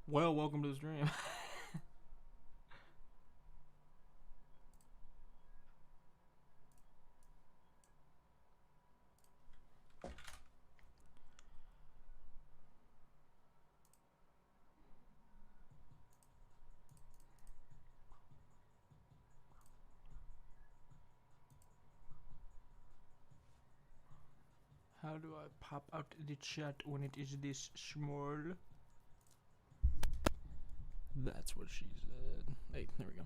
Well, welcome to the stream. How do I pop out the chat when it is this small? That's what she said. Hey, there we go.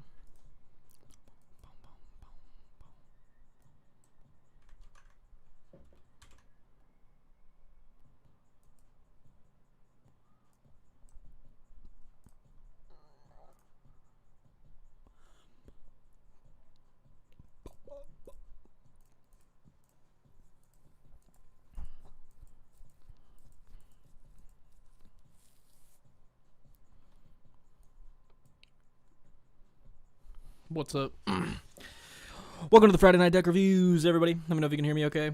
What's up? Welcome to the Friday Night Deck Reviews, everybody. Let me know if you can hear me okay.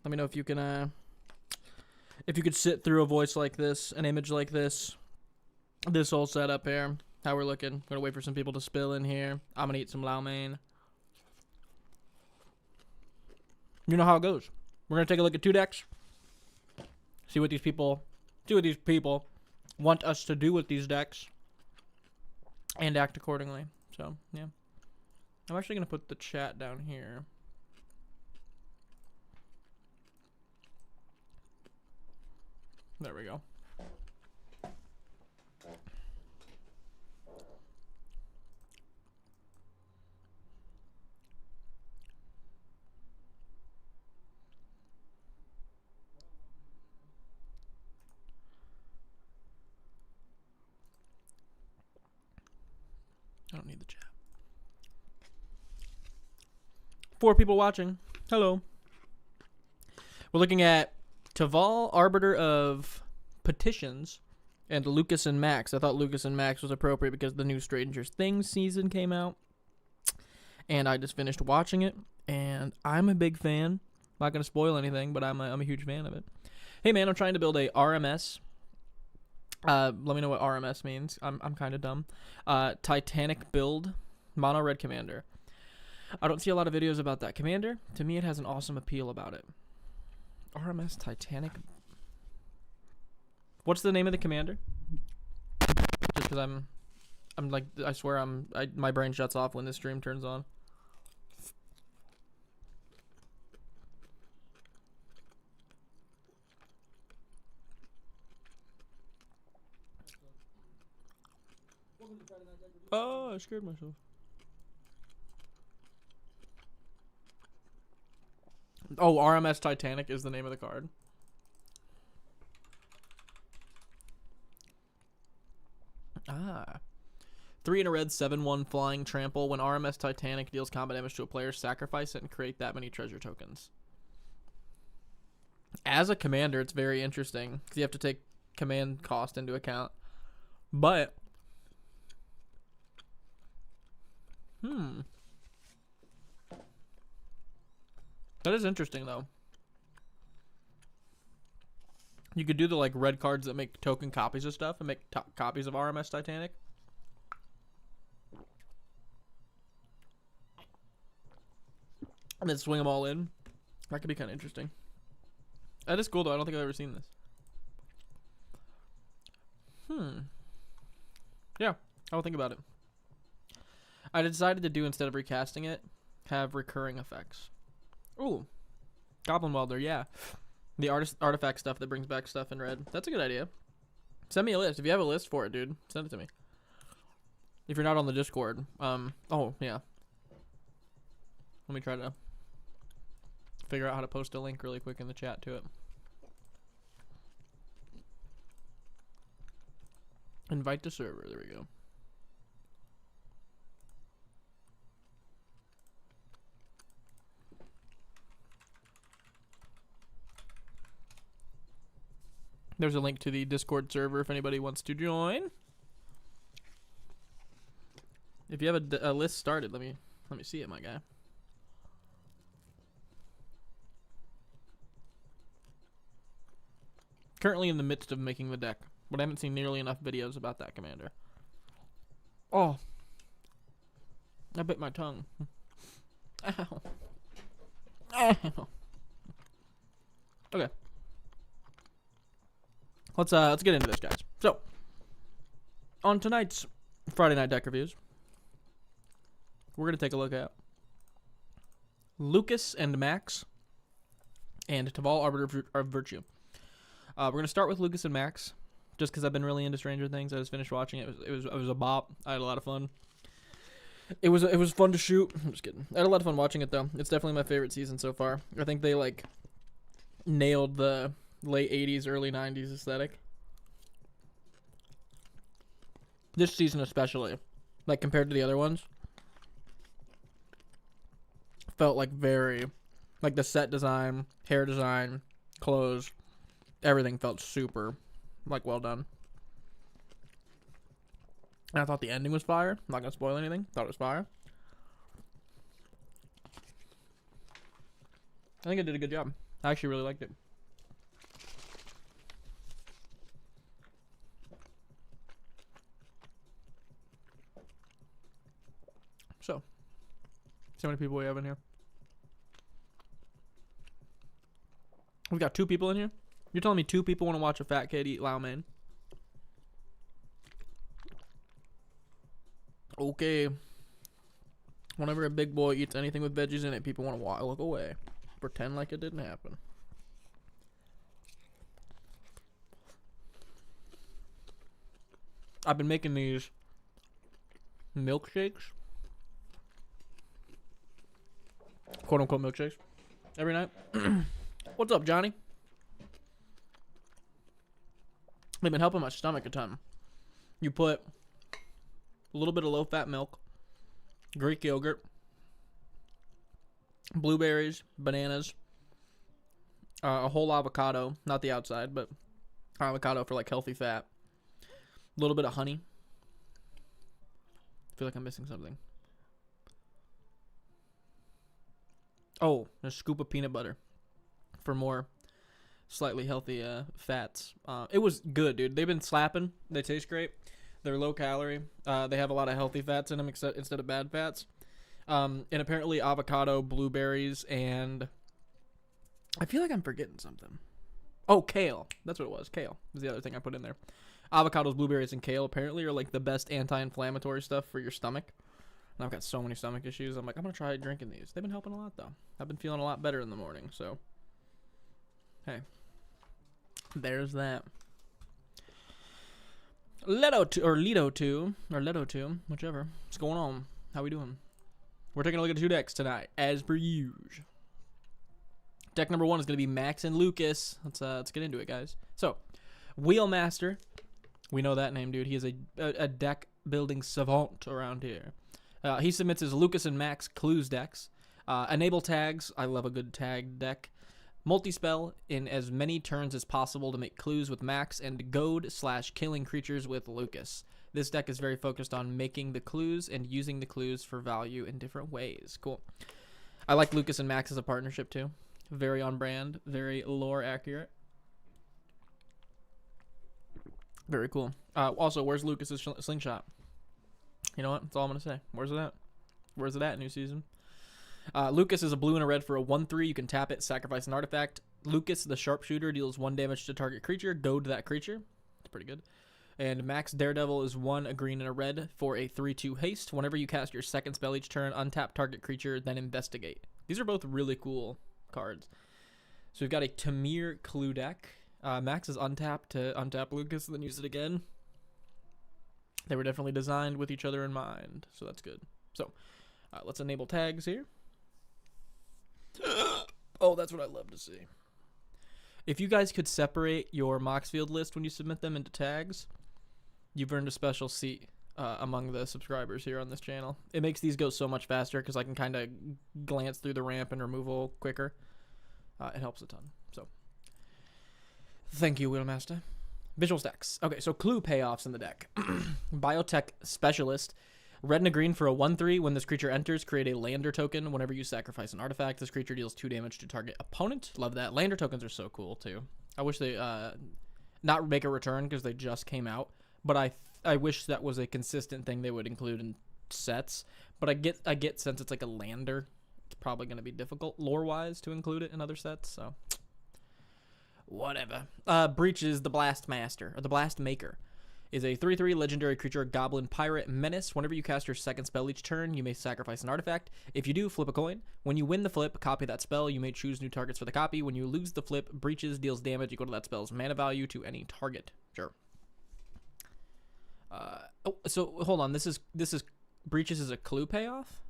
Let me know if you can, if you could sit through a voice like this, an image like this whole setup here, how we're looking. Gonna wait for some people to spill in here. I'm gonna eat some lau mein. You know how it goes. We're gonna take a look at two decks. See what these people want us to do with these decks. And act accordingly. So, yeah. I'm actually going to put the chat down here. There we go. I don't need the chat. 4 people watching. Hello. We're looking at Teval, Arbiter of Petitions, and Lucas and Max. I thought Lucas and Max was appropriate because the new Stranger Things season came out. And I just finished watching it. And I'm a big fan. Not going to spoil anything, but I'm a huge fan of it. Hey, man, I'm trying to build a RMS. Let me know what RMS means. I'm kind of dumb. Titanic build, mono red commander. I don't see a lot of videos about that commander. To me, it has an awesome appeal about it. RMS Titanic. What's the name of the commander? Just because I'm like, I swear my brain shuts off when this stream turns on. Oh, I scared myself. Oh, RMS Titanic is the name of the card. Ah. 3 in a red, 7/1 flying trample. When RMS Titanic deals combat damage to a player, sacrifice it and create that many treasure tokens. As a commander, it's very interesting because you have to take command cost into account. But that is interesting, though. You could do the like red cards that make token copies of stuff and make copies of RMS Titanic. And then swing them all in. That could be kind of interesting. That is cool, though. I don't think I've ever seen this. Yeah, I'll think about it. I decided to do, instead of recasting it, have recurring effects. Ooh, Goblin Welder, yeah. The artifact stuff that brings back stuff in red. That's a good idea. Send me a list. If you have a list for it, dude, send it to me. If you're not on the Discord. Oh, yeah. Let me try to figure out how to post a link really quick in the chat to it. Invite to server. There we go. There's a link to the Discord server if anybody wants to join. If you have a list started, let me see it, my guy. Currently in the midst of making the deck. but I haven't seen nearly enough videos about that commander. Oh. I bit my tongue. Ow. Ow. Okay. Let's get into this, guys. So, on tonight's Friday Night Deck Reviews, we're going to take a look at Lucas and Max and Teval, Arbiter of Virtue. We're going to start with Lucas and Max, just because I've been really into Stranger Things. I just finished watching it. It was a bop. I had a lot of fun. It was fun to shoot. I'm just kidding. I had a lot of fun watching it, though. It's definitely my favorite season so far. I think they, like, nailed the late 80s, early 90s aesthetic. This season especially, like, compared to the other ones, felt like very, like, the set design, hair design, clothes, everything felt super, like, well done. And I thought the ending was fire. I'm not gonna spoil anything. Thought it was fire. I think I did a good job. I actually really liked it. So, see how many people we have in here? We've got 2 people in here. You're telling me 2 people want to watch a fat kid eat Lao mein? Okay. Whenever a big boy eats anything with veggies in it, people want to look away. Pretend like it didn't happen. I've been making these milkshakes. Quote unquote milkshakes. Every night. What's up, Johnny? They've been helping my stomach a ton. You put a little bit of low-fat milk, Greek yogurt, blueberries, bananas, a whole avocado, not the outside, but avocado for like healthy fat, a little bit of honey. I feel like I'm missing something. Oh, a scoop of peanut butter for more slightly healthy fats. It was good, dude. They've been slapping. They taste great. They're low calorie. They have a lot of healthy fats in them instead of bad fats. And apparently avocado, blueberries, and I feel like I'm forgetting something. Oh, kale. That's what it was. Kale was the other thing I put in there. Avocados, blueberries, and kale apparently are like the best anti-inflammatory stuff for your stomach. And I've got so many stomach issues. I'm like, I'm going to try drinking these. They've been helping a lot, though. I've been feeling a lot better in the morning, so. Hey. There's that. Leto 2, whichever. What's going on? How we doing? We're taking a look at 2 decks tonight, as per usual. Deck number 1 is going to be Max and Lucas. Let's get into it, guys. So, Wheelmaster. We know that name, dude. He is a deck building savant around here. He submits his Lucas and Max Clues decks. Enable tags. I love a good tag deck. Multi-spell in as many turns as possible to make clues with Max, and goad/killing creatures with Lucas. This deck is very focused on making the clues and using the clues for value in different ways. Cool. I like Lucas and Max as a partnership too. Very on brand, very lore accurate. Very cool. Also, where's Lucas's slingshot? You know what? That's all I'm going to say. Where's it at? Where's it at, new season? Lucas is a blue and a red for a 1/3. You can tap it, sacrifice an artifact. Lucas, the sharpshooter, deals 1 damage to target creature. Goad that creature. It's pretty good. And Max Daredevil is 1, a green and a red for a 3/2 haste. Whenever you cast your second spell each turn, untap target creature, then investigate. These are both really cool cards. So we've got a Tamir clue deck. Max is untapped to untap Lucas and then use it again. They were definitely designed with each other in mind, so that's good. So let's enable tags here. Oh, that's what I love to see. If you guys could separate your Moxfield list when you submit them into tags, you've earned a special seat among the subscribers here on this channel. It makes these go so much faster because I can kind of glance through the ramp and removal quicker. It helps a ton. So, thank you, Wheelmaster. Visual stacks. Okay, so clue payoffs in the deck. Biotech Specialist. Red and a green for a 1/3. When this creature enters, create a lander token. Whenever you sacrifice an artifact, this creature deals 2 damage to target opponent. Love that. Lander tokens are so cool, too. I wish they Not make a return because they just came out, but I wish that was a consistent thing they would include in sets. But I get since it's like a lander, it's probably going to be difficult lore wise to include it in other sets. So whatever. Breaches the Blast Master or the Blast Maker is a 3/3 legendary creature, Goblin Pirate Menace. Whenever you cast your second spell each turn, you may sacrifice an artifact. If you do, flip a coin. When you win the flip, copy that spell. You may choose new targets for the copy. When you lose the flip, Breaches deals damage equal to that spell's mana value to any target. Sure. So hold on. This is Breaches is a clue payoff?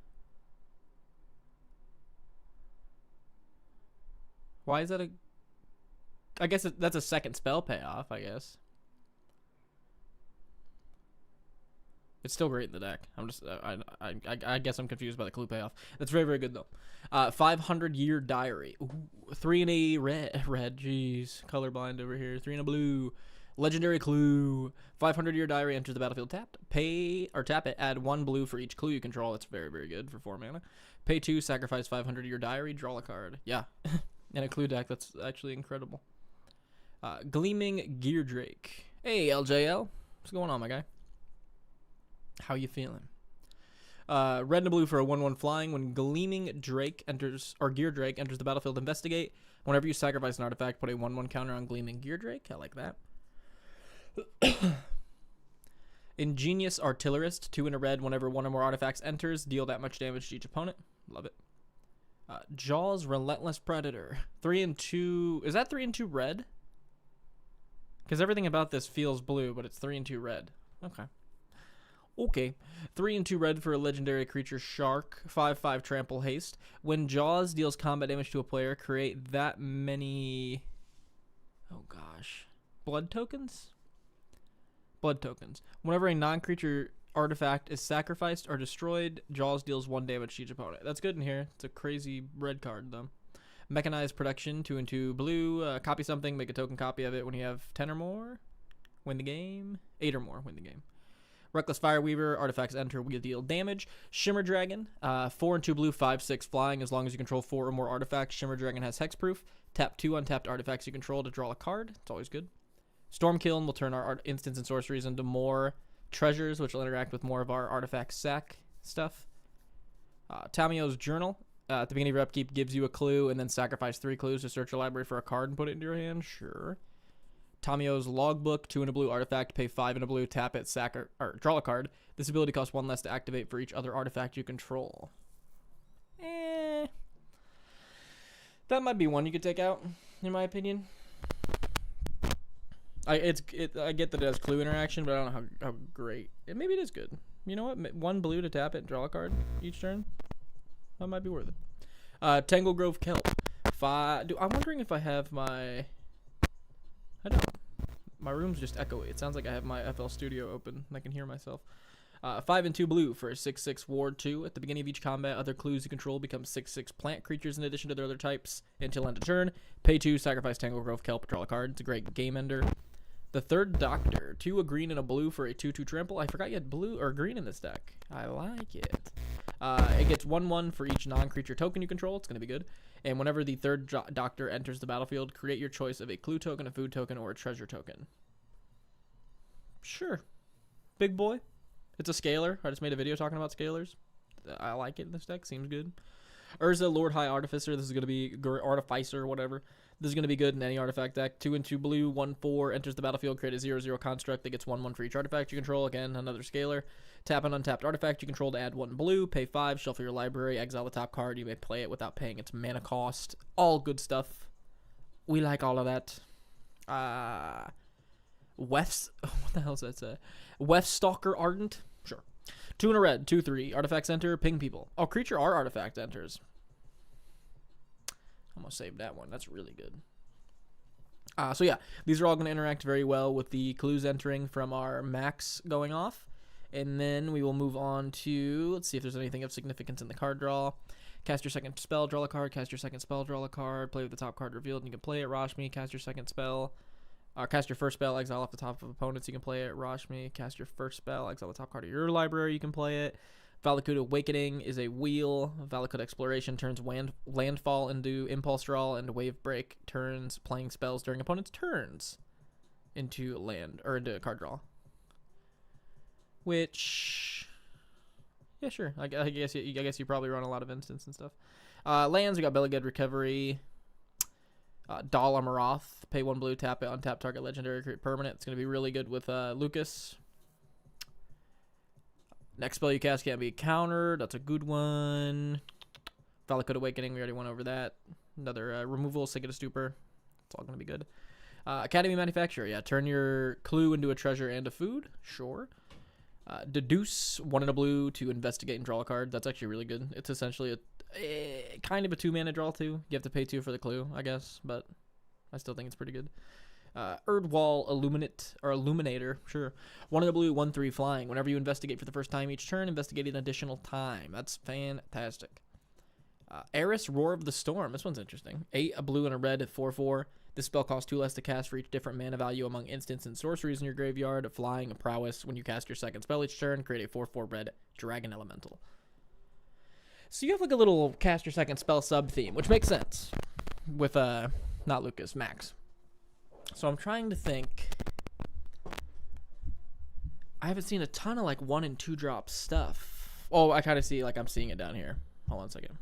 Why is that a... I guess that's a second spell payoff, I guess. It's still great in the deck. I'm just, I guess I'm confused by the clue payoff. That's very, very good, though. 500-Year Diary. Ooh, 3 and a red, jeez. Colorblind over here. 3 and a blue. Legendary clue. 500-Year Diary enters the battlefield tapped. Pay, or tap it, add 1 blue for each clue you control. That's very, very good for 4 mana. Pay 2, sacrifice 500-Year Diary, draw a card. Yeah. In a clue deck, that's actually incredible. Gleaming Gear Drake. Hey, LJL. What's going on, my guy? How you feeling? Red and blue for a 1/1 flying. When Gleaming Drake enters, or Gear Drake enters the battlefield, investigate. Whenever you sacrifice an artifact, put a 1/1 counter on Gleaming Gear Drake. I like that. Ingenious Artillerist, 2 and a red. Whenever 1 or more artifacts enters, deal that much damage to each opponent. Love it. Jaws Relentless Predator, 3 and 2. Is that 3 and 2 red? Because everything about this feels blue, but it's 3 and 2 red. Okay. 3 and 2 red for a legendary creature Shark. 5/5 trample haste. When Jaws deals combat damage to a player, create that many... Oh gosh. Blood tokens? Blood tokens. Whenever a non-creature artifact is sacrificed or destroyed, Jaws deals 1 damage to each opponent. That's good in here. It's a crazy red card though. Mechanized Production, 2 and 2 blue. Copy something, make a token copy of it when you have 10 or more. Win the game. 8 or more, win the game. Reckless Fireweaver, artifacts enter, we deal damage. Shimmer Dragon, 4 and 2 blue, 5/6 flying. As long as you control 4 or more artifacts, Shimmer Dragon has hexproof. Tap 2 untapped artifacts you control to draw a card. It's always good. Stormkiln will turn our instants and sorceries into more treasures, which will interact with more of our artifact sack stuff. Tamio's Journal, at the beginning of your upkeep, gives you a clue, and then sacrifice 3 clues to search your library for a card and put it into your hand. Sure. Tamio's Logbook, 2 and a blue artifact, pay 5 and a blue, tap it, sack or draw a card. This ability costs 1 less to activate for each other artifact you control. That might be one you could take out, in my opinion. I get that it has clue interaction, but I don't know how great. Maybe it is good. You know what? 1 blue to tap it and draw a card each turn. That might be worth it. Tangle Grove Kelp. 5. I'm wondering if I have my... I don't. My room's just echoey. It sounds like I have my FL Studio open and I can hear myself. 5 and 2 blue for a 6/6 ward 2. At the beginning of each combat, other clues you control become 6/6 plant creatures in addition to their other types until end of turn. Pay 2, sacrifice Tangle Grove Kelp, draw a card. It's a great game ender. The Third Doctor, 2 a green and a blue for a 2/2 trample. I forgot you had blue or green in this deck. I like it. It gets 1/1 for each non-creature token you control. It's going to be good. And whenever the Third Doctor enters the battlefield, create your choice of a clue token, a food token, or a treasure token. Sure. Big boy. It's a scalar. I just made a video talking about scalars. I like it in this deck. Seems good. Urza, Lord High Artificer. This is going to be Artificer, whatever. This is going to be good in any artifact deck. 2 and 2 blue, 1/4, enters the battlefield, create a 0/0 construct that gets 1/1 for each artifact you control. Again, another scalar. Tap an untapped artifact you control to add 1 blue. Pay 5, shuffle your library, exile the top card. You may play it without paying its mana cost. All good stuff. We like all of that. What the hell does that say? Wefstalker Ardent? Sure. 2 and a red, 2/3. Artifacts enter, ping people. Oh, creature or artifact enters. I'm going to save that one. That's really good. So yeah, these are all going to interact very well with the clues entering from our max going off. And then we will move on to, let's see if there's anything of significance in the card draw. Cast your second spell, draw a card. Cast your second spell, draw a card. Play with the top card revealed, and you can play it. Rashmi, cast your second spell. Cast your first spell, exile off the top of opponents, you can play it. Rashmi, cast your first spell, exile the top card of your library, you can play it. Valakut Awakening is a wheel. Valakut Exploration turns landfall into Impulse Draw, and Wave Break turns playing spells during opponent's turns into land or into card draw. Which, yeah, sure. I guess you probably run a lot of instants and stuff. Lands, we got Belliged Recovery, Dal Amaroth, pay 1 blue, tap it, untap target legendary, create permanent. It's going to be really good with Lucas. Next spell you cast can't be countered. That's a good one. Valakut Awakening, we already went over that. Another removal, Signet of Stupor. It's all going to be good. Academy Manufacturer, yeah. Turn your clue into a treasure and a food. Sure. Deduce 1 and a blue to investigate and draw a card. That's actually really good. It's essentially a kind of a 2-mana draw too. You have to pay 2 for the clue, I guess, but I still think it's pretty good. Erdwall Illuminator, sure. 1 and a blue, 1/3 flying. Whenever you investigate for the first time each turn, investigate an additional time. That's fantastic. Eris Roar of the Storm. This one's interesting. 8, a blue and a red, 4/4. This spell costs 2 less to cast for each different mana value among instants and sorceries in your graveyard. Flying, a prowess. When you cast your second spell each turn, create a 4/4 red dragon elemental. So you have like a little cast your second spell sub theme, which makes sense with not Lucas, Max. So I'm trying to think. I haven't seen a ton of like 1 and 2 drop stuff. Oh, I kind of see, like, I'm seeing it down here. Hold on a second.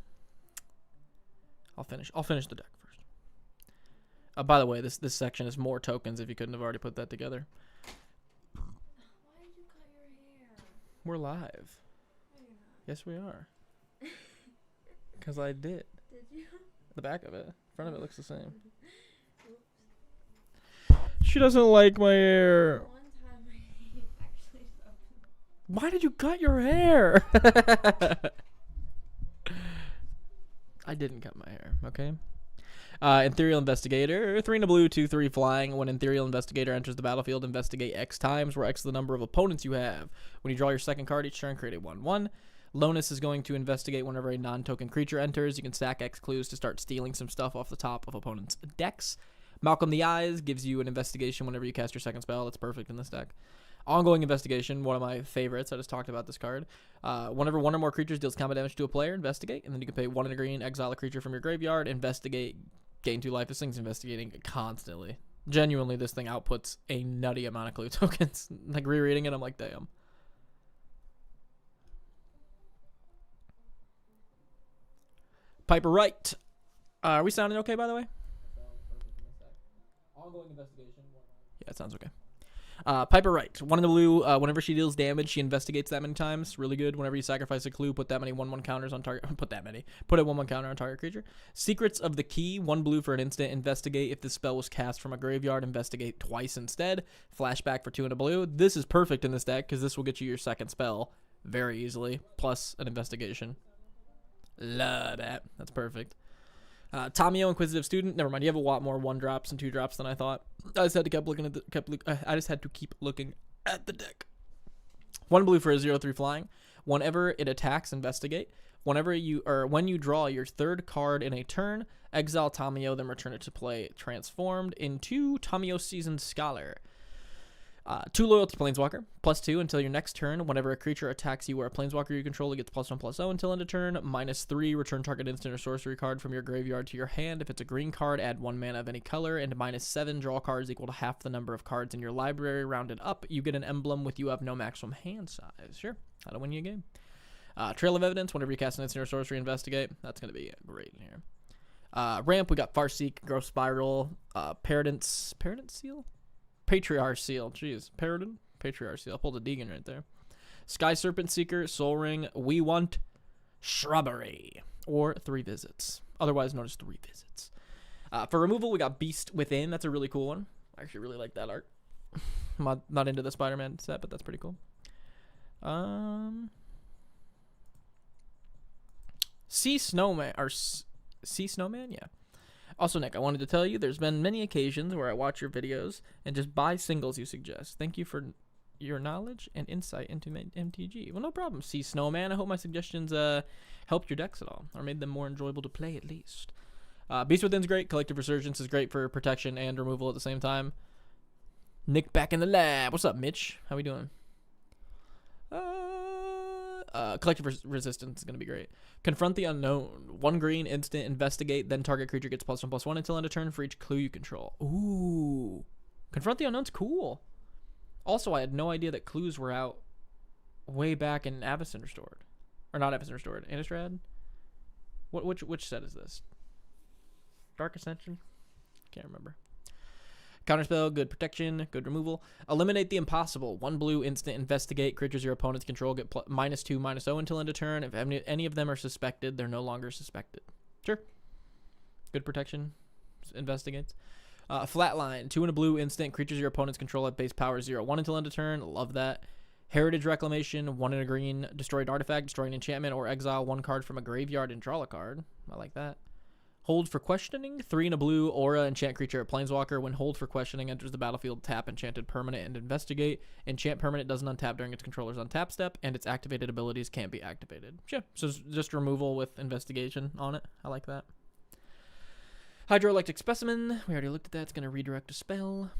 I'll finish the deck first. By the way, this section is more tokens if you couldn't have already put that together. Why did you cut your hair? We're live. No, you're not. Yes, we are. Because I did. Did you? The back of it. Front of it looks the same. Oops. She doesn't like my hair. One time I actually stopped. Why did you cut your hair? I didn't cut my hair, okay? Ethereal Investigator, 3 and a blue, 2/3 flying. When Ethereal Investigator enters the battlefield, investigate X times, where X is the number of opponents you have. When you draw your second card each turn, create a 1/1. Lonus is going to investigate whenever a non-token creature enters. You can stack X clues to start stealing some stuff off the top of opponents' decks. Malcolm the Eyes gives you an investigation whenever you cast your second spell. That's perfect in this deck. Ongoing Investigation, one of my favorites. I just talked about this card. Whenever 1 or more creatures deals combat damage to a player, investigate, and then you can pay 1 and a green, exile a creature from your graveyard, investigate, gain 2 life. This thing's investigating constantly. Genuinely, this thing outputs a nutty amount of clue tokens. Like, rereading it, I'm like, damn. Piper Wright. Are we sounding okay, by the way? Ongoing Investigation. Yeah, it sounds okay. Piper Wright. 1 in the blue. Whenever she deals damage, she investigates that many times. Really good. Whenever you sacrifice a clue, put that many 1/1 counters on target. Put a 1/1 counter on target creature. Secrets of the Key. 1 blue for an instant. Investigate. If this spell was cast from a graveyard, investigate twice instead. Flashback for 2 in a blue. This is perfect in this deck because this will get you your second spell very easily. Plus an investigation. Love that. That's perfect. Tamio, Inquisitive Student. Never mind. You have a lot more 1 drops and 2 drops than I thought. I just had to keep looking at the deck. 1 blue for a 0/3 flying. Whenever it attacks, investigate. When you draw your third card in a turn, exile Tamio, then return it to play transformed into Tamio Seasoned Scholar. 2 loyalty Planeswalker, +2 until your next turn. Whenever a creature attacks you or a Planeswalker you control, it gets +1/+0 until end of turn. -3, return target instant or sorcery card from your graveyard to your hand. If it's a green card, add 1 mana of any color. And -7, draw cards equal to half the number of cards in your library. Rounded up, you get an emblem with you have no maximum hand size. Sure, that'll win you a game. Trail of Evidence, whenever you cast an instant or sorcery, investigate. That's going to be great in here. Ramp, we got Farseek, Growth Spiral, Paradise Seal? Patriarch Seal. Jeez. Patriarch Seal. I pulled a Deegan right there. Sky Serpent Seeker, Soul Ring. We want Shrubbery. Or 3 visits. Otherwise known as 3 visits. For removal, we got Beast Within. That's a really cool one. I actually really like that art. I'm not into the Spider-Man set, but that's pretty cool. Sea Snowman. Yeah. Also, Nick, I wanted to tell you there's been many occasions where I watch your videos and just buy singles you suggest. Thank you for your knowledge and insight into MTG. Well, no problem. See, Snowman, I hope my suggestions helped your decks at all or made them more enjoyable to play at least. Beast Within's great. Collective Resurgence is great for protection and removal at the same time. Nick back in the lab. What's up, Mitch? How we doing? Collective Resistance is going to be great. Confront the Unknown. 1 green, instant, investigate, then target creature gets +1/+1 until end of turn for each clue you control. Ooh. Confront the Unknown's cool. Also, I had no idea that clues were out way back in Avacyn Restored. Or not Avacyn Restored. Innistrad? Which set is this? Dark Ascension? Can't remember. Counterspell, good protection, good removal. Eliminate the impossible. 1 blue, instant, investigate. Creatures your opponents control get -2/-0 until end of turn. If any of them are suspected, they're no longer suspected. Sure. Good protection. Investigates. Flatline. 2 and a blue, instant. Creatures your opponents control at base power 0/1 until end of turn. Love that. Heritage Reclamation. 1 and a green. Destroy an artifact, destroy an enchantment, or exile 1 card from a graveyard and draw a card. I like that. Hold for Questioning. 3 and a blue, aura, enchant creature at Planeswalker. When Hold for Questioning enters the battlefield, tap enchanted permanent and investigate. Enchant permanent doesn't untap during its controller's untap step, and its activated abilities can't be activated. Sure. So just removal with investigation on it. I like that. Hydroelectric Specimen. We already looked at that. It's going to redirect a spell.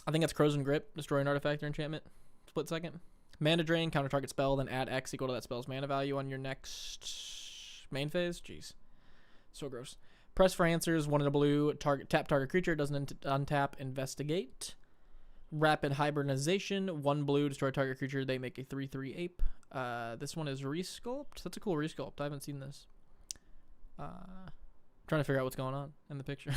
I think that's Crozen Grip. Destroy an artifact or enchantment. Split second. Mana Drain. Counter target spell. Then add X equal to that spell's mana value on your next main phase. Jeez. So gross. Press for answers. 1 in a blue. Tap target creature. Doesn't untap. Investigate. Rapid Hibernization. 1 blue. Destroy target creature. They make a 3/3 ape. This one is Resculpt. That's a cool Resculpt. I haven't seen this. Trying to figure out what's going on in the picture.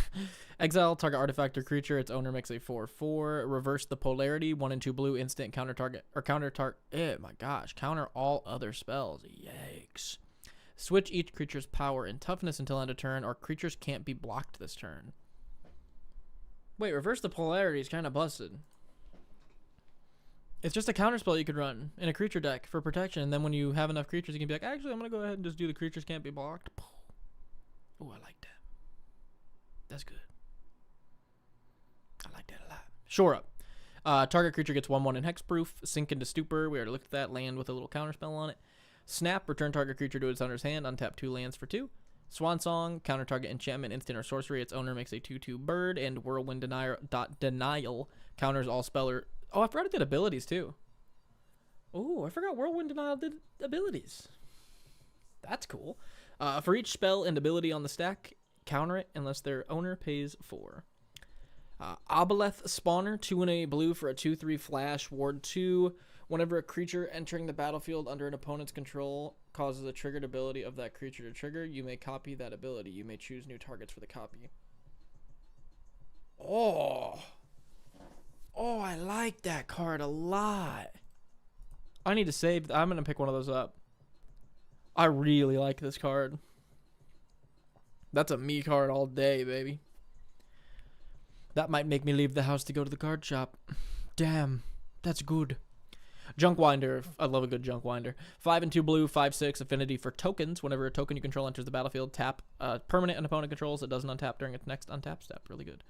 Exile target artifact or creature. Its owner makes a 4/4. Reverse the polarity. 1 and 2 blue. Instant. Counter target. Or counter target. My gosh. Counter all other spells. Yikes. Switch each creature's power and toughness until end of turn, or creatures can't be blocked this turn. Wait, reverse the polarity is kind of busted. It's just a counterspell you could run in a creature deck for protection, and then when you have enough creatures, you can be like, actually, I'm going to go ahead and just do the creatures can't be blocked. Oh, I like that. That's good. I like that a lot. Shore Up. Target creature gets 1/1 in hexproof. Sink into Stupor. We already looked at that. Land with a little counterspell on it. Snap, return target creature to its owner's hand, untap 2 lands for 2. Swan Song, counter target enchantment, instant, or sorcery. Its owner makes a 2/2 bird, and Whirlwind Denial counters all speller. Oh, I forgot it did abilities too. Oh, I forgot Whirlwind Denial did abilities. That's cool. For each spell and ability on the stack, counter it unless their owner pays 4. Obeleth Spawner, 2 and a blue for a 2/3 flash, ward 2. Whenever a creature entering the battlefield under an opponent's control causes a triggered ability of that creature to trigger, you may copy that ability. You may choose new targets for the copy. Oh, I like that card a lot. I need to save. I'm going to pick one of those up. I really like this card. That's a me card all day, baby. That might make me leave the house to go to the card shop. Damn, that's good. Junkwinder. I love a good Junkwinder. 5 and 2 blue, 5/6 affinity for tokens. Whenever a token you control enters the battlefield, tap permanent an opponent controls. It doesn't untap during its next untap step. Really good.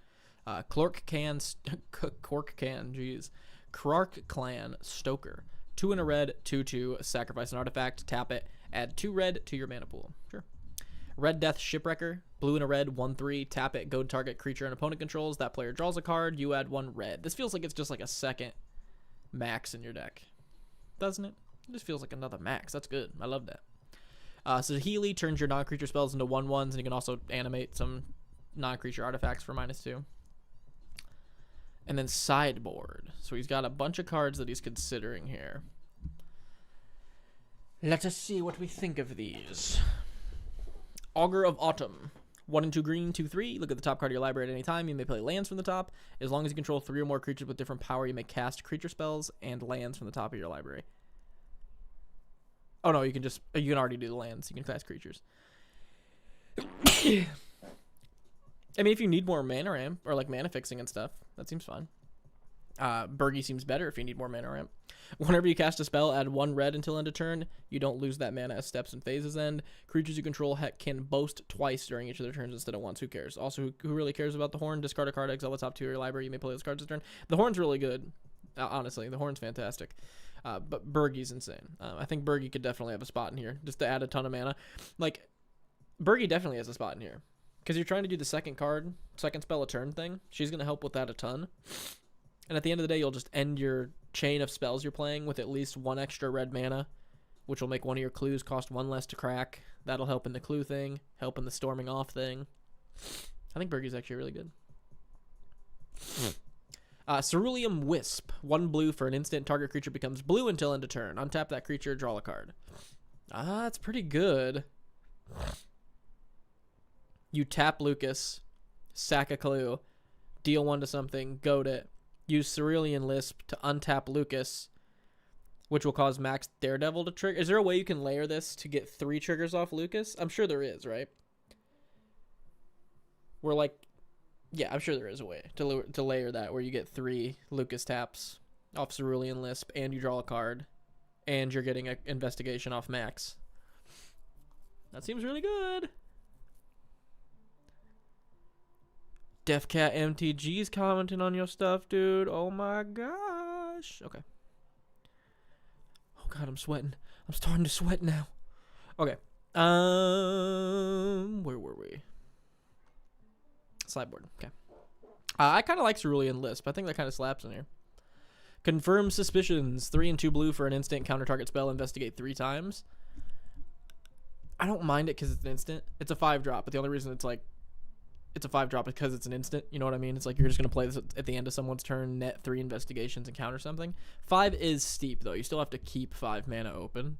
Cork Clan, jeez. Krark Clan Stoker. 2 and a red, 2/2. Sacrifice an artifact, tap it, add 2 red to your mana pool. Sure. Red Death Shipwrecker. Blue and a red, 1/3. Tap it, go to target creature and opponent controls. That player draws a card. You add 1 red. This feels like it's just like a second max in your deck, doesn't it? It just feels like another max. That's good. I love that. Saheeli turns your non-creature spells into 1/1s, and you can also animate some non-creature artifacts for -2. And then sideboard. So he's got a bunch of cards that he's considering here. Let us see what we think of these. Augur of Autumn. 1 and 2 green, 2/3. Look at the top card of your library at any time. You may play lands from the top. As long as you control 3 or more creatures with different power, you may cast creature spells and lands from the top of your library. Oh no, you can already do the lands. You can cast creatures. I mean, if you need more mana ramp or like mana fixing and stuff, that seems fine. Burgie seems better if you need more mana ramp. Whenever you cast a spell, add 1 red until end of turn. You don't lose that mana as steps and phases end. Creatures you control can boast twice during each of their turns instead of once. Who cares? Also, who really cares about the Horn? Discard a card, exile the top 2 of your library. You may play those cards this turn. The Horn's really good. Honestly, the Horn's fantastic. But Burgie's insane. I think Burgie could definitely have a spot in here just to add a ton of mana. Like, Burgie definitely has a spot in here. Because you're trying to do the second spell a turn thing. She's going to help with that a ton. And at the end of the day, you'll just end your chain of spells you're playing with at least 1 extra red mana, which will make one of your clues cost 1 less to crack. That'll help in the clue thing, help in the storming off thing. I think Burgie's actually really good. Cerulean Wisp. 1 blue for an instant. Target creature becomes blue until end of turn. Untap that creature, draw a card. That's pretty good. You tap Lucas, sack a clue, deal 1 to something, goad it. Use Cerulean Lisp to untap Lucas, which will cause Max Daredevil to trigger. Is there a way you can layer this to get 3 triggers off Lucas? I'm sure there is, right? We're like, yeah, I'm sure there is a way to layer that where you get 3 Lucas taps off Cerulean Lisp and you draw a card and you're getting an investigation off Max. That seems really good. DefCat MTG's commenting on your stuff, dude. Oh my gosh. Okay. Oh god, I'm sweating. I'm starting to sweat now. Okay. Where were we? Sideboard. Okay. I kind of like Cerulean Lisp. I think that kind of slaps in here. Confirm Suspicions. 3 and 2 blue for an instant. Counter target spell. Investigate 3 times. I don't mind it because it's an instant. It's a 5-drop, but the only reason it's like it's a 5-drop is because it's an instant. You know what I mean? It's like you're just going to play this at the end of someone's turn, net 3 investigations, and counter something. 5 is steep, though. You still have to keep 5 mana open.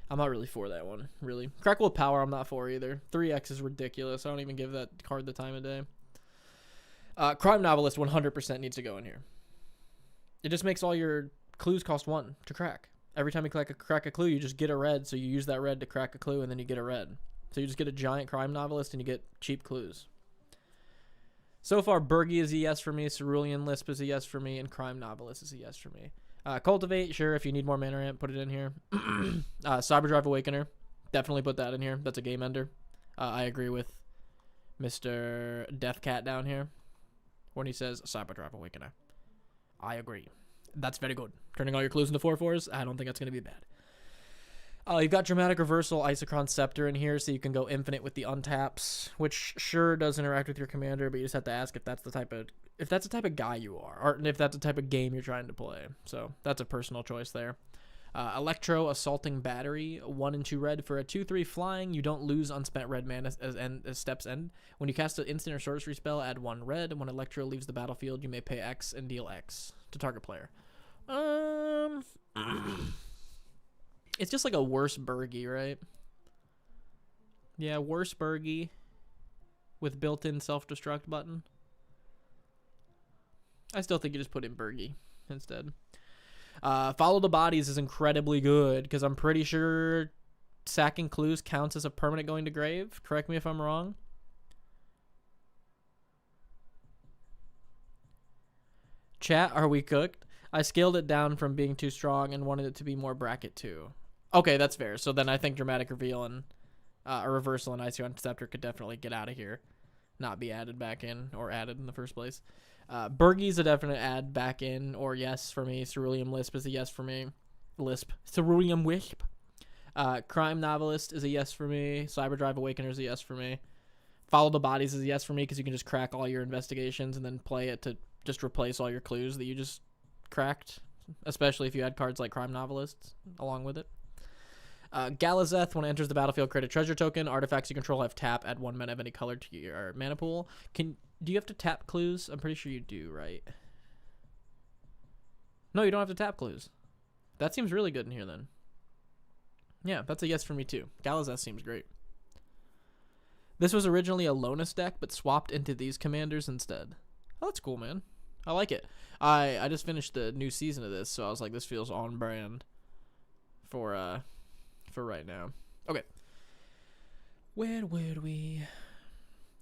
I'm not really for that one, really. Crackle with Power, I'm not for either. 3x is ridiculous. I don't even give that card the time of day. Crime Novelist 100% needs to go in here. It just makes all your clues cost 1 to crack. Every time you crack a clue, you just get a red, so you use that red to crack a clue, and then you get a red. So you just get a giant Crime Novelist, and you get cheap clues. So far, Bergie is a yes for me, Cerulean Lisp is a yes for me, and Crime Novelist is a yes for me. Cultivate, sure, if you need more mana ramp, put it in here. Cyberdrive Awakener, definitely put that in here. That's a game ender. I agree with Mr. DeathCat down here when he says Cyberdrive Awakener. I agree. That's very good. Turning all your clues into 4/4s, I don't think that's going to be bad. You've got Dramatic Reversal, Isochron Scepter in here, so you can go infinite with the untaps, which sure does interact with your commander, but you just have to ask if that's the type of guy you are, or if that's the type of game you're trying to play. So that's a personal choice there. Electro Assaulting Battery, 1 and 2 red for a 2/3 flying. You don't lose unspent red mana as steps end. When you cast an instant or sorcery spell, add 1 red. When Electro leaves the battlefield, you may pay X and deal X to target player. It's just like a worse Bergie, right? Yeah, worse Bergie with built-in self-destruct button. I still think you just put in Bergie instead. Follow the Bodies is incredibly good because I'm pretty sure sacking clues counts as a permanent going to grave. Correct me if I'm wrong. Chat, are we cooked? I scaled it down from being too strong and wanted it to be more bracket 2. Okay, that's fair. So then I think Dramatic Reveal and a Reversal and Icy Scepter could definitely get out of here. Not be added back in or added in the first place. Bergie's a definite add back in or yes for me. Cerulean Lisp is a yes for me. Cerulean Wisp. Crime Novelist is a yes for me. Cyberdrive Awakener is a yes for me. Follow the Bodies is a yes for me because you can just crack all your investigations and then play it to just replace all your clues that you just cracked. Especially if you had cards like Crime Novelist along with it. Galazeth, when it enters the battlefield, create a treasure token. Artifacts you control have tap, add 1 mana of any color to your mana pool. Do you have to tap clues? I'm pretty sure you do, right? No, you don't have to tap clues. That seems really good in here then. Yeah, that's a yes for me too. Galazeth seems great. This was originally a Lonus deck, but swapped into these commanders instead. Oh, that's cool, man. I like it. I just finished the new season of this, so I was like, this feels on brand for right now. Okay. Where were we?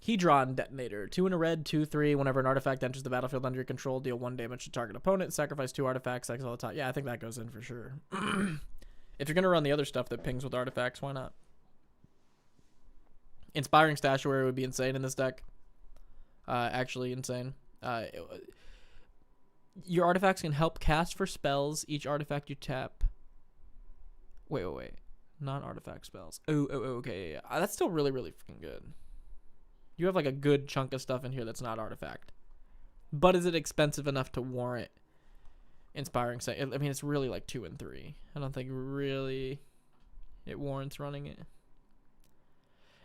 Hedron Detonator. 2 in a red, 2/3. Whenever an artifact enters the battlefield under your control, deal 1 damage to target opponent. Sacrifice 2 artifacts. Exile the top. Yeah, I think that goes in for sure. If you're going to run the other stuff that pings with artifacts, why not? Inspiring Statuary would be insane in this deck. Actually insane. Your artifacts can help cast for spells. Each artifact you tap. Wait. Non-artifact spells. Oh, okay. Yeah. That's still really, really freaking good. You have like a good chunk of stuff in here that's not artifact. But is it expensive enough to warrant Inspiring Sight? I mean, it's really like 2 and 3. I don't think really it warrants running it.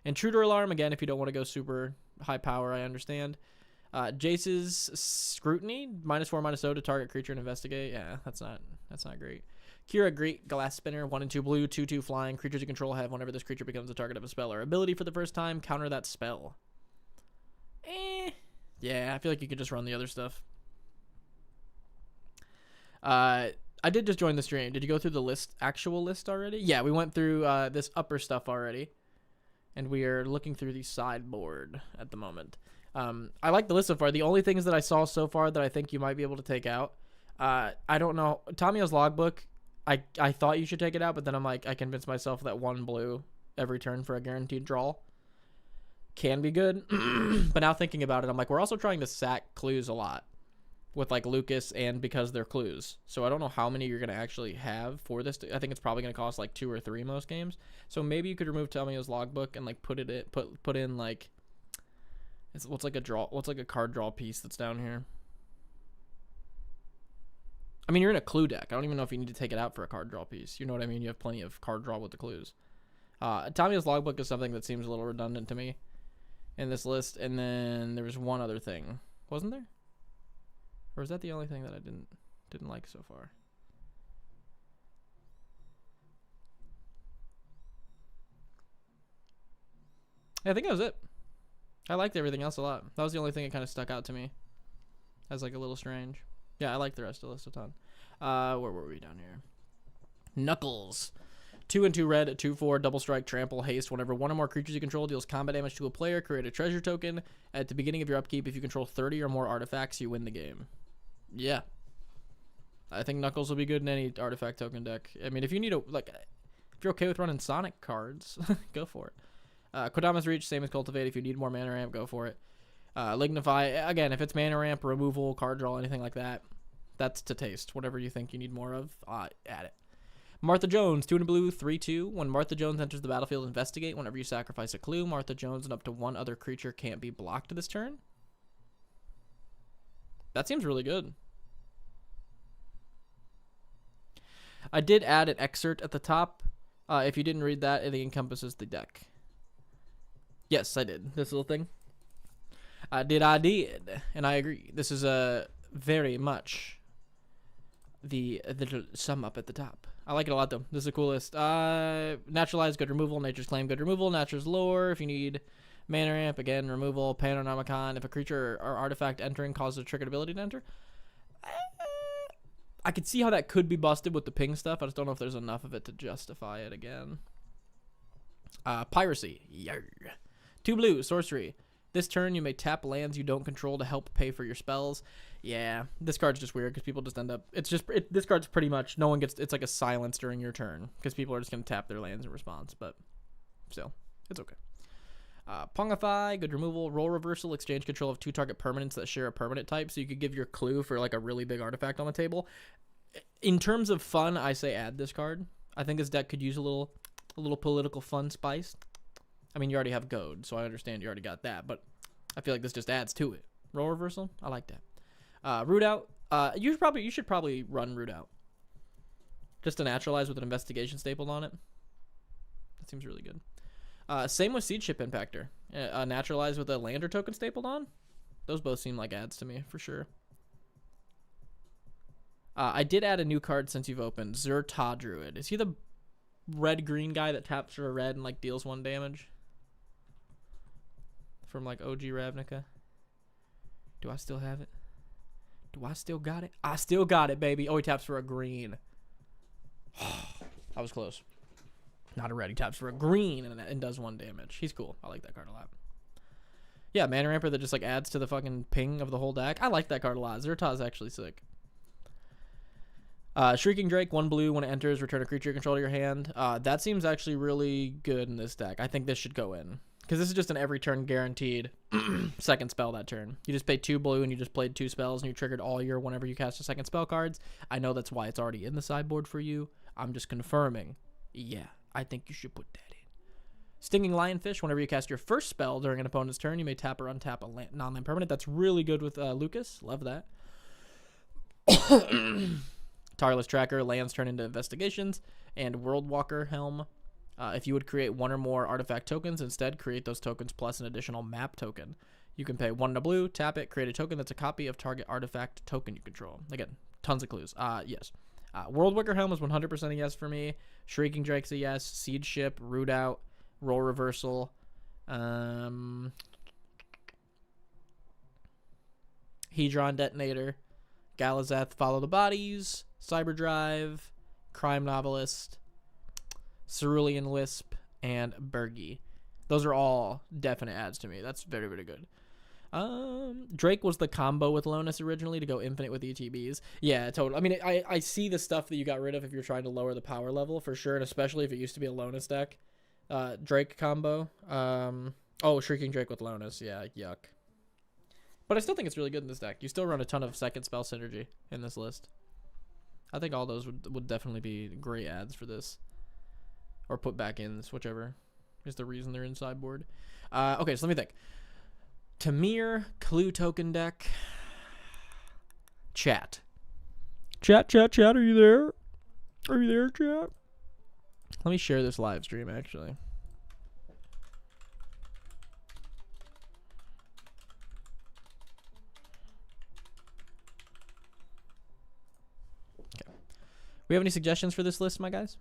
Intruder Alarm, again, if you don't want to go super high power, I understand. Jace's Scrutiny, -4/-0 to target creature and investigate. Yeah, that's not great. Kira Great Glass Spinner, 1 and 2 blue, 2/2 flying. Creatures you control have whenever this creature becomes the target of a spell or ability for the first time, counter that spell. Yeah, I feel like you could just run the other stuff. I did just join the stream. Did you go through the actual list already? Yeah, we went through this upper stuff already. And we are looking through the sideboard at the moment. I like the list so far. The only things that I saw so far that I think you might be able to take out, I don't know. Tamiyo's logbook, I thought you should take it out, but then I'm like, I convinced myself that 1 blue every turn for a guaranteed draw can be good. But now thinking about it, I'm like, we're also trying to sack clues a lot with like Lucas and because they're clues. So I don't know how many you're going to actually have for this. I think it's probably going to cost like 2 or 3 most games. So maybe you could remove Tamiyo's logbook and like put in like what's like a card draw piece that's down here. I mean, you're in a clue deck. I don't even know if you need to take it out for a card draw piece. You know what I mean? You have plenty of card draw with the clues. Tamiyo's logbook is something that seems a little redundant to me in this list. And then there was one other thing, wasn't there? Or is that the only thing that I didn't like so far? Yeah, I think that was it. I liked everything else a lot. That was the only thing that kind of stuck out to me as like a little strange. Yeah, I like the rest of the list a ton. Where were we down here? Knuckles. 2 and 2 red, 2/4, double strike, trample, haste. Whenever one or more creatures you control deals combat damage to a player, create a treasure token. At the beginning of your upkeep, if you control 30 or more artifacts, you win the game. Yeah. I think Knuckles will be good in any artifact token deck. I mean, if you need if you're okay with running Sonic cards, go for it. Kodama's Reach, same as Cultivate. If you need more mana ramp, go for it. Lignify, again, if it's mana ramp, removal, card draw, anything like that, that's to taste. Whatever you think you need more of, add it. Martha Jones, 2 and a blue, 3/2. When Martha Jones enters the battlefield, investigate. Whenever you sacrifice a clue, Martha Jones and up to 1 other creature can't be blocked this turn. That seems really good. I did add an excerpt at the top. If you didn't read that, it encompasses the deck. Yes, I did. This little thing. I did. And I agree. This is very much the sum up at the top. I like it a lot, though. This is the coolest. Naturalize, good removal. Nature's Claim, good removal. Nature's Lore, if you need mana ramp, again, removal. Panoramicon, if a creature or artifact entering causes a triggered ability to enter. I could see how that could be busted with the ping stuff. I just don't know if there's enough of it to justify it again. Piracy. Yarr. 2 blue, sorcery. This turn, you may tap lands you don't control to help pay for your spells. Yeah, this card's just weird because people just end up... this card's pretty much... No one gets... It's like a silence during your turn because people are just going to tap their lands in response, but still, it's okay. Pongify, good removal. Role reversal, exchange control of 2 target permanents that share a permanent type, so you could give your clue for like a really big artifact on the table. In terms of fun, I say add this card. I think this deck could use a little political fun spice. I mean, you already have Goad, so I understand you already got that, but I feel like this just adds to it. Role reversal, I like that. Root Out, you should probably run Root Out. Just to naturalize with an investigation stapled on it. That seems really good. Same with Seed Ship Impactor. Naturalize with a lander token stapled on. Those both seem like adds to me, for sure. I did add a new card since you've opened. Zerta Druid. Is he the red-green guy that taps for a red and like deals 1 damage? From like OG Ravnica. Do I still have it? Do I still got it? I still got it, baby. Oh, he taps for a green. I was close. Not a red. He taps for a green and does 1 damage. He's cool. I like that card a lot. Yeah, Mana Ramper that just like adds to the fucking ping of the whole deck. I like that card a lot. Zerta is actually sick. Shrieking Drake, 1 blue. When it enters, return a creature you control to your hand. That seems actually really good in this deck. I think this should go in. Because this is just an every turn guaranteed second spell that turn. You just paid 2 blue and you just played 2 spells and you triggered all your whenever you cast a second spell cards. I know that's why it's already in the sideboard for you. I'm just confirming. Yeah, I think you should put that in. Stinging Lionfish, whenever you cast your first spell during an opponent's turn, you may tap or untap a non-land permanent. That's really good with Lucas. Love that. Tireless Tracker, lands turn into investigations. And Worldwalker Helm. If you would create 1 or more artifact tokens, instead create those tokens plus an additional map token. You can pay 1 in a blue, tap it, create a token that's a copy of target artifact token you control. Again, tons of clues. Yes. World Wicker Helm is 100% a yes for me. Shrieking Drake's a yes. Siege Ship, Root Out, Roll Reversal. Hedron Detonator. Galazeth, Follow the Bodies. Cyberdrive. Crime Novelist. Cerulean Wisp. And Bergie. Those are all definite adds to me. That's very, very good. Drake was the combo with Lonus originally to go infinite with ETBs. Yeah, totally. I mean, I see the stuff that you got rid of if you're trying to lower the power level for sure, and especially if it used to be a Lonus deck. Drake combo. Oh, Shrieking Drake with Lonus. Yeah, yuck. But I still think it's really good in this deck. You still run a ton of second spell synergy in this list. I think all those would definitely be great adds for this. Or put back in, whichever is the reason they're in sideboard. Okay, so let me think. Tamir, Clue Token deck. Chat. Chat, are you there? Are you there, chat? Let me share this live stream, actually. Okay. We have any suggestions for this list, my guys?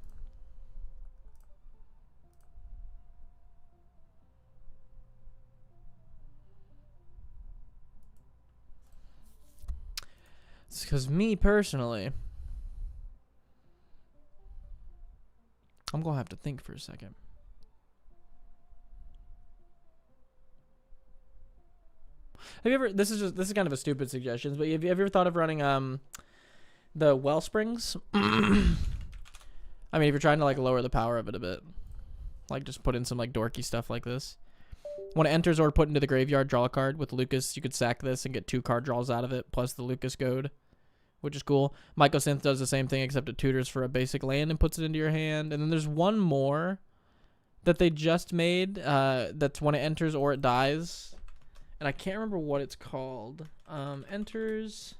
Because me personally, I'm gonna have to think for a second. Have you ever? This is kind of a stupid suggestion, but have you ever thought of running the Wellsprings? I mean, if you're trying to like lower the power of it a bit, like just put in some like dorky stuff like this. When it enters or put into the graveyard, draw a card. With Lucas, you could sack this and get 2 card draws out of it, plus the Lucas Goad, which is cool. Mycosynth does the same thing, except it tutors for a basic land and puts it into your hand. And then there's one more that they just made that's when it enters or it dies. And I can't remember what it's called. Enters...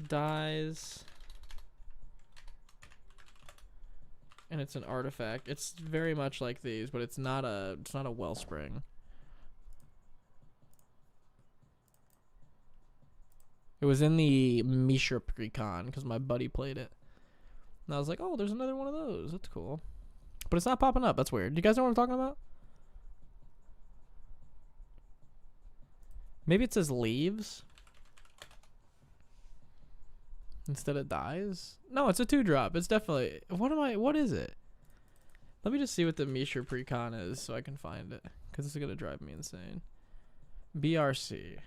dies... and it's an artifact. It's very much like these, but it's not a Wellspring. It was in the Misha Precon because my buddy played it. And I was like, oh, there's another one of those. That's cool. But it's not popping up. That's weird. Do you guys know what I'm talking about? Maybe it says leaves instead of dies. No, it's a 2-drop. It's definitely... What is it? Let me just see what the Misha Precon is so I can find it. Because this is going to drive me insane. BRC.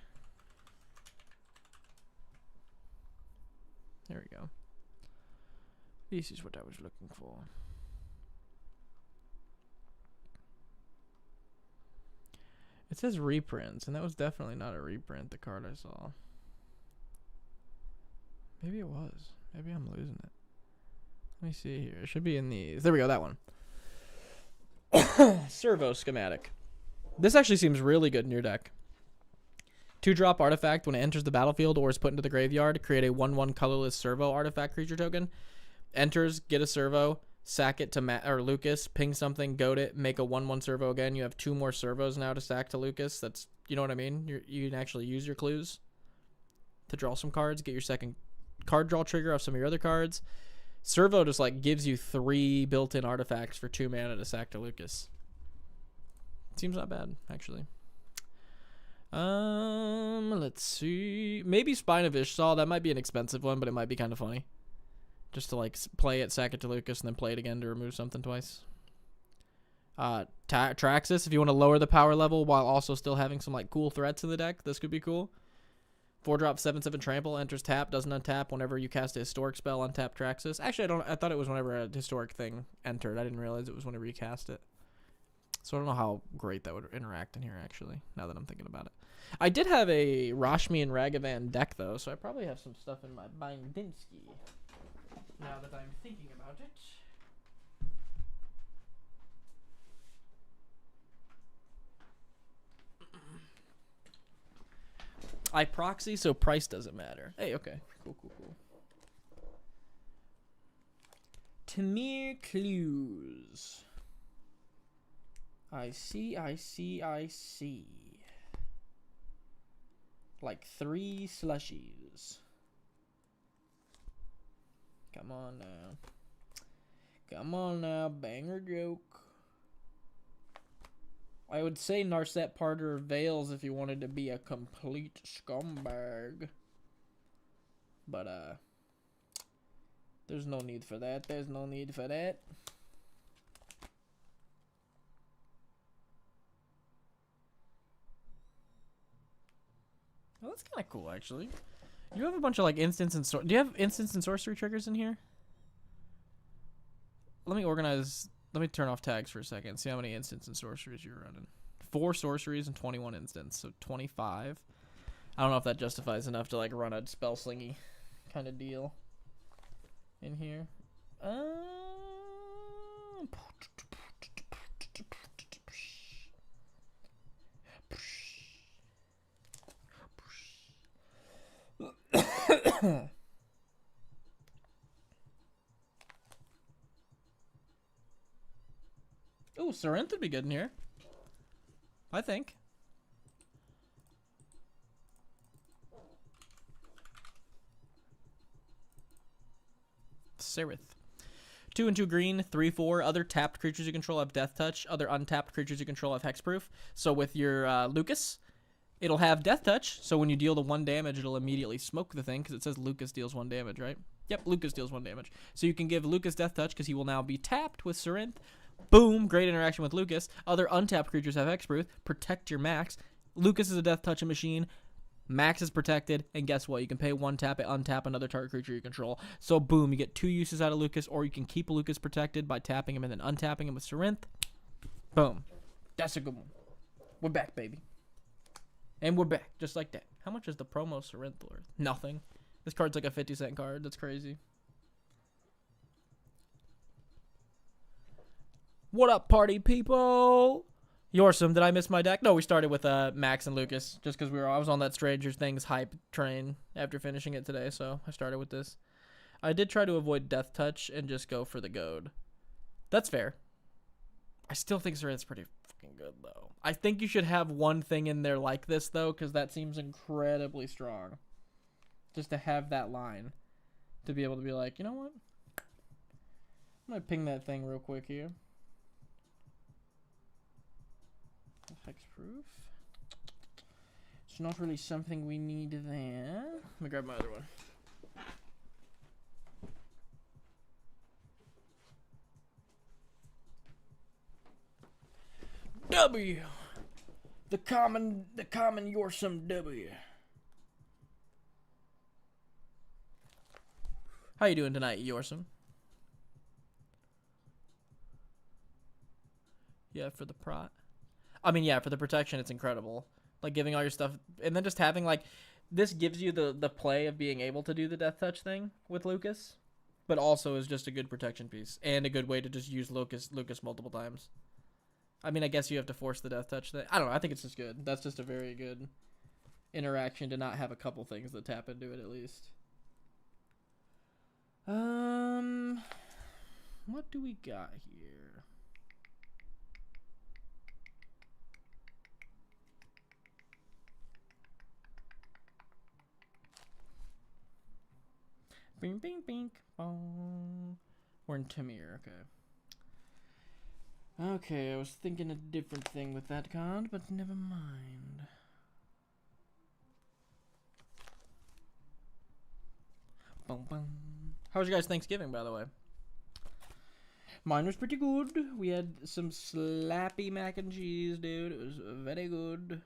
There we go. This is what I was looking for. It says reprints, and that was definitely not a reprint, the card I saw. Maybe it was. Maybe I'm losing it. Let me see here. It should be in these. There we go, that one. Servo Schematic. This actually seems really good in your deck. 2-drop artifact. When it enters the battlefield or is put into the graveyard, create a 1/1 colorless servo artifact creature token. Enters, get a servo, sack it to Lucas, ping something, goad it, make a 1/1 servo again. You have 2 more servos now to sack to Lucas. That's, you know what I mean? You can actually use your clues to draw some cards, get your second card draw trigger off some of your other cards. Servo just like gives you 3 built-in artifacts for 2 mana to sack to Lucas. Seems not bad, actually. Let's see. Maybe Spine of Ishsaw. That might be an expensive one, but it might be kind of funny. Just to like play it, sack it to Lucas, and then play it again to remove something twice. Traxxas, if you want to lower the power level while also still having some like cool threats in the deck, this could be cool. 4-drop 7/7 trample, enters tap, doesn't untap whenever you cast a historic spell, untap Traxxas. Actually, I thought it was whenever a historic thing entered. I didn't realize it was whenever you cast it. So I don't know how great that would interact in here, actually, now that I'm thinking about it. I did have a Rashmi and Ragavan deck, though, so I probably have some stuff in my Bindinsky, now that I'm thinking about it. I proxy, so price doesn't matter. Hey, okay. Cool. Tamir Clues. I see. Like 3 slushies. Come on now. Come on now, banger joke. I would say Narset Parter Veils if you wanted to be a complete scumbag. But, there's no need for that. There's no need for that. Well, that's kind of cool, actually. You have a bunch of, like, instance and... Do you have instance and sorcery triggers in here? Let me organize... Let me turn off tags for a second. See how many instants and sorceries you're running. 4 sorceries and 21 instants, so 25. I don't know if that justifies enough to like run a spell slingy kind of deal in here. Oh, Sarinth would be good in here. I think. Serith. 2 and 2 green, 3/4. Other tapped creatures you control have Death Touch. Other untapped creatures you control have Hexproof. So with your Lucas, it'll have Death Touch. So when you deal the 1 damage, it'll immediately smoke the thing because it says Lucas deals 1 damage, right? Yep, Lucas deals 1 damage. So you can give Lucas Death Touch because he will now be tapped with Sarinth. Boom, great interaction with Lucas. Other untapped creatures have Hexproof. Protect your Max. Lucas is a Death Touch machine. Max is protected, and guess what? You can pay 1 tap and untap another target creature you control. So boom, you get 2 uses out of Lucas, or you can keep Lucas protected by tapping him and then untapping him with Sarinth. Boom. That's a good one. We're back, baby. And we're back, just like that. How much is the promo Sarinth worth? Nothing. This card's like a 50-cent card. That's crazy. What up, party people? Yorsum, did I miss my deck? No, we started with Max and Lucas, just because I was on that Stranger Things hype train after finishing it today, so I started with this. I did try to avoid Death Touch and just go for the goad. That's fair. I still think Sarinth's pretty fucking good, though. I think you should have one thing in there like this, though, because that seems incredibly strong. Just to have that line. To be able to be like, you know what? I'm going to ping that thing real quick here. Hexproof. It's not really something we need there. Let me grab my other one. W. The common Yorsum W. How you doing tonight, Yorsum? Yeah, for the prot. I mean, yeah, for the protection, it's incredible. Like, giving all your stuff, and then just having, like, this gives you the play of being able to do the Death Touch thing with Lucas, but also is just a good protection piece, and a good way to just use Lucas multiple times. I mean, I guess you have to force the Death Touch thing. I don't know, I think it's just good. That's just a very good interaction to not have a couple things that tap into it, at least. What do we got here? Bing, bing, bing, bong. We're in Tamir, okay. Okay, I was thinking a different thing with that card, but never mind. Bum, bum. How was your guys' Thanksgiving, by the way? Mine was pretty good. We had some slappy mac and cheese, dude. It was very good.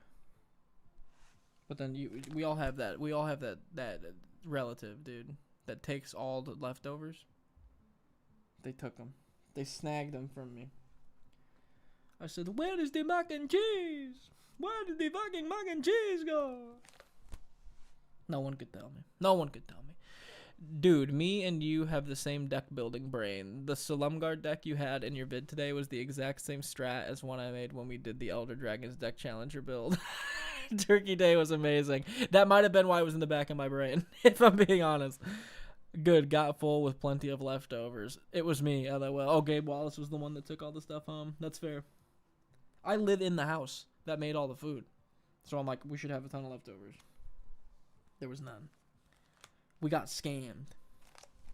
But then we all have that. We all have that relative, dude, that takes all the leftovers. They took them. They snagged them from me. I said, where is the mac and cheese? Where did the fucking mac and cheese go? No one could tell me. No one could tell me. Dude, me and you have the same deck building brain. The Solemguard deck you had in your vid today was the exact same strat as one I made when we did the Elder Dragons deck challenger build. Turkey Day was amazing. That might have been why it was in the back of my brain, if I'm being honest. Good, got full with plenty of leftovers. It was me, LOL. Oh, Gabe Wallace was the one that took all the stuff home. That's fair. I live in the house that made all the food. So I'm like, we should have a ton of leftovers. There was none. We got scammed.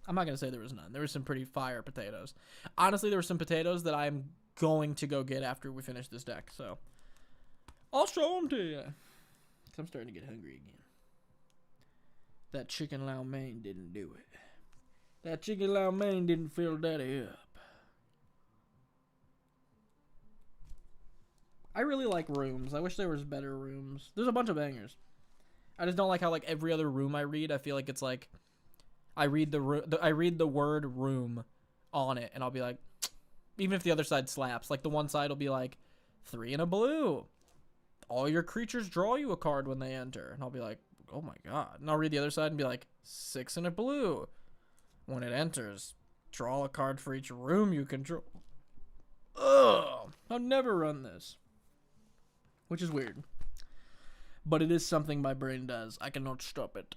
I'm not going to say there was none. There was some pretty fire potatoes. Honestly, there were some potatoes that I'm going to go get after we finish this deck. So I'll show them to you. I'm starting to get hungry again. That chicken lau mein didn't do it. That chicken lau mein didn't fill daddy up. I really like rooms. I wish there was better rooms. There's a bunch of bangers. I just don't like how like every other room I read, I feel like it's like I read the word room on it, and I'll be like, even if the other side slaps, like the one side will be like 3 and a blue. All your creatures draw you a card when they enter, and I'll be like, oh my god. And I'll read the other side and be like 6 and a blue. When it enters, draw a card for each room you control. Ugh, I'll never run this. Which is weird. But it is something my brain does. I cannot stop it.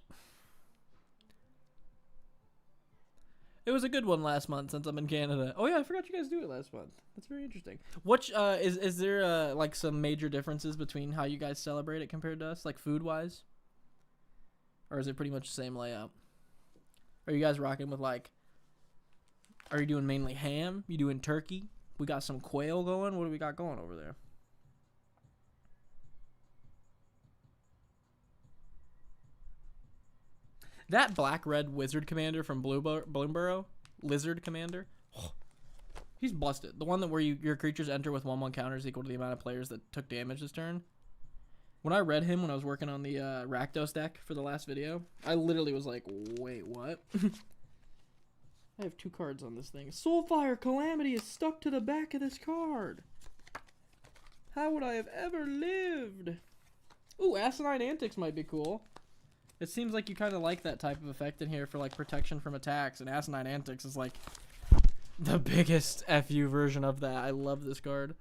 It was a good one last month since I'm in Canada. Oh yeah, I forgot you guys do it last month. That's very interesting. What is there like some major differences between how you guys celebrate it compared to us, like food wise? Or is it pretty much the same layout? Are you guys rocking with like, are you doing mainly ham? You doing turkey? We got some quail going. What do we got going over there? That black-red wizard commander from Bloomburrow, Lizard Commander, he's busted. The one that where your creatures enter with 1/1 counters equal to the amount of players that took damage this turn. When I read him when I was working on the Rakdos deck for the last video, I literally was like, wait, what? I have 2 cards on this thing. Soulfire Calamity is stuck to the back of this card. How would I have ever lived? Ooh, Asinine Antics might be cool. It seems like you kind of like that type of effect in here for like protection from attacks, and Asinine Antics is like the biggest FU version of that. I love this card.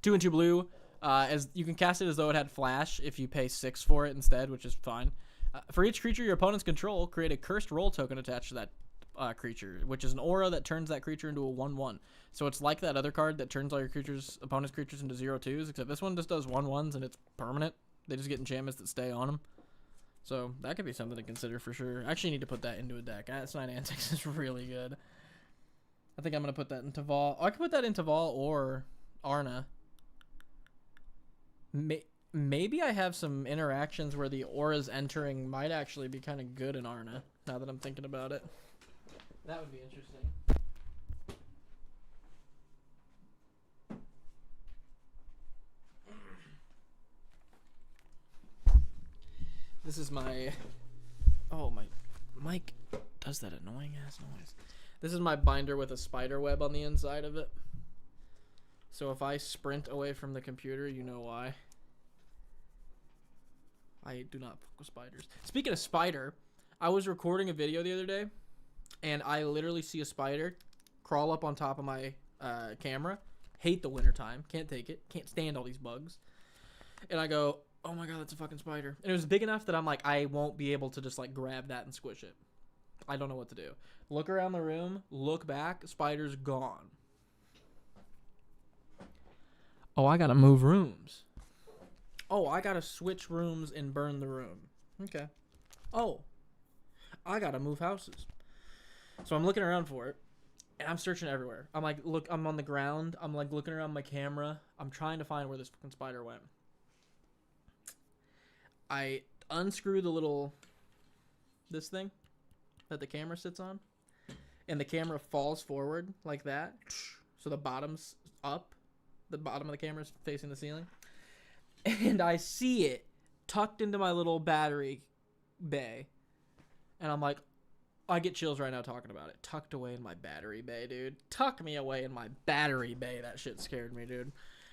2 and 2 blue. As you can cast it as though it had flash if you pay 6 for it instead, which is fine. For each creature your opponents control, create a cursed roll token attached to that creature, which is an aura that turns that creature into a 1/1. So it's like that other card that turns all your opponent's creatures into 0/2s, except this one just does 1/1s and it's permanent. They just get enchantments that stay on them. So that could be something to consider for sure. I actually need to put that into a deck. Asinine Antics is really good. I think I'm going to put that in Teval. I could put that in Teval or Arna. Maybe I have some interactions where the auras entering might actually be kind of good in Arna, now that I'm thinking about it. That would be interesting. This is my... Oh, my mic does that annoying ass noise. This is my binder with a spider web on the inside of it. So if I sprint away from the computer, you know why. I do not fuck with spiders. Speaking of spider, I was recording a video the other day, and I literally see a spider crawl up on top of my camera. Hate the wintertime. Can't take it. Can't stand all these bugs. And I go, oh my god, that's a fucking spider. And it was big enough that I'm like, I won't be able to just like grab that and squish it. I don't know what to do. Look around the room, look back, spider's gone. Oh, I gotta move rooms. Oh, I gotta switch rooms and burn the room. Okay. Oh, I gotta move houses. So I'm looking around for it, and I'm searching everywhere. I'm like, look, I'm on the ground. I'm like looking around my camera. I'm trying to find where this fucking spider went. I unscrew this thing that the camera sits on, and the camera falls forward like that. So the bottom's up. The bottom of the camera is facing the ceiling. And I see it tucked into my little battery bay. And I'm like, I get chills right now talking about it. Tucked away in my battery bay, dude. Tuck me away in my battery bay. That shit scared me, dude.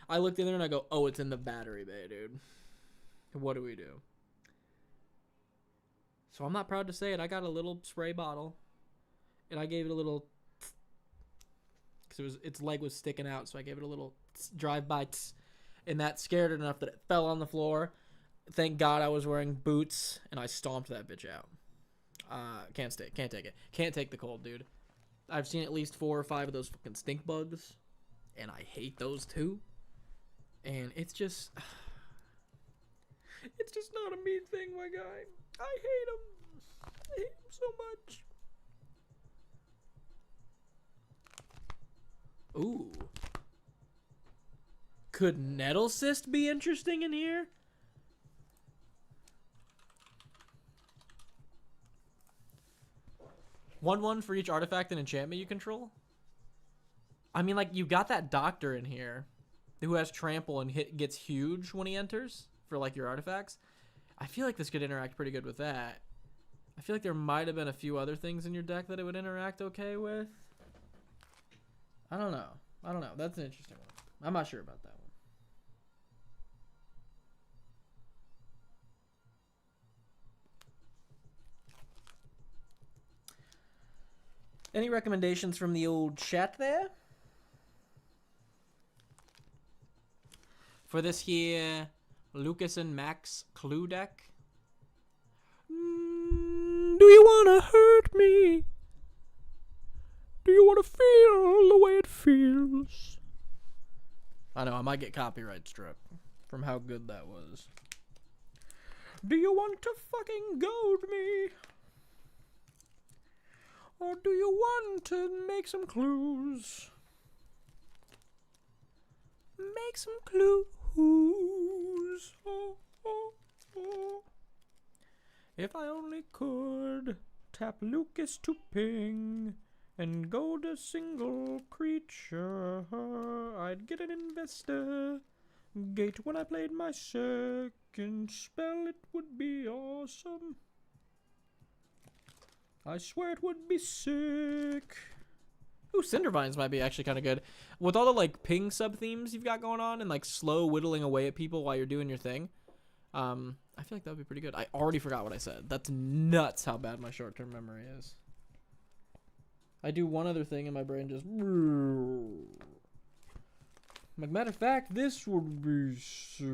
I looked in there and I go, oh, it's in the battery bay, dude. What do we do? So I'm not proud to say it. I got a little spray bottle. And I gave it a little... Because its leg was sticking out. So I gave it a little drive-by... And that scared it enough that it fell on the floor. Thank God I was wearing boots, and I stomped that bitch out. Can't take it. Can't take the cold, dude. I've seen at least 4 or 5 of those fucking stink bugs, and I hate those too. And it's just not a me thing, my guy. I hate him. I hate him so much. Ooh. Could Nettle Cyst be interesting in here? One for each artifact and enchantment you control? I mean, like, you got that doctor in here who has trample and gets huge when he enters for, like, your artifacts. I feel like this could interact pretty good with that. I feel like there might have been a few other things in your deck that it would interact okay with. I don't know. That's an interesting one. I'm not sure about that one. Any recommendations from the old chat there? For this here Lucas and Max clue deck? Do you wanna hurt me? Do you wanna feel the way it feels? I know, I might get copyright struck from how good that was. Do you want to fucking goad me? Or do you want to make some clues? Make some clues. Oh, oh, oh. If I only could tap Lucas to ping and goad a single creature, I'd get an investor gate when I played my second spell. It would be awesome. I swear it would be sick. Ooh, Cindervines might be actually kind of good. With all the, like, ping sub-themes you've got going on and, like, slow whittling away at people while you're doing your thing, I feel like that would be pretty good. I already forgot what I said. That's nuts how bad my short-term memory is. I do one other thing and my brain just... Like, matter of fact, this would be sick.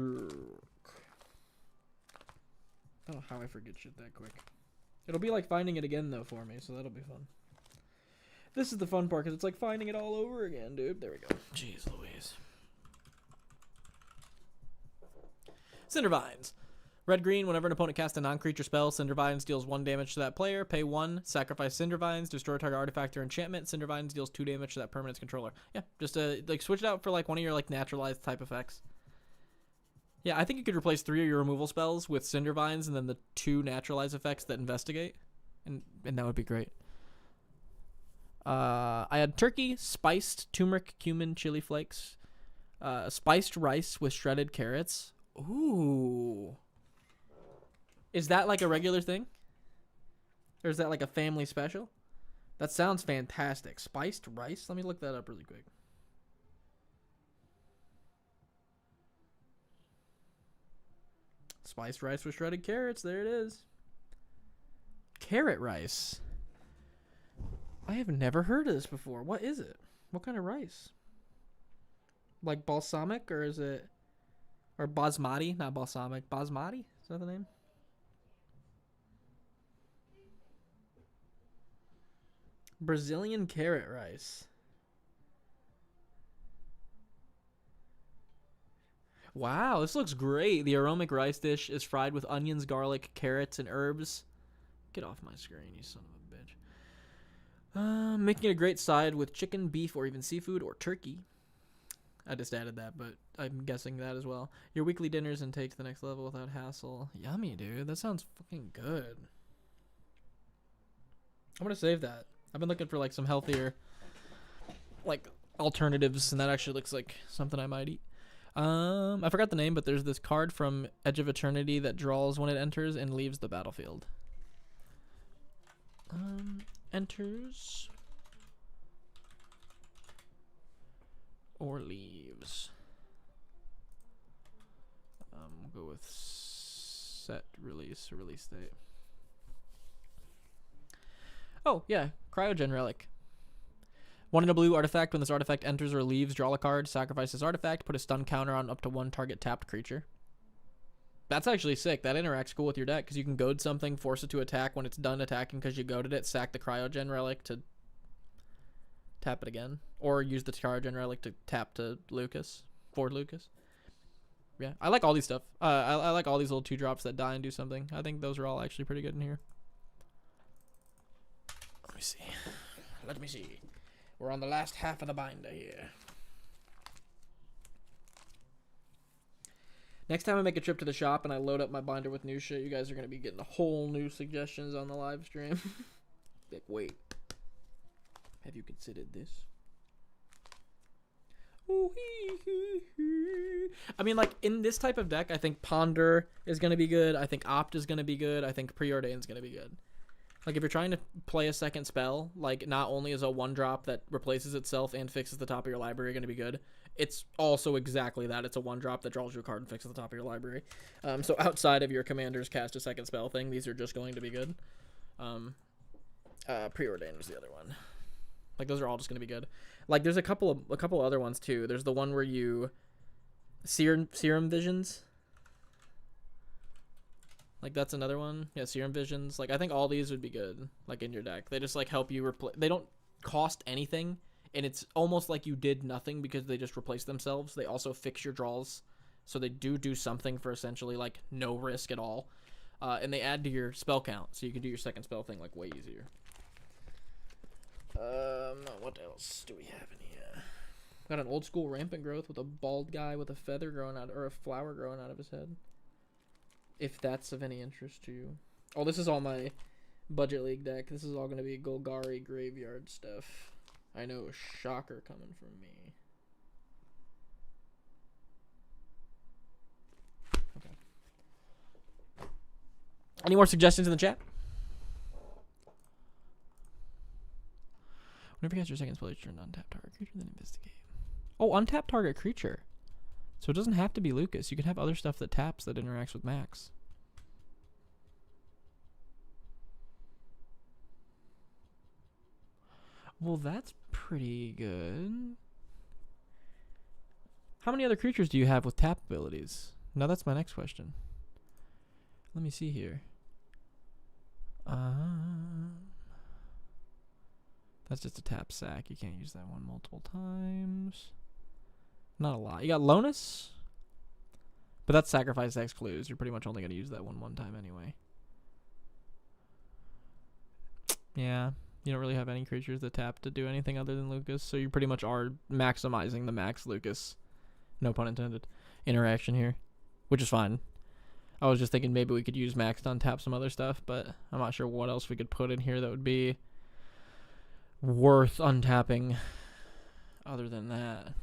I don't know how I forget shit that quick. It'll be like finding it again, though, for me, so that'll be fun. This is the fun part, because it's like finding it all over again, dude. There we go. Jeez Louise. Cindervines. Red-green, whenever an opponent casts a non-creature spell, Cindervines deals 1 damage to that player. Pay 1, sacrifice Cindervines, destroy target artifact or enchantment. Cindervines deals 2 damage to that permanent's controller. Yeah, just like switch it out for like one of your like naturalized type effects. Yeah, I think you could replace 3 of your removal spells with Cindervines and then the 2 naturalized effects that investigate. And that would be great. I had turkey, spiced turmeric, cumin, chili flakes, spiced rice with shredded carrots. Ooh. Is that like a regular thing? Or is that like a family special? That sounds fantastic. Spiced rice? Let me look that up really quick. Spiced rice with shredded carrots. There it is. Carrot rice. I have never heard of this before. What is it? What kind of rice? Like balsamic, or is it... Or basmati? Not balsamic. Basmati? Is that the name? Brazilian carrot rice. Wow, this looks great. The aromatic rice dish is fried with onions, garlic, carrots, and herbs. Get off my screen, you son of a bitch. Making it a great side with chicken, beef, or even seafood or turkey. I just added that, but I'm guessing that as well. Your weekly dinners and take to the next level without hassle. Yummy, dude. That sounds fucking good. I'm gonna save that. I've been looking for like some healthier like alternatives, and that actually looks like something I might eat. I forgot the name, but there's this card from Edge of Eternity that draws when it enters and leaves the battlefield. Enters or leaves. We'll go with set release date. Oh, yeah. Cryogen Relic. 1 in a blue artifact. When this artifact enters or leaves, draw a card, sacrifice this artifact, put a stun counter on up to 1 target tapped creature. That's actually sick. That interacts cool with your deck because you can goad something, force it to attack when it's done attacking because you goaded it, sack the Cryogen Relic to tap it again. Or use the card relic to tap to Lucas. Ford Lucas. Yeah, I like all these stuff. I like all these little 2-drops that die and do something. I think those are all actually pretty good in here. Let me see. Let me see. We're on the last half of the binder here. Next time I make a trip to the shop and I load up my binder with new shit, you guys are going to be getting a whole new suggestions on the live stream. Like, wait. Have you considered this? I mean, like, in this type of deck, I think Ponder is going to be good. I think Opt is going to be good. I think Preordain is going to be good. Like, if you're trying to play a second spell, like, not only is a 1-drop that replaces itself and fixes the top of your library going to be good, it's also exactly that. It's a 1-drop that draws you a card and fixes the top of your library. So outside of your commander's cast a second spell thing, these are just going to be good. Preordain was the other one. Like, those are all just going to be good. Like, there's a couple other ones, too. There's the one where you... Serum Visions. Like, that's another one. Yeah, Serum Visions. Like, I think all these would be good, like, in your deck. They just, like, help you replace... They don't cost anything, and it's almost like you did nothing because they just replace themselves. They also fix your draws, so they do something for essentially, like, no risk at all. And they add to your spell count, so you can do your second spell thing, like, way easier. What else do we have in here? Got an old school rampant growth with a bald guy with a feather growing out, or a flower growing out of his head. If that's of any interest to you. Oh, this is all my budget league deck. This is all going to be Golgari graveyard stuff. I know, shocker coming from me. Okay. Any more suggestions in the chat? Whenever you cast your second spell, you turn untap target creature, then investigate. Oh, untap target creature. So it doesn't have to be Lucas. You can have other stuff that taps that interacts with Max. Well, that's pretty good. How many other creatures do you have with tap abilities? Now that's my next question. Let me see here. That's just a tap sack. You can't use that one multiple times. Not a lot. You got Lonus? But that's sacrifice X clues. You're pretty much only going to use that one time anyway. Yeah. You don't really have any creatures that tap to do anything other than Lucas. So you pretty much are maximizing the Max Lucas, no pun intended, interaction here. Which is fine. I was just thinking maybe we could use Max to untap some other stuff. But I'm not sure what else we could put in here that would be worth untapping other than that.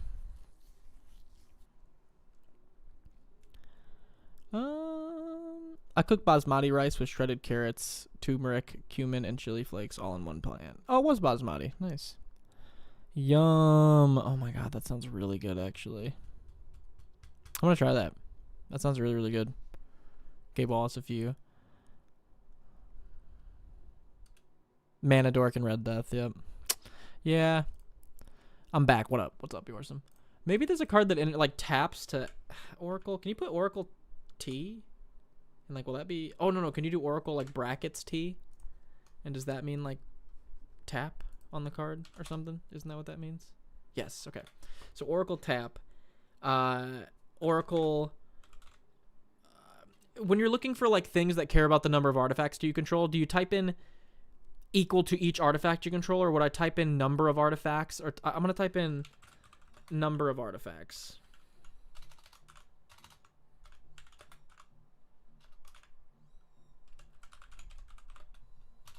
I cook basmati rice with shredded carrots, turmeric, cumin, and chili flakes all in one pan. Oh, it was basmati. Nice. Yum. Oh my god, that sounds really good, actually. I'm gonna try that. That sounds really, really good. Gabe Wallace, a few. Mana Dork and Red Death, yep. Yeah. I'm back. What up? What's up, Yorsum? Maybe there's a card that like taps to Oracle. Can you put Oracle T? And like, will that be... Oh, no. Can you do Oracle like brackets T? And does that mean like tap on the card or something? Isn't that what that means? Yes. Okay. So Oracle tap. Oracle... when you're looking for like things that care about the number of artifacts do you control, do you type in equal to each artifact you control, or would I type in number of artifacts? Or I'm going to type in number of artifacts.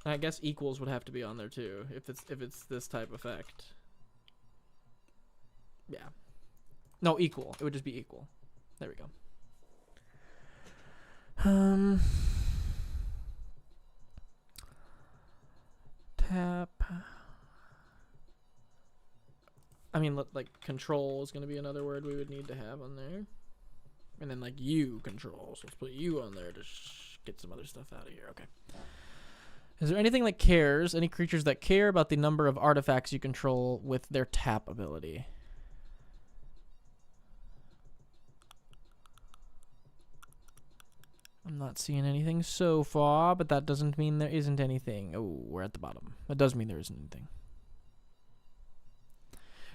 I guess equals would have to be on there too if it's this type effect. Yeah. No, equal. It would just be equal. There we go. Tap. I mean, like control is going to be another word we would need to have on there. And then like you control. So let's put you on there to get some other stuff out of here. Okay. Is there anything that cares, any creatures that care about the number of artifacts you control with their tap ability? I'm not seeing anything so far, but that doesn't mean there isn't anything. Oh, we're at the bottom. That does mean there isn't anything.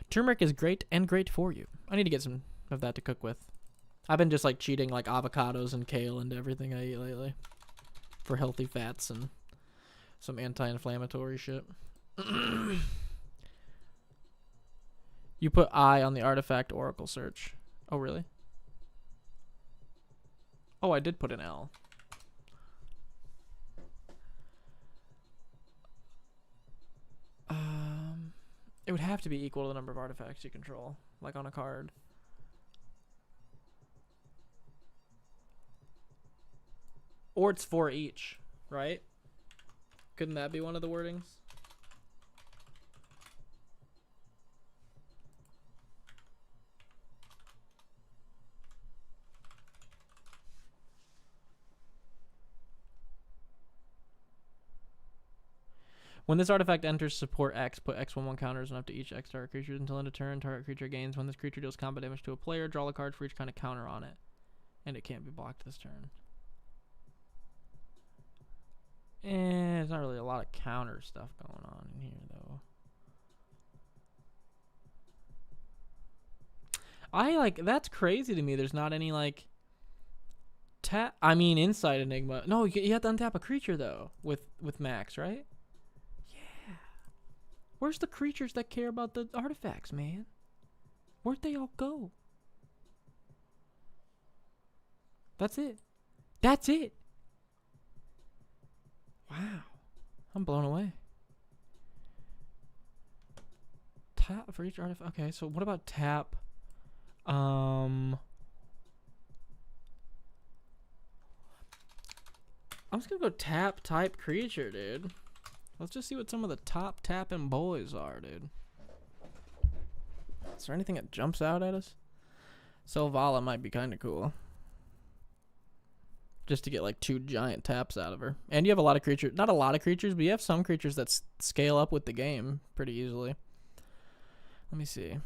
Turmeric is great and great for you. I need to get some of that to cook with. I've been just like cheating like avocados and kale into everything I eat lately for healthy fats and some anti-inflammatory shit. You put I on the artifact oracle search. Oh, really? Oh, I did put an L. It would have to be equal to the number of artifacts you control, like on a card. Or it's 4 each, right? Couldn't that be one of the wordings? When this artifact enters support X, put X11 counters on up to each X target creature until end of turn. Target creature gains. When this creature deals combat damage to a player, draw a card for each kind of counter on it. And it can't be blocked this turn. There's not really a lot of counter stuff going on in here, though. That's crazy to me. There's not any, like, Inside Enigma. No, you have to untap a creature, though, with Max, right? Where's the creatures that care about the artifacts, man? Where'd they all go? That's it. That's it. Wow. I'm blown away. Tap for each artifact. Okay, so what about tap? I'm just gonna go tap type creature, dude. Let's just see what some of the top tapping boys are, dude. Is there anything that jumps out at us? Selvala might be kind of cool. Just to get like 2 giant taps out of her. And you have a lot of creatures. Not a lot of creatures, but you have some creatures that scale up with the game pretty easily. Let me see. I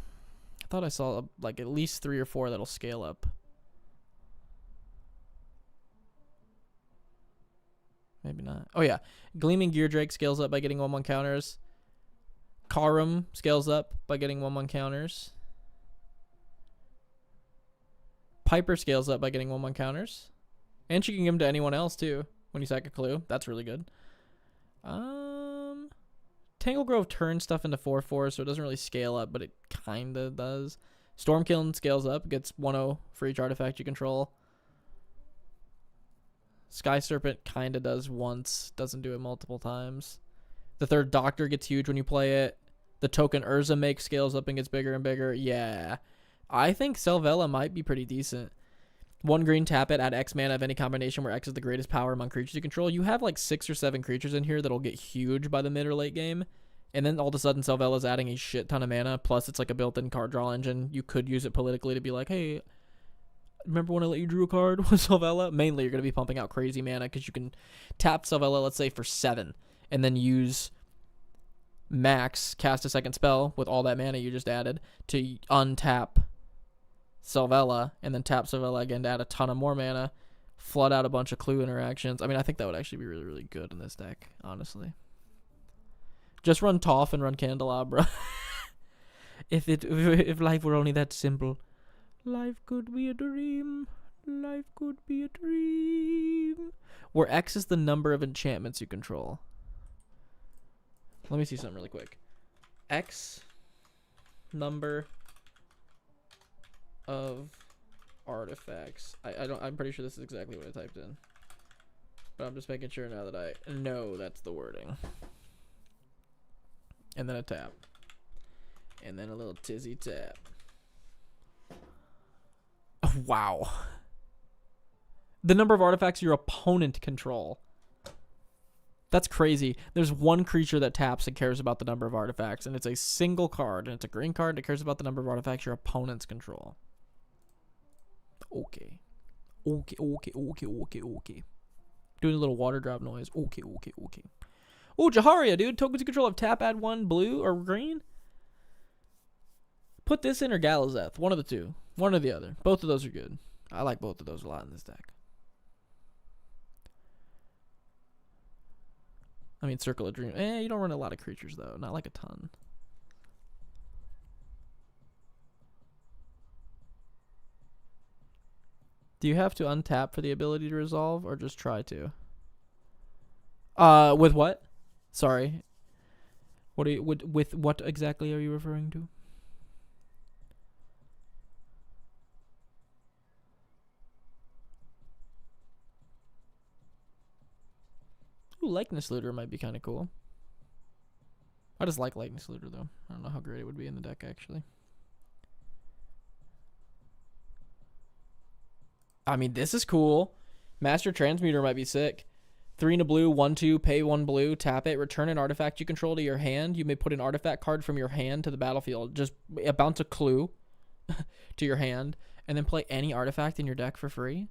thought I saw like at least 3 or 4 that'll scale up. Maybe not. Oh, yeah. Gleaming Geardrake scales up by getting 1/1 counters. Karum scales up by getting 1/1 counters. Piper scales up by getting 1/1 counters. And she can give them to anyone else, too, when you sack a clue. That's really good. Tangle Grove turns stuff into 4/4, so it doesn't really scale up, but it kind of does. Stormkiln scales up, gets 1/0 for each artifact you control. Sky Serpent kind of does once, doesn't do it multiple times. The third Doctor gets huge when you play it. The token Urza makes scales up and gets bigger and bigger. Yeah. I think Selvala might be pretty decent. 1 green, tap it, add X mana of any combination where X is the greatest power among creatures you control. You have like 6 or 7 creatures in here that'll get huge by the mid or late game. And then all of a sudden Selvalla's adding a shit ton of mana. Plus it's like a built-in card draw engine. You could use it politically to be like, hey, remember when I let you drew a card with Selvala? Mainly, you're going to be pumping out crazy mana because you can tap Selvala, let's say, for 7, and then use Max, cast a second spell with all that mana you just added to untap Selvala, and then tap Selvala again to add a ton of more mana, flood out a bunch of clue interactions. I mean, I think that would actually be really, really good in this deck, honestly. Just run Toph and run Candelabra. If life were only that simple. Life could be a dream. Life could be a dream. Where X is the number of enchantments you control. Let me see something really quick. X number of artifacts. I'm pretty sure this is exactly what I typed in. But I'm just making sure now that I know that's the wording. And then a tap. And then a little tizzy tap. Oh, wow. The number of artifacts your opponent control. That's crazy. There's 1 creature that taps and cares about the number of artifacts, and it's a single card, and it's a green card that cares about the number of artifacts your opponents control. Okay. Okay. Doing a little water drop noise. Okay. Oh, Jaharia, dude. Tokens you control have tap, add 1 blue or green. Put this in or Galazeth. One of the two. One or the other. Both of those are good. I like both of those a lot in this deck. I mean, Circle of Dreams. You don't run a lot of creatures, though. Not like a ton. Do you have to untap for the ability to resolve, or just try to? With what? Sorry. What are you with what exactly are you referring to? Ooh, Likeness Looter might be kind of cool. I just like Likeness Looter though. I don't know how great it would be in the deck actually. I mean, this is cool. Master Transmuter might be sick. 3 in a blue, 1/2, pay 1 blue, tap it, return an artifact you control to your hand. You may put an artifact card from your hand to the battlefield. Just bounce a clue to your hand, and then play any artifact in your deck for free.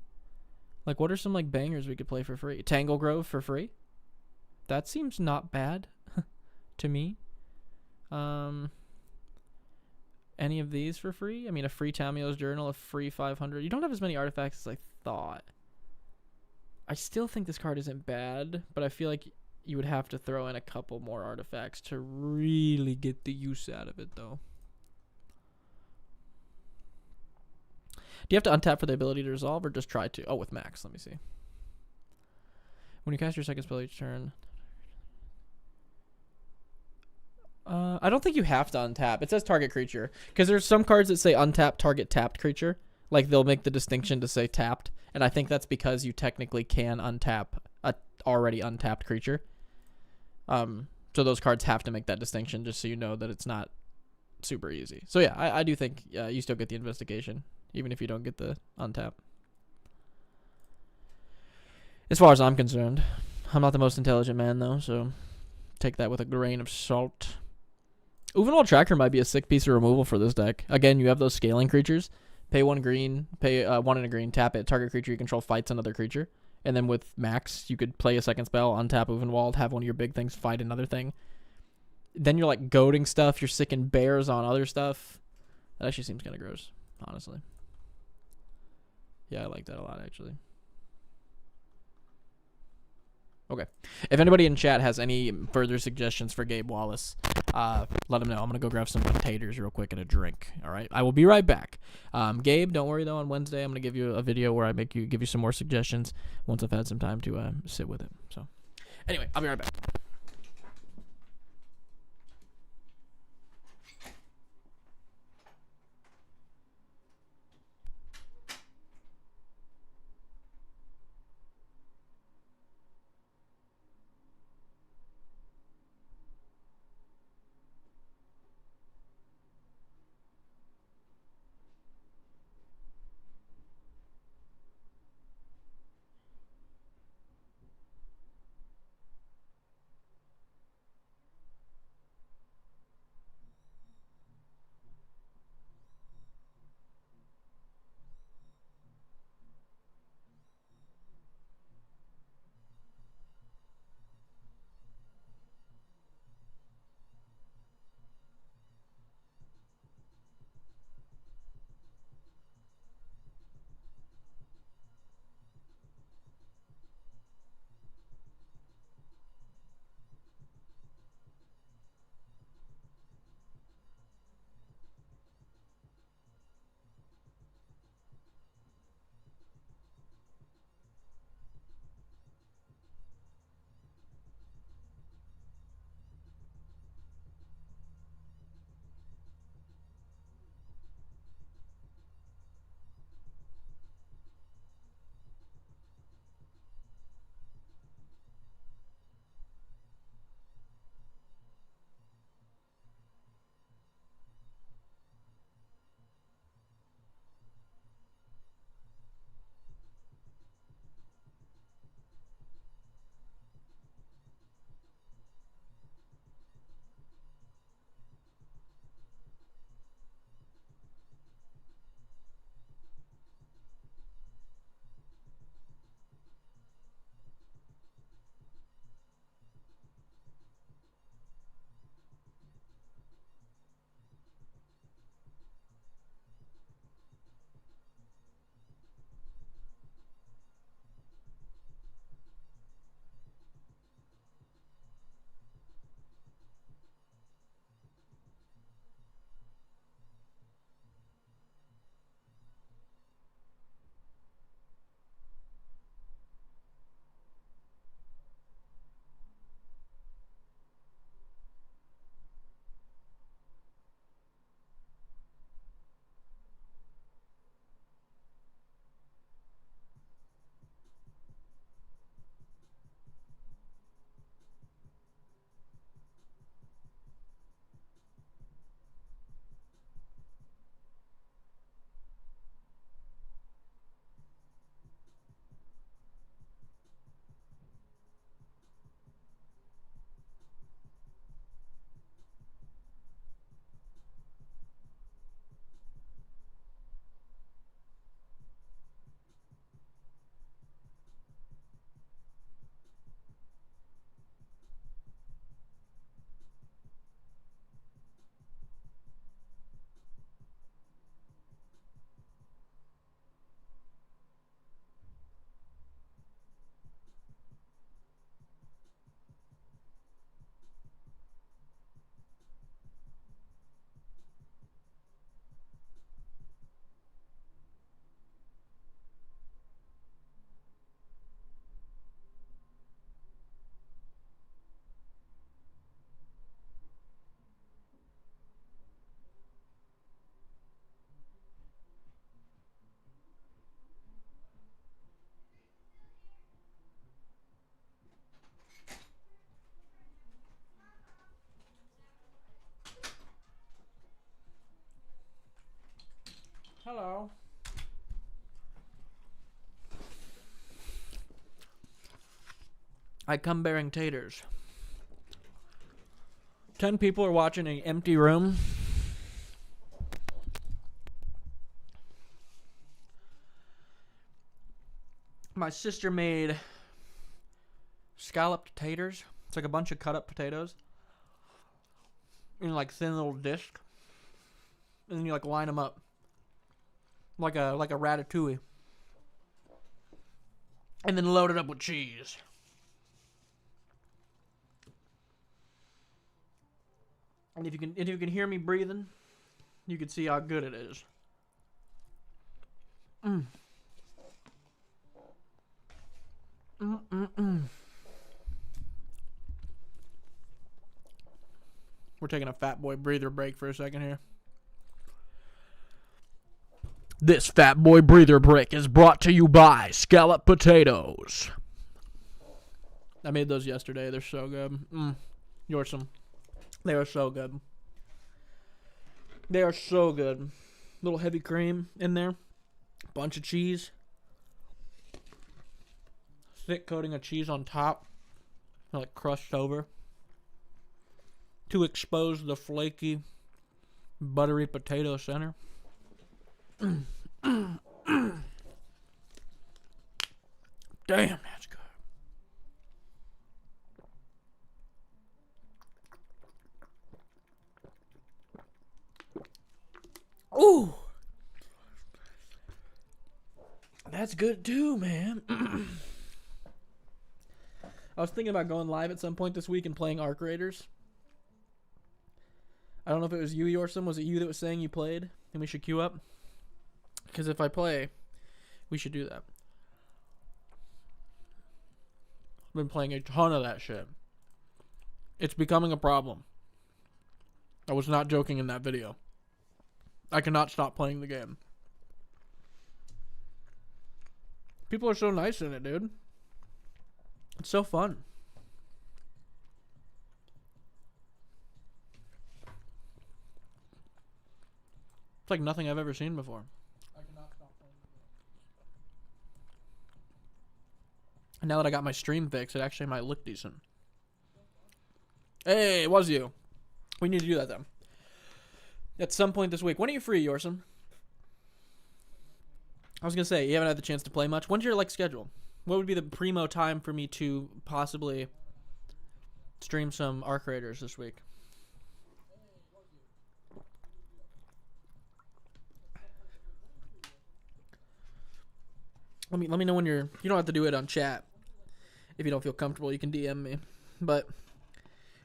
Like, what are some like bangers we could play for free? Tangle Grove for free. That seems not bad to me. Any of these for free? I mean, a free Tamio's Journal, a free 500. You don't have as many artifacts as I thought. I still think this card isn't bad, but I feel like you would have to throw in a couple more artifacts to really get the use out of it, though. Do you have to untap for the ability to resolve, or just try to? Oh, with Max. Let me see. When you cast your second spell each turn. I don't think you have to untap. It says target creature. Because there's some cards that say untap target tapped creature. Like, they'll make the distinction to say tapped. And I think that's because you technically can untap a already untapped creature. So those cards have to make that distinction just so you know that it's not super easy. So yeah, I do think you still get the investigation, even if you don't get the untap. As far as I'm concerned. I'm not the most intelligent man, though, so take that with a grain of salt. Uvenwald Tracker might be a sick piece of removal for this deck. Again, you have those scaling creatures. Pay 1 green, pay 1 and a green, tap it. Target creature you control fights another creature. And then with Max, you could play a second spell, untap Uvenwald, have one of your big things fight another thing. Then you're like goading stuff. You're sicking bears on other stuff. That actually seems kind of gross, honestly. Yeah, I like that a lot, actually. Okay. If anybody in chat has any further suggestions for Gabe Wallace, let him know. I'm going to go grab some potatoes real quick and a drink. All right. I will be right back. Gabe, don't worry, though. On Wednesday, I'm going to give you a video where I give you some more suggestions once I've had some time to sit with it. So, anyway, I'll be right back. I come bearing taters. 10 people are watching an empty room. My sister made scalloped taters. It's like a bunch of cut up potatoes in like thin little disc, and then you like line them up like a ratatouille, and then load it up with cheese. And if you can hear me breathing, you can see how good it is. We're taking a fat boy breather break for a second here. This fat boy breather break is brought to you by scalloped potatoes. I made those yesterday. They're so good. You're some. They are so good. They are so good. Little heavy cream in there. Bunch of cheese. Thick coating of cheese on top. Like crushed over. To expose the flaky, buttery potato center. Damn, that's good. Ooh. That's good too, man. I was thinking about going live at some point this week and playing Arc Raiders. I don't know if it was you, Yorsum. Was it you that was saying you played and we should queue up? Because if I play, we should do that. I've been playing a ton of that shit. It's becoming a problem. I was not joking in that video. I cannot stop playing the game. People are so nice in it, dude. It's so fun. It's like nothing I've ever seen before. I cannot stop playing the game. And now that I got my stream fixed, it actually might look decent. Hey, it was you. We need to do that then. At some point this week. When are you free, Yorsum? I was gonna say, you haven't had the chance to play much. When's your schedule? What would be the primo time for me to possibly stream some Arc Raiders this week? Let me know when you don't have to do it on chat. If you don't feel comfortable, you can DM me. But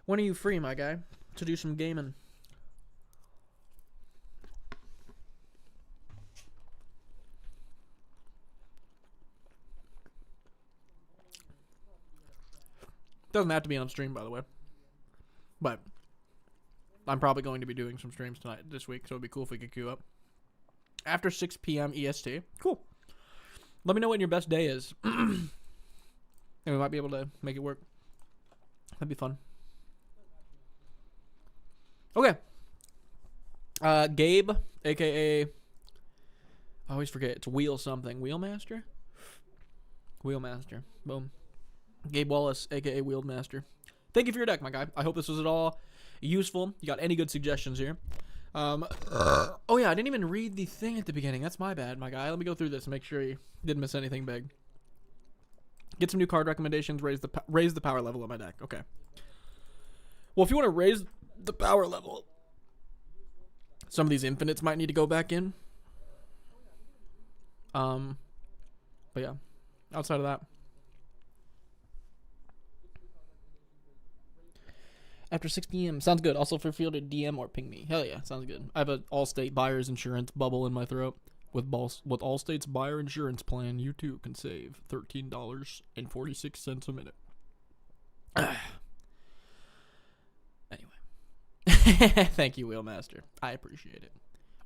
when are you free, my guy, to do some gaming? Doesn't have to be on stream, by the way. But I'm probably going to be doing some streams this week, so it'd be cool if we could queue up. After 6 p.m. EST. Cool. Let me know when your best day is. And we might be able to make it work. That'd be fun. Okay. Gabe, a.k.a. I always forget. It's Wheel something. Wheelmaster? Wheelmaster. Boom. Gabe Wallace, a.k.a. Wheelmaster. Thank you for your deck, my guy. I hope this was at all useful. You got any good suggestions here? Oh, yeah, I didn't even read the thing at the beginning. That's my bad, my guy. Let me go through this and make sure you didn't miss anything big. Get some new card recommendations. Raise the power level of my deck. Okay. Well, if you want to raise the power level, some of these infinites might need to go back in. But yeah, outside of that. After 6 p.m. Sounds good. Also, for feel to DM or ping me. Hell yeah, sounds good. I have an Allstate buyer's insurance bubble in my throat. With Allstate's buyer insurance plan, you too can save $13.46 a minute. Anyway. Thank you, Wheelmaster. I appreciate it.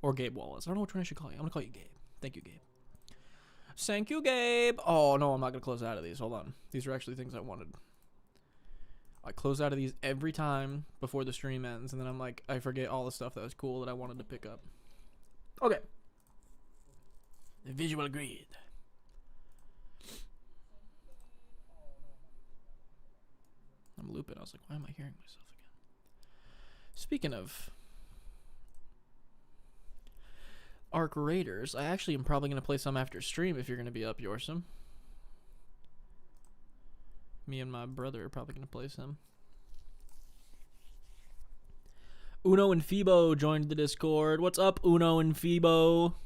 Or Gabe Wallace. I don't know which one I should call you. I'm going to call you Gabe. Thank you, Gabe. Thank you, Gabe. Oh, no, I'm not going to close out of these. Hold on. These are actually things I wanted. I close out of these every time before the stream ends, and then I'm like, I forget all the stuff that was cool that I wanted to pick up. Okay. Visual agreed. loop it. I was like, why am I hearing myself again? Speaking of Arc Raiders, I actually am probably going to play some after stream if you're going to be up, Yorsum. Me and my brother are probably going to play some. Uno and Phoebo joined the Discord. What's up, Uno and Phoebo?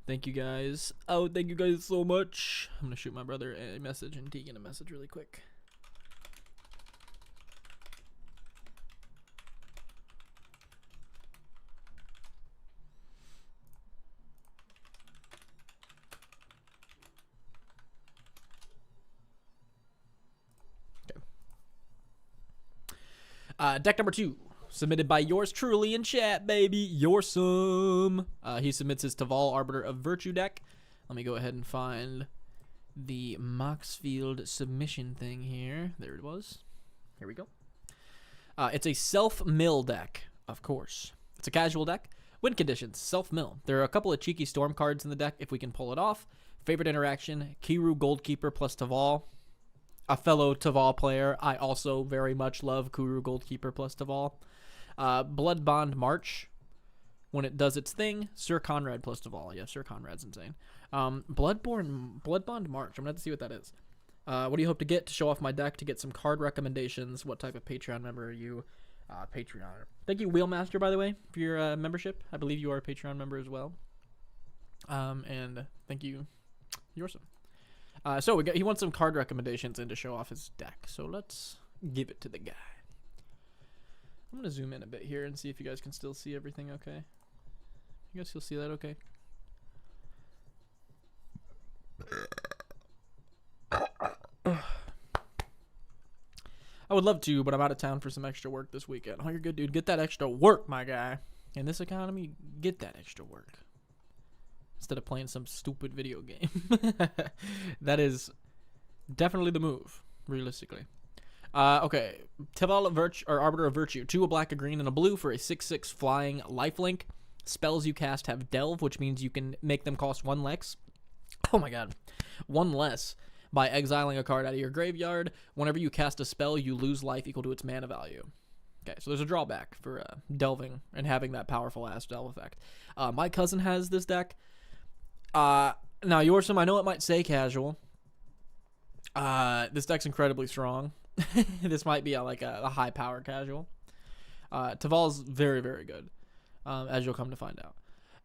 Thank you guys. Oh, thank you guys so much. I'm going to shoot my brother a message and Tegan a message really quick. Deck number 2, submitted by yours truly in chat, baby. Yorsum. He submits his Teval Arbiter of Virtue deck. Let me go ahead and find the Moxfield submission thing here. There it was. Here we go. It's a self-mill deck, of course. It's a casual deck. Win conditions, self-mill. There are a couple of cheeky storm cards in the deck if we can pull it off. Favorite interaction, Kiru Goldkeeper plus Teval. A fellow Teval player. I also very much love Kuru Goldkeeper plus Teval. Blood Bond March. When it does its thing, Sir Conrad plus Teval. Yeah, Sir Conrad's insane. Blood Bond March. I'm going to have to see what that is. What do you hope to get to show off my deck, to get some card recommendations? What type of Patreon member are you? Patreon. Thank you, Wheelmaster, by the way, for your membership. I believe you are a Patreon member as well. And thank you, Yorsum. So he wants some card recommendations and to show off his deck. So let's give it to the guy. I'm going to zoom in a bit here and see if you guys can still see everything okay. You guys still see that okay? I would love to, but I'm out of town for some extra work this weekend. Oh, you're good, dude. Get that extra work, my guy. In this economy, get that extra work. Instead of playing some stupid video game. That is definitely the move, realistically. Okay, Teval Arbiter of Virtue. 2 a black, a green, and a blue for a 6/6 flying lifelink. Spells you cast have Delve, which means you can make them cost 1 less. Oh my god. 1 less by exiling a card out of your graveyard. Whenever you cast a spell, you lose life equal to its mana value. Okay, so there's a drawback for delving and having that powerful ass delve effect. My cousin has this deck. Now, Yorsum, I know it might say casual. This deck's incredibly strong. This might be a high power casual. Teval's very, very good, as you'll come to find out.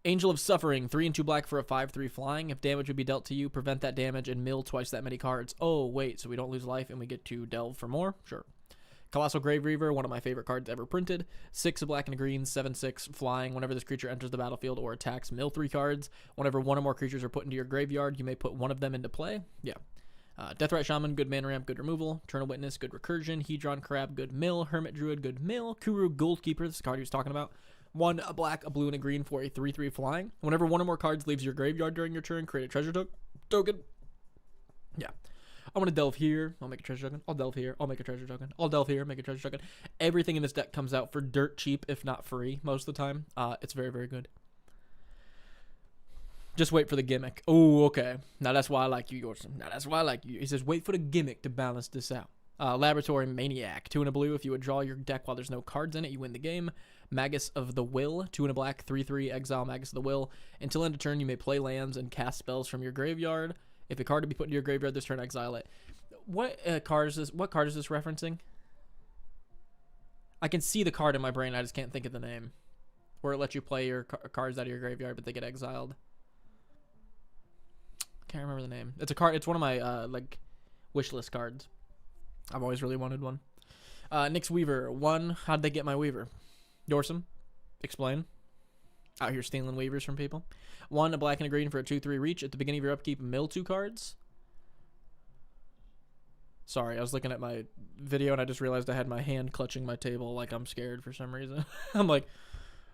Angel of Suffering, 3 and 2 black for a 5/3 flying. If damage would be dealt to you, prevent that damage and mill twice that many cards. Oh, wait, so we don't lose life and we get to delve for more? Sure. Colossal Grave Reaver, one of my favorite cards ever printed. 6 a black and a green, 7/6 flying. Whenever this creature enters the battlefield or attacks, mill 3 cards. Whenever one or more creatures are put into your graveyard, you may put one of them into play. Yeah. Deathrite Shaman, good mana ramp, good removal. Eternal Witness, good recursion. Hedron Crab, good mill. Hermit Druid, good mill. Kuru Goldkeeper, this card he was talking about. 1 a black, a blue, and a green for a 3/3 flying. Whenever one or more cards leaves your graveyard during your turn, create a treasure token. Yeah. I'm going to delve here. I'll make a treasure token. I'll delve here. I'll make a treasure token. I'll delve here. Make a treasure token. Everything in this deck comes out for dirt cheap, if not free, most of the time. It's very, very good. Just wait for the gimmick. Oh, okay. Now that's why I like you, Yorsum. Now that's why I like you. He says, wait for the gimmick to balance this out. Laboratory Maniac. 2 and a blue. If you would draw your deck while there's no cards in it, you win the game. Magus of the Will. 2 and a black. 3/3. Exile Magus of the Will. Until end of turn, you may play lands and cast spells from your graveyard. If a card to be put into your graveyard this turn, exile it. What card is this? What card is this referencing? I can see the card in my brain. I just can't think of the name. Where it lets you play your cards out of your graveyard, but they get exiled. Can't remember the name. It's a card. It's one of my wish list cards. I've always really wanted one. Nyx Weaver. 1. How'd they get my Weaver? Yorsum, explain. Out here stealing Weavers from people. 1 a black and a green for a 2/3 reach. At the beginning of your upkeep, mill 2 cards. Sorry, I was looking at my video and I just realized I had my hand clutching my table like I'm scared for some reason. I'm like,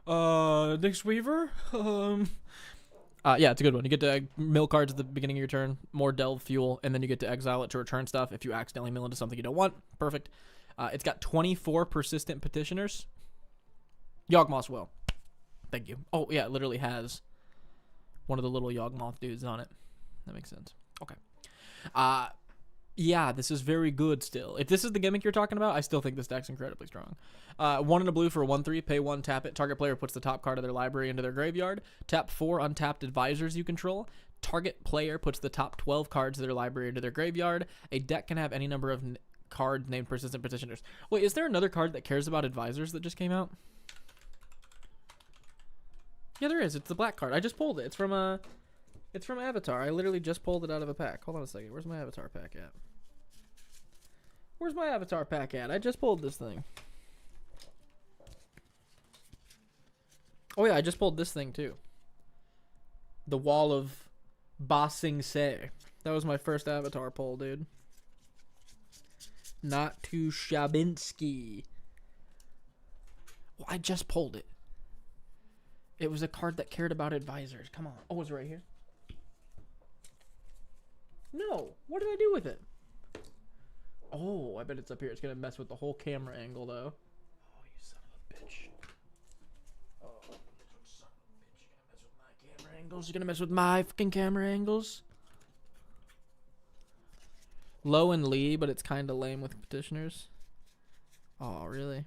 Nyx Weaver? Yeah, it's a good one. You get to mill cards at the beginning of your turn, more delve fuel, and then you get to exile it to return stuff if you accidentally mill into something you don't want. Perfect. It's got 24 persistent petitioners. Yawgmoth's Will. Thank you. Oh, yeah, it literally has one of the little Yawgmoth dudes on it. That makes sense. Okay. Yeah, this is very good still. If this is the gimmick you're talking about, I still think this deck's incredibly strong. 1 in a blue for a 1/3. Pay 1, tap it. Target player puts the top card of their library into their graveyard. Tap 4 untapped advisors you control. Target player puts the top 12 cards of their library into their graveyard. A deck can have any number of cards named persistent petitioners. Wait, is there another card that cares about advisors that just came out? Yeah, there is. It's the black card. I just pulled it. It's from Avatar. I literally just pulled it out of a pack. Hold on a second. Where's my Avatar pack at? Where's my Avatar pack at? I just pulled this thing. Oh yeah, I just pulled this thing too. The Wall of Ba Sing Se. That was my first Avatar pull, dude. Not too Shabinsky. Well, I just pulled it. It was a card that cared about advisors. Come on. Oh, it's right here. No. What did I do with it? Oh, I bet it's up here. It's going to mess with the whole camera angle, though. Oh, you son of a bitch. Oh, you son of a bitch. You're going to mess with my camera angles? You're going to mess with my fucking camera angles? Low and Lee, but it's kind of lame with petitioners. Oh, really?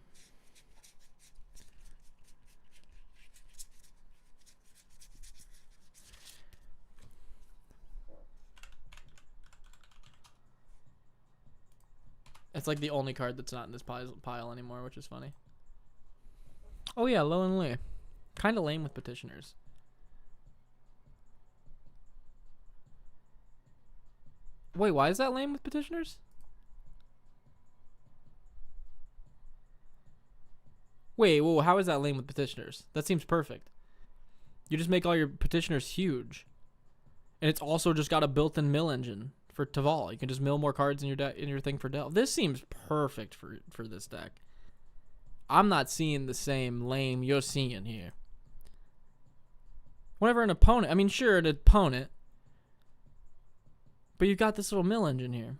It's like the only card that's not in this pile anymore, which is funny. Oh yeah, Low and Lee. Kind of lame with petitioners. Wait, why is that lame with petitioners? Wait, whoa, how is that lame with petitioners? That seems perfect. You just make all your petitioners huge. And it's also just got a built-in mill engine for Teval. You can just mill more cards in your thing for Delve. This seems perfect for this deck. I'm not seeing the same lame you're seeing here. Whenever an opponent, I mean, sure, an opponent, but you've got this little mill engine here.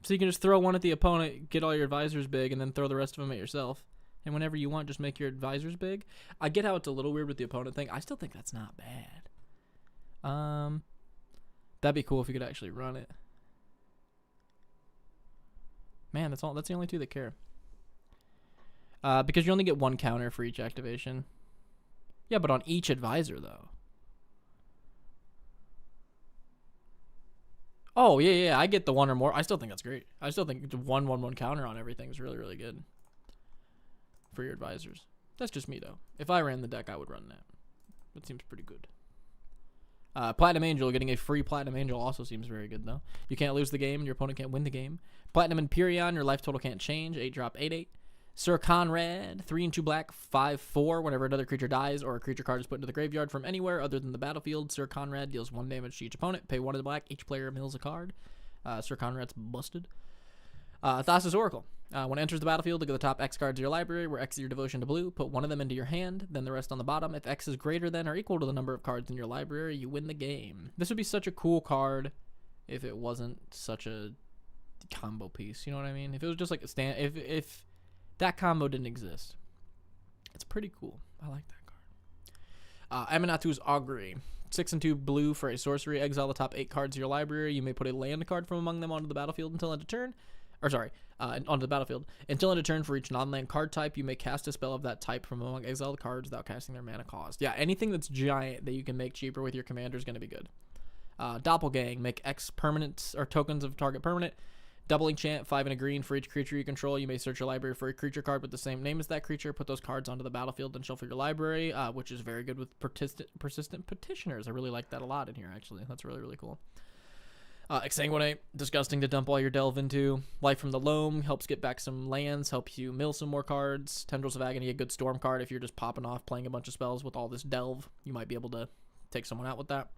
So you can just throw one at the opponent, get all your advisors big, and then throw the rest of them at yourself. And whenever you want, just make your advisors big. I get how it's a little weird with the opponent thing. I still think that's not bad. That'd be cool if you could actually run it. Man, that's the only two that care. Because you only get one counter for each activation. Yeah, but on each advisor, though. Oh, yeah, I get the one or more. I still think that's great. I still think the 1/1/1 counter on everything is really, really good for your advisors. That's just me, though. If I ran the deck, I would run that. That seems pretty good. Platinum Angel, getting a free Platinum Angel also seems very good, though. You can't lose the game, and your opponent can't win the game. Platinum Empyrean, your life total can't change. 8-drop, 8/8. Sir Conrad, 3 and 2 black, 5/4. Whenever another creature dies or a creature card is put into the graveyard from anywhere other than the battlefield, Sir Conrad deals 1 damage to each opponent. Pay 1 of the black. Each player mills a card. Sir Conrad's busted. Thassa's Oracle. When it enters the battlefield, look at the top X cards of your library, where X is your devotion to blue. Put 1 of them into your hand, then the rest on the bottom. If X is greater than or equal to the number of cards in your library, you win the game. This would be such a cool card if it wasn't such a combo piece. You know what I mean? If it was just like a if that combo didn't exist. It's pretty cool. I like that card. Aminatu's Augury. 6 and 2 blue for a sorcery. Exile the top 8 cards of your library. You may put a land card from among them onto the battlefield until end of turn. Onto the battlefield. Until end of turn, for each non-land card type, you may cast a spell of that type from among exiled cards without casting their mana cost. Yeah, anything that's giant that you can make cheaper with your commander is going to be good. Doppelgang. Make X permanents or tokens of target permanent. Doubling chant, 5 and a green for each creature you control. You may search your library for a creature card with the same name as that creature. Put those cards onto the battlefield and shuffle your library, which is very good with persistent petitioners. I really like that a lot in here, actually. That's really, really cool. Exsanguinate, disgusting to dump all your delve into. Life from the Loam helps get back some lands, helps you mill some more cards. Tendrils of Agony, a good storm card. If you're just popping off, playing a bunch of spells with all this delve, you might be able to take someone out with that.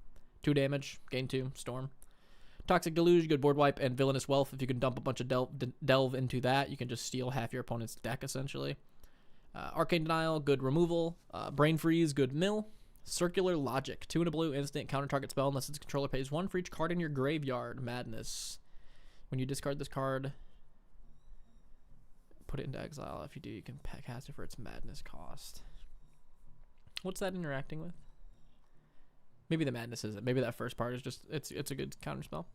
2 damage, gain 2, storm. Toxic Deluge, good board wipe, and Villainous Wealth. If you can dump a bunch of delve into that, you can just steal half your opponent's deck, essentially. Arcane Denial, good removal. Brain Freeze, good mill. Circular Logic, 2 and a blue, instant, counter target spell unless its controller pays 1 for each card in your graveyard. Madness. When you discard this card, put it into exile. If you do, you can cast it for its madness cost. What's that interacting with? Maybe the madness isn't. Maybe that first part is just, it's a good counter spell.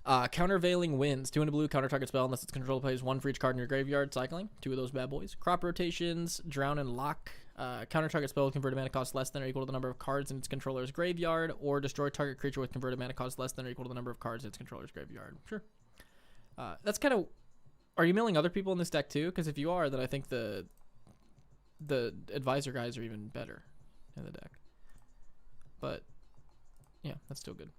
Countervailing Winds. 2 in a blue, counter target spell unless its controller plays 1 for each card in your graveyard. Cycling. 2 of those bad boys. Crop Rotations. Drown and Lock. Counter target spell with converted mana cost less than or equal to the number of cards in its controller's graveyard, or destroy target creature with converted mana cost less than or equal to the number of cards in its controller's graveyard. Sure. That's kind of... Are you milling other people in this deck too? Because if you are, then I think the advisor guys are even better in the deck. But, yeah, that's still good.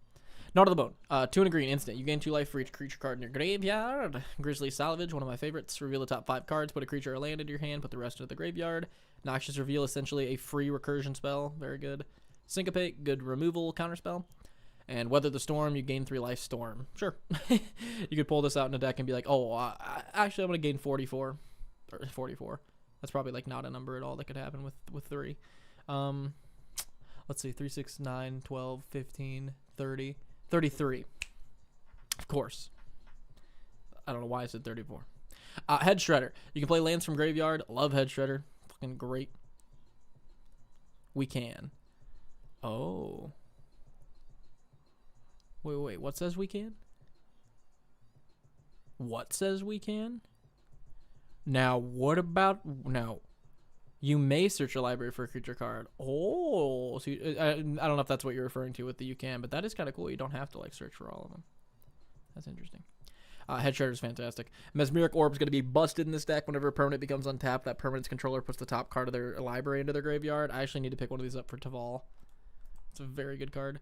Not of the Bone. 2 and a green, instant. You gain 2 life for each creature card in your graveyard. Grizzly Salvage, one of my favorites. Reveal the top 5 cards, put a creature or land into your hand, put the rest into the graveyard. Noxious Reveal, essentially a free recursion spell. Very good. Syncopate, good removal counterspell. And Weather the Storm, you gain 3 life storm. Sure. You could pull this out in a deck and be like, oh, actually I'm going to gain 44. Or 44. That's probably like not a number at all that could happen with 3. Let's see, 3, 6, 9, 12, 15, 30, 33. Of course. I don't know why I said 34. Head Shredder. You can play lands from graveyard. Love Head Shredder. Fucking great. We can. Oh. Wait. What says we can? What says we can? Now, what about... No. You may search your library for a creature card. Oh. So I don't know if that's what you're referring to with the you can, but that is kind of cool. You don't have to, like, search for all of them. That's interesting. Head Shredder is fantastic. Mesmeric Orb is going to be busted in this deck. Whenever a permanent becomes untapped, that permanent's controller puts the top card of their library into their graveyard. I actually need to pick one of these up for Teval. It's a very good card.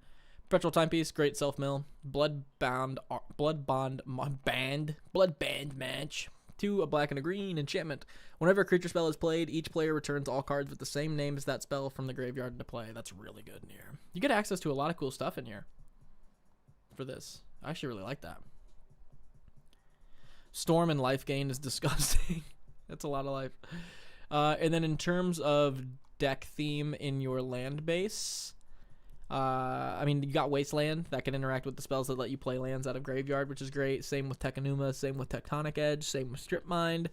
Perpetual Timepiece, great self-mill. Blood Band Match. 2, a black and a green, enchantment. Whenever a creature spell is played, each player returns all cards with the same name as that spell from the graveyard into play. That's really good in here. You get access to a lot of cool stuff in here for this. I actually really like that. Storm and life gain is disgusting. That's a lot of life. And then in terms of deck theme in your land base, I mean, you got Wasteland that can interact with the spells that let you play lands out of graveyard, which is great. Same with Tekanuma, same with Tectonic Edge, same with Strip Mind.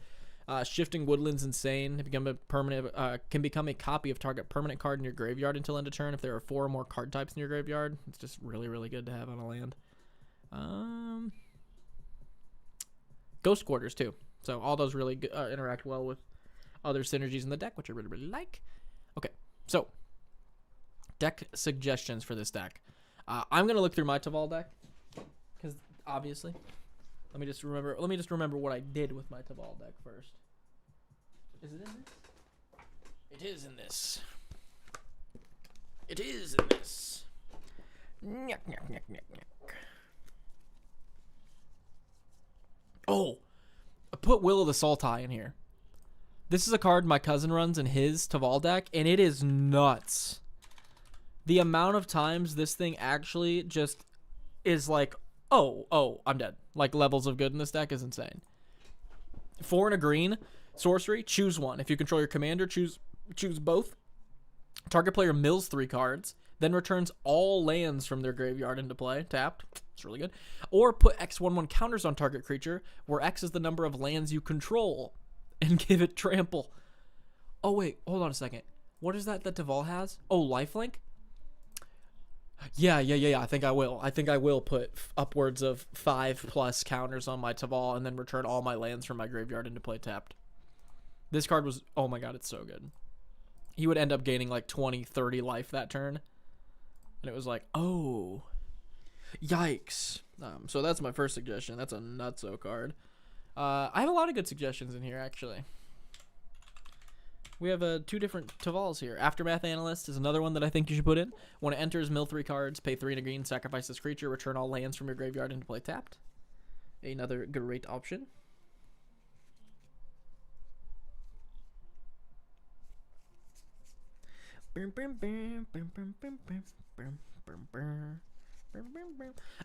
Shifting Woodland's insane. It become a permanent, can become a copy of target permanent card in your graveyard until end of turn if there are 4 or more card types in your graveyard. It's just really, really good to have on a land. Ghost Quarters too. So all those really interact well with other synergies in the deck, which I really, really like. Okay, so deck suggestions for this deck. I'm gonna look through my Teval deck because obviously, let me just remember what I did with my Teval deck first. Is it in this? It is in this. It is in this. Nyuk, nyuk, nyuk, nyuk, nyuk. Oh, I put Will of the Sultai in here. This is a card my cousin runs in his Teval deck, and it is nuts. The amount of times this thing actually just is like, oh, I'm dead. Like, levels of good in this deck is insane. 4 and a green, sorcery, choose one. If you control your commander, choose both. Target player mills 3 cards, then returns all lands from their graveyard into play, tapped. It's really good. Or put X11 counters on target creature, where X is the number of lands you control, and give it trample. Oh, wait, hold on a second. What is that Teval has? Oh, lifelink? Yeah. I think I will put upwards of 5+ counters on my Teval and then return all my lands from my graveyard into play tapped. This card was, oh my god, it's so good. He would end up gaining like 20, 30 life that turn. And it was like, oh, yikes. So that's my first suggestion. That's a nutso card. I have a lot of good suggestions in here, actually. We have 2 different Tevals here. Aftermath Analyst is another one that I think you should put in. When it enters, mill 3 cards, pay 3 and a green, sacrifice this creature, return all lands from your graveyard into play tapped. Another great option.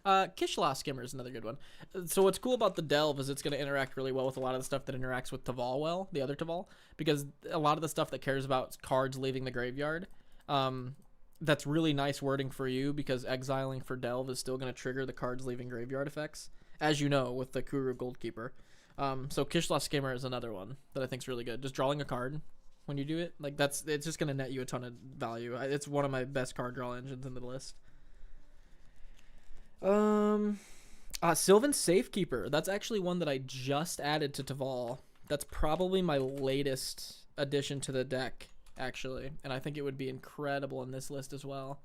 Kishla Skimmer is another good one. So what's cool about the Delve is it's going to interact really well with a lot of the stuff that interacts with Teval the other Teval, because a lot of the stuff that cares about cards leaving the graveyard, that's really nice wording for you, because exiling for Delve is still going to trigger the cards leaving graveyard effects, as you know, with the Kuru Goldkeeper. So Kishla Skimmer is another one that I think is really good. Just drawing a card when you do it, like it's just going to net you a ton of value. It's one of my best card draw engines in the list. Sylvan Safekeeper. That's actually one that I just added to Teval. That's probably my latest addition to the deck, actually. And I think it would be incredible in this list as well.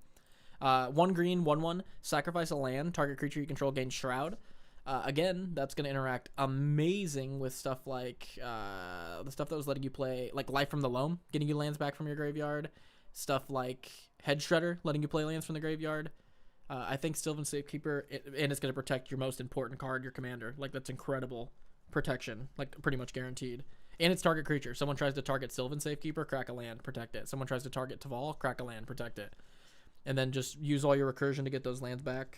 1 green, 1/1. Sacrifice a land. Target creature you control gains Shroud. Again, that's going to interact amazing with stuff like the stuff that was letting you play, like Life from the Loam, getting you lands back from your graveyard. Stuff like Head Shredder, letting you play lands from the graveyard. I think Sylvan Safekeeper, and it's going to protect your most important card, your commander. Like, that's incredible protection, like pretty much guaranteed. And it's target creature. Someone tries to target Sylvan Safekeeper, crack a land, protect it. Someone tries to target Teval, crack a land, protect it. And then just use all your recursion to get those lands back.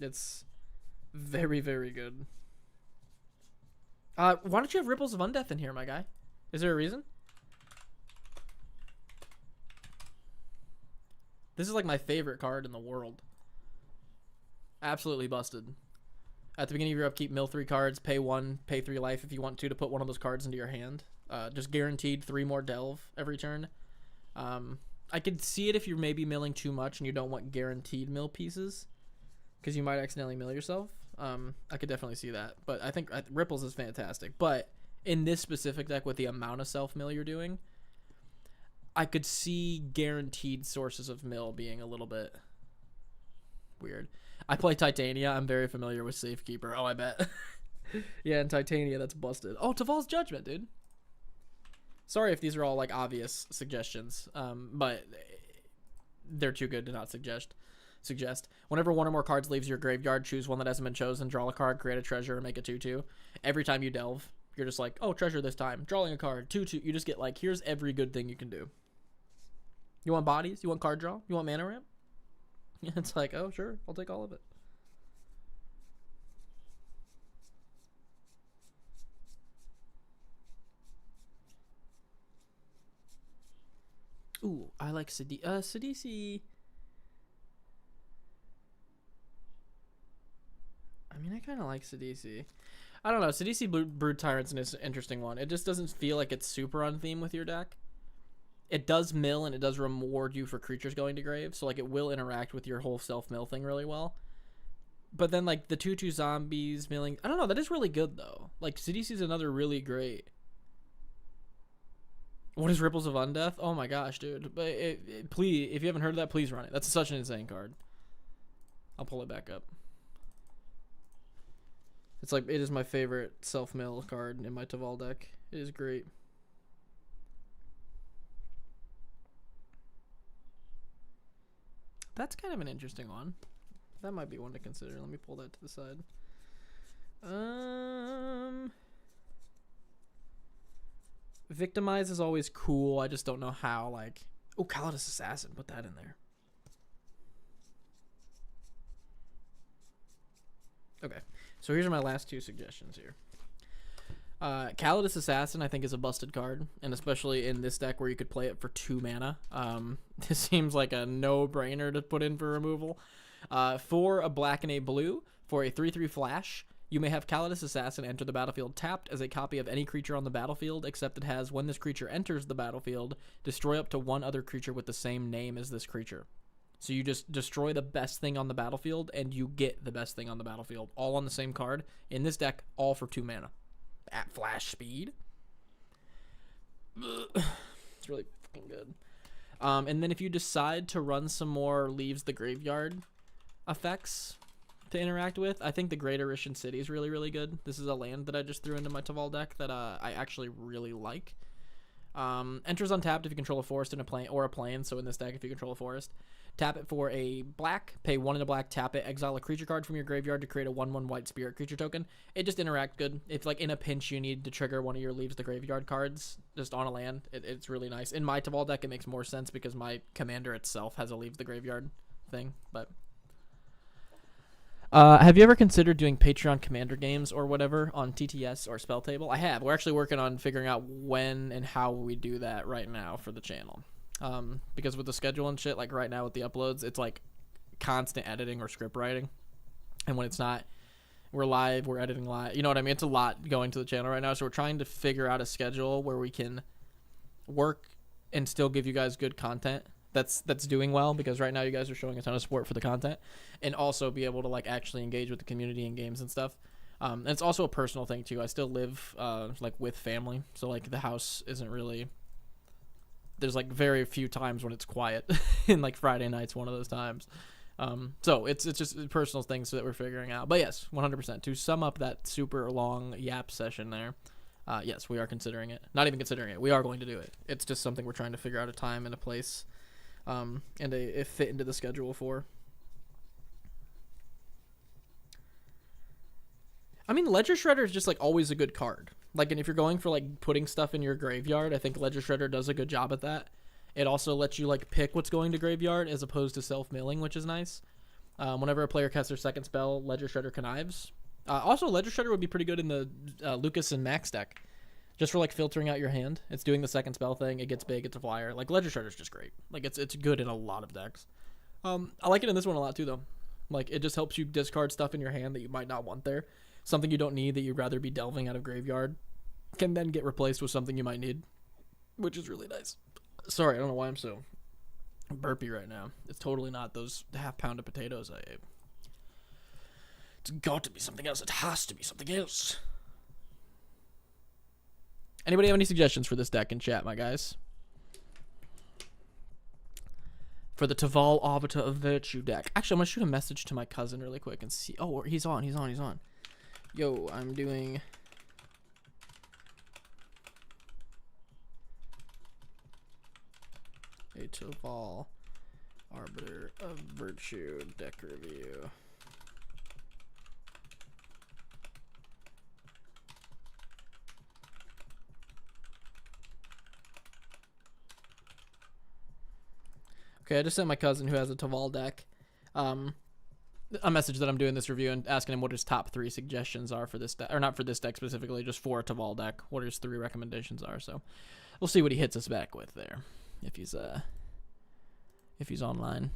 It's very, very good. Why don't you have Ripples of Undeath in here, my guy? Is there a reason? This is like my favorite card in the world. Absolutely busted. At the beginning of your upkeep, mill 3 cards, pay 1, pay 3 life if you want to put one of those cards into your hand. Just guaranteed 3 more delve every turn. I could see it if you're maybe milling too much and you don't want guaranteed mill pieces, because you might accidentally mill yourself. I could definitely see that. But I think Ripples is fantastic. But in this specific deck, with the amount of self-mill you're doing, I could see guaranteed sources of mill being a little bit weird. I play Titania. I'm very familiar with Safekeeper. Oh, I bet. Yeah, in Titania, that's busted. Oh, Teval's Judgment, dude. Sorry if these are all, like, obvious suggestions, but they're too good to not suggest. Whenever one or more cards leaves your graveyard, choose one that hasn't been chosen, draw a card, create a treasure, and make a 2/2. Every time you delve, you're just like, oh, treasure this time. Drawing a card, 2/2. You just get, like, here's every good thing you can do. You want bodies? You want card draw? You want mana ramp? It's like, oh, sure. I'll take all of it. Ooh, I like Sidisi. I mean, I kind of like Sidisi. I don't know. Sidisi Brood Tyrant's an interesting one. It just doesn't feel like it's super on theme with your deck. It does mill, and it does reward you for creatures going to grave. So, like, it will interact with your whole self-mill thing really well. But then, like, the 2/2 zombies milling... I don't know. That is really good, though. Like, Sidisi is another really great... What is Ripples of Undeath? Oh, my gosh, dude. But please, if you haven't heard of that, please run it. That's such an insane card. I'll pull it back up. It's like, it is my favorite self-mill card in my Teval deck. It is great. That's kind of an interesting one. That might be one to consider. Let me pull that to the side. Victimize is always cool. I just don't know how, like... Oh, Calidus Assassin. Put that in there. Okay. So here's my last 2 suggestions here. Calidus Assassin, I think, is a busted card, and especially in this deck where you could play it for 2 mana. This seems like a no-brainer to put in for removal. For a black and a blue, for a 3/3 flash, you may have Calidus Assassin enter the battlefield tapped as a copy of any creature on the battlefield, except it has, when this creature enters the battlefield, destroy up to 1 other creature with the same name as this creature. So you just destroy the best thing on the battlefield, and you get the best thing on the battlefield, all on the same card. In this deck, all for 2 mana. At flash speed. It's really fucking good. And then if you decide to run some more Leaves the Graveyard effects to interact with, I think the Great Erishan City is really, really good. This is a land that I just threw into my Teval deck that I actually really like. Enters untapped if you control a forest and a plane. So in this deck, if you control a forest, tap it for a black, pay 1 in a black, tap it, exile a creature card from your graveyard to create a 1/1 white spirit creature token. It just interact good. If, like, in a pinch you need to trigger one of your Leaves the Graveyard cards just on a land, it's really nice. In my Teval deck, it makes more sense because my commander itself has a Leaves the Graveyard thing. But have you ever considered doing Patreon commander games or whatever on TTS or Spell Table? I have. We're actually working on figuring out when and how we do that right now for the channel. Because with the schedule and shit, like right now with the uploads, it's like constant editing or script writing. And when it's not, we're live, we're editing live. You know what I mean? It's a lot going to the channel right now. So we're trying to figure out a schedule where we can work and still give you guys good content that's doing well, because right now you guys are showing a ton of support for the content, and also be able to like actually engage with the community in games and stuff. And it's also a personal thing too. I still live like with family, so like the house isn't really. There's like very few times when it's quiet, and like Friday night's one of those times. So it's just personal things that we're figuring out. But yes, 100%. To sum up that super long yap session there, yes, we are considering it. Not even considering it. We are going to do it. It's just something we're trying to figure out a time and a place, and a fit into the schedule for. I mean, Ledger Shredder is just like always a good card. Like, and if you're going for like putting stuff in your graveyard, I think Ledger Shredder does a good job at that. It also lets you like pick what's going to graveyard as opposed to self-milling, which is nice. Whenever a player casts their second spell, Ledger Shredder connives. Also, Ledger Shredder would be pretty good in the Lucas and Max deck, just for like filtering out your hand. It's doing the second spell thing. It gets big. It's a flyer. Like Ledger Shredder is just great. Like it's good in a lot of decks. I like it in this one a lot too, though. Like it just helps you discard stuff in your hand that you might not want there. Something you don't need that you'd rather be delving out of graveyard can then get replaced with something you might need, which is really nice. Sorry, I don't know why I'm so burpy right now. It's totally not those half pound of potatoes I ate. It's got to be something else. It has to be something else. Anybody have any suggestions for this deck in chat, my guys? For the Teval Arbiter of Virtue deck. Actually, I'm going to shoot a message to my cousin really quick and see. Oh, he's on. Yo, I'm doing... a Teval Arbiter of Virtue deck review. Okay, I just sent my cousin who has a Teval deck a message that I'm doing this review and asking him what his top 3 suggestions are for this deck, or not for this deck specifically, just for a Teval deck, what his 3 recommendations are. So we'll see what he hits us back with there, if he's online.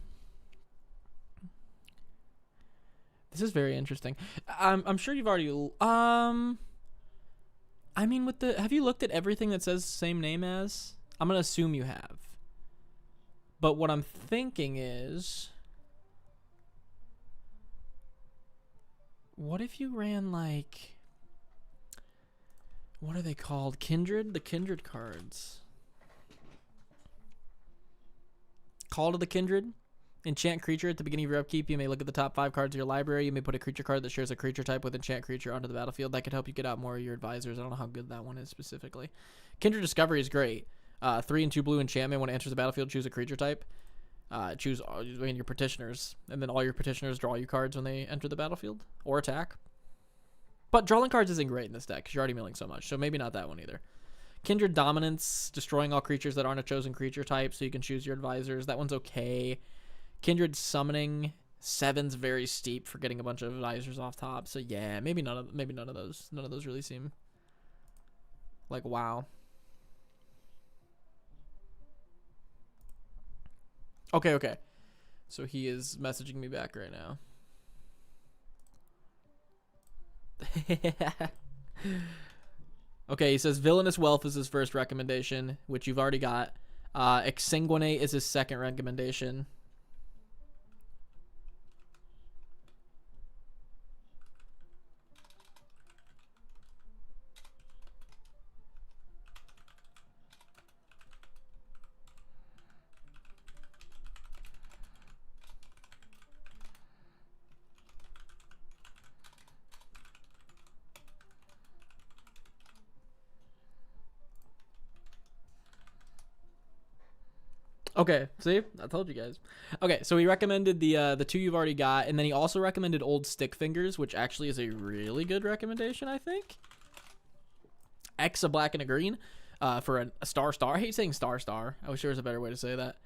This is very interesting. I'm sure you've already I mean, with the, have you looked at everything that says same name as? I'm gonna assume you have. But what I'm thinking is, what if you ran like, what are they called? Kindred? The Kindred cards. Call to the Kindred. Enchant creature at the beginning of your upkeep. You may look at the top 5 cards of your library. You may put a creature card that shares a creature type with enchant creature onto the battlefield. That could help you get out more of your advisors. I don't know how good that one is specifically. Kindred Discovery is great. 3 and 2 blue enchantment. When it enters the battlefield, choose a creature type. Choose your petitioners, and then all your petitioners draw you cards when they enter the battlefield or attack. But drawing cards isn't great in this deck because you're already milling so much, so maybe not that one either. Kindred Dominance, destroying all creatures that aren't a chosen creature type, so you can choose your advisors. That one's okay. Kindred Summoning, 7's very steep for getting a bunch of advisors off top. So yeah, maybe none of those. None of those really seem like wow. Okay. So he is messaging me back right now. Okay, he says Villainous Wealth is his first recommendation, which you've already got. Exsanguinate is his second recommendation. Okay, see? I told you guys. Okay, so he recommended the 2 you've already got, and then he also recommended Old Stick Fingers, which actually is a really good recommendation, I think. X, a black and a green, for a star. I hate saying star. I wish there was a better way to say that.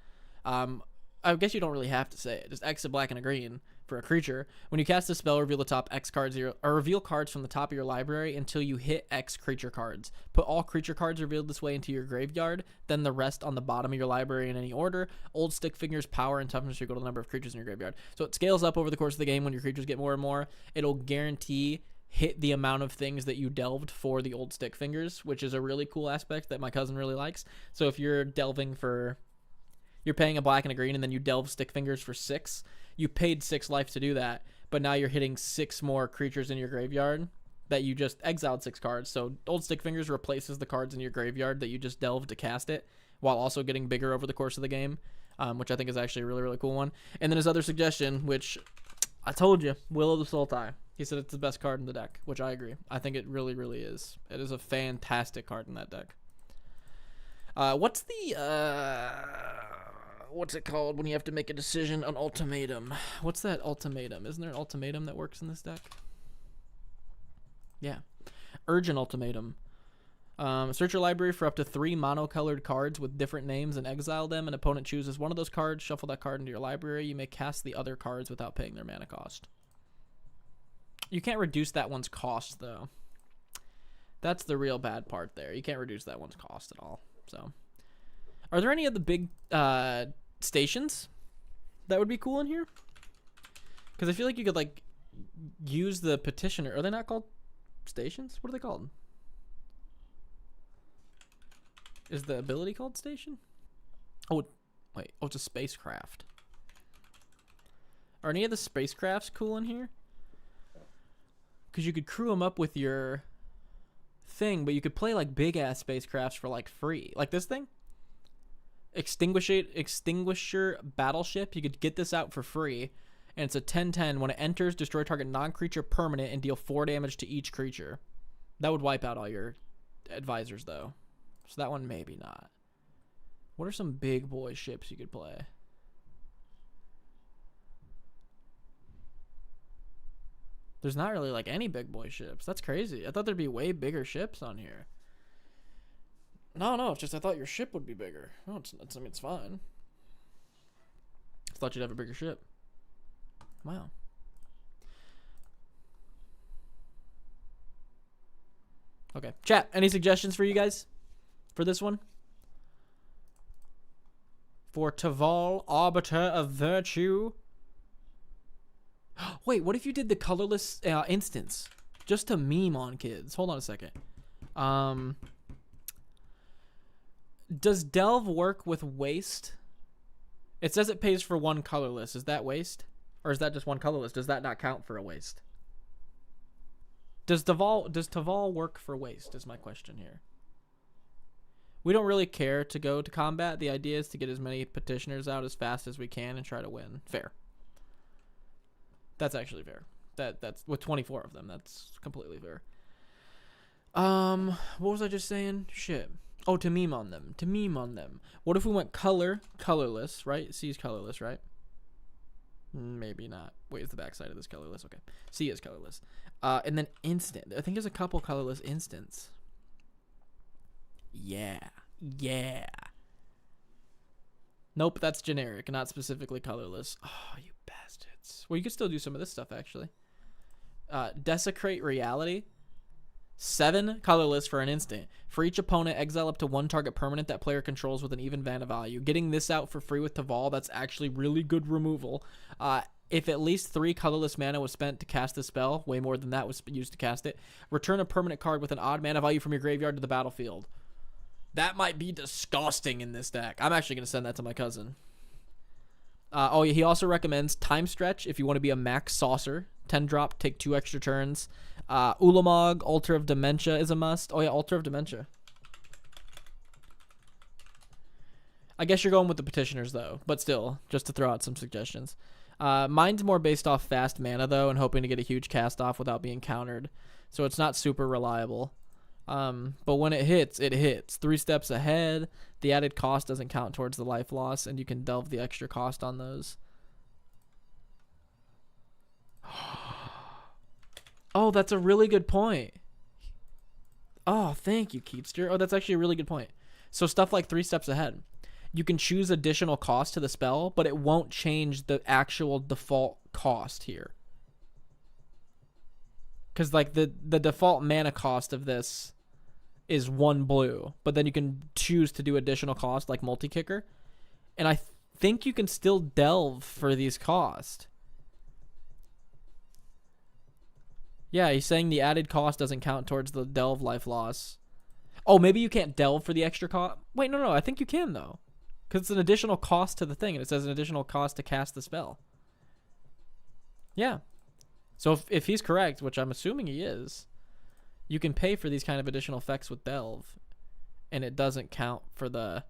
I guess you don't really have to say it. Just X, a black and a green for a creature. When you cast a spell, reveal the top X cards or reveal cards from the top of your library until you hit X creature cards. Put all creature cards revealed this way into your graveyard, then the rest on the bottom of your library in any order. Old Stick Fingers power and toughness equal to the number of creatures in your graveyard. So it scales up over the course of the game when your creatures get more and more. It'll guarantee hit the amount of things that you delved for the Old Stick Fingers, which is a really cool aspect that my cousin really likes. So if you're delving for You're paying a black and a green, and then you delve Stick Fingers for 6. You paid 6 life to do that, but now you're hitting 6 more creatures in your graveyard that you just exiled 6 cards. So Old Stick Fingers replaces the cards in your graveyard that you just delved to cast it, while also getting bigger over the course of the game, which I think is actually a really, really cool one. And then his other suggestion, which I told you, Will of the Sultai. He said it's the best card in the deck, which I agree. I think it really, really is. It is a fantastic card in that deck. What's it called when you have to make a decision? An ultimatum. What's that ultimatum? Isn't there an ultimatum that works in this deck? Yeah. Urgent Ultimatum. Search your library for up to 3 monocolored cards with different names and exile them. An opponent chooses one of those cards, shuffle that card into your library. You may cast the other cards without paying their mana cost. You can't reduce that one's cost, though. That's the real bad part there. You can't reduce that one's cost at all. So, are there any of the big stations that would be cool in here? Because I feel like you could, like, use the petitioner. Are they not called stations? What are they called? Is the ability called station? Oh, wait. Oh, it's a spacecraft. Are any of the spacecrafts cool in here? Because you could crew them up with your thing, but you could play like big ass spacecrafts for like free. Like this thing? Extinguisher Battleship. You could get this out for free. And it's a 10/10. When it enters, destroy target non-creature permanent and deal 4 damage to each creature. That would wipe out all your advisors, though. So that one, maybe not. What are some big boy ships you could play? There's not really like any big boy ships. That's crazy. I thought there'd be way bigger ships on here. No, it's just I thought your ship would be bigger. No, I mean, it's fine. I thought you'd have a bigger ship. Wow. Okay. Chat, any suggestions for you guys for this one? For Teval, Arbiter of Virtue. Wait, what if you did the colorless instance? Just to meme on kids. Hold on a second. Does Delve work with Waste? It says it pays for 1 colorless. Is that Waste? Or is that just 1 colorless? Does that not count for a Waste? Does Teval work for Waste is my question here. We don't really care to go to combat. The idea is to get as many petitioners out as fast as we can and try to win. Fair. That's actually fair. That's with 24 of them. That's completely fair. What was I just saying? Shit. Oh, to meme on them. To meme on them. What if we went colorless, right? C is colorless, right? Maybe not. Wait, is the backside of this colorless? Okay. C is colorless. And then instant. I think there's a couple colorless instants. Yeah. Nope, that's generic, not specifically colorless. Oh, you bastards. Well, you could still do some of this stuff, actually. Desecrate Reality. 7 colorless for an instant. For each opponent, exile up to 1 target permanent that player controls with an even mana value. Getting this out for free with Teval, that's actually really good removal. If at least 3 colorless mana was spent to cast the spell, way more than that was used to cast it, return a permanent card with an odd mana value from your graveyard to the battlefield. That might be disgusting in this deck. I'm actually going to send that to my cousin. Oh, yeah, he also recommends Time Stretch if you want to be a max saucer. 10 drop, take 2 extra turns. Ulamog, Altar of Dementia is a must. Oh, yeah, Altar of Dementia. I guess you're going with the petitioners, though. But still, just to throw out some suggestions. Mine's more based off fast mana, though, and hoping to get a huge cast off without being countered. So it's not super reliable. But when it hits, it hits. 3 steps ahead. The added cost doesn't count towards the life loss, and you can delve the extra cost on those. Oh, that's a really good point. Oh, thank you, Keepster. Oh, that's actually a really good point. So stuff like 3 steps ahead. You can choose additional cost to the spell, but it won't change the actual default cost here. Because like the default mana cost of this is 1 blue, but then you can choose to do additional cost like multi-kicker. And I think you can still delve for these costs. Yeah, he's saying the added cost doesn't count towards the delve life loss. Oh, maybe you can't delve for the extra cost. Wait, no, I think you can, though. Because it's an additional cost to the thing, and it says an additional cost to cast the spell. Yeah. So if he's correct, which I'm assuming he is, you can pay for these kind of additional effects with Delve, and it doesn't count for the...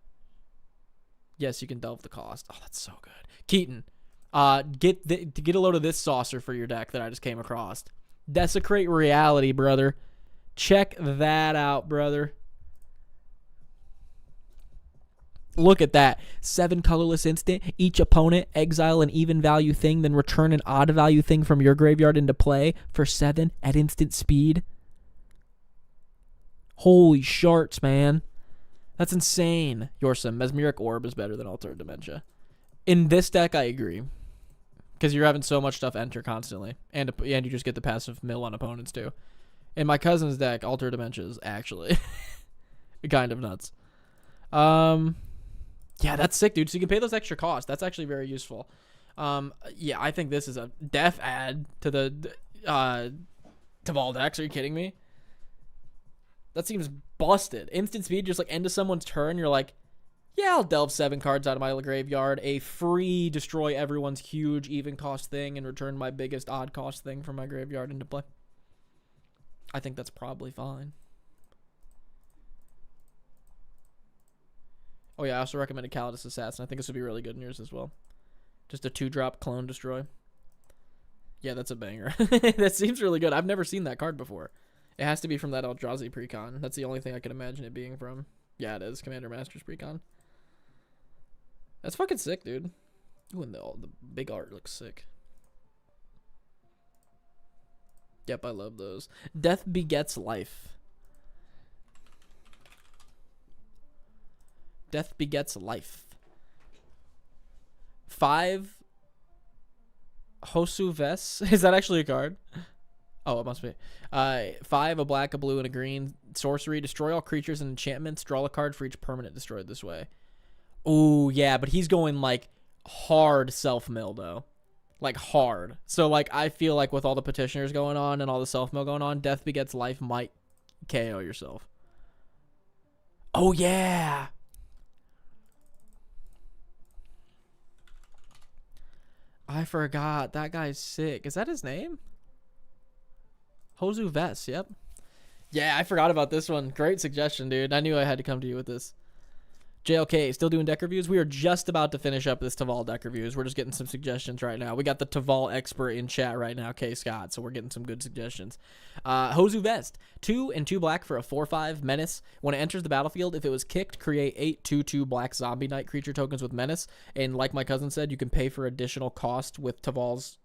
Yes, you can Delve the cost. Oh, that's so good. Keaton, get a load of this saucer for your deck that I just came across. Desecrate Reality, brother. Check that out, brother. Look at that. 7 colorless instant. Each opponent exile an even value thing, then return an odd value thing from your graveyard into play for 7 at instant speed. Holy sharts, man. That's insane. Yorsum, Mesmeric Orb is better than Altar of Dementia. In this deck, I agree. Because you're having so much stuff enter constantly. And you just get the passive mill on opponents, too. In my cousin's deck, Altar of Dementia is actually kind of nuts. Yeah, that's sick, dude. So you can pay those extra costs. That's actually very useful. Yeah, I think this is a def add to the Teval decks. Are you kidding me? That seems busted. Instant speed, just like end of someone's turn. You're like, yeah, I'll delve 7 cards out of my graveyard. A free destroy everyone's huge even cost thing and return my biggest odd cost thing from my graveyard into play. I think that's probably fine. Oh yeah, I also recommended Calidus Assassin. I think this would be really good in yours as well. Just a 2-drop clone destroy. Yeah, that's a banger. That seems really good. I've never seen that card before. It has to be from that Eldrazi precon. That's the only thing I can imagine it being from. Yeah, it is. Commander Masters precon. That's fucking sick, dude. Ooh, and the big art looks sick. Yep, I love those. Death begets life. Death begets life. 5 Hosu Ves. Is that actually a card? Oh, it must be. 5, a black, a blue, and a green. Sorcery. Destroy all creatures and enchantments. Draw a card for each permanent destroyed this way. Ooh, yeah, but he's going, like, hard self-mill, though. Like, hard. So, like, I feel like with all the petitioners going on and all the self-mill going on, Death Begets Life might KO yourself. Oh, yeah! I forgot. That guy's sick. Is that his name? Hosu Ves, yep. Yeah, I forgot about this one. Great suggestion, dude. I knew I had to come to you with this. JLK, still doing deck reviews? We are just about to finish up this Teval deck reviews. We're just getting some suggestions right now. We got the Teval expert in chat right now, K. Scott, so we're getting some good suggestions. Hosu Vest, 2 and 2 black for a 4/5 menace. When it enters the battlefield, if it was kicked, create 8 2/2 black zombie knight creature tokens with menace. And like my cousin said, you can pay for additional cost with Teval's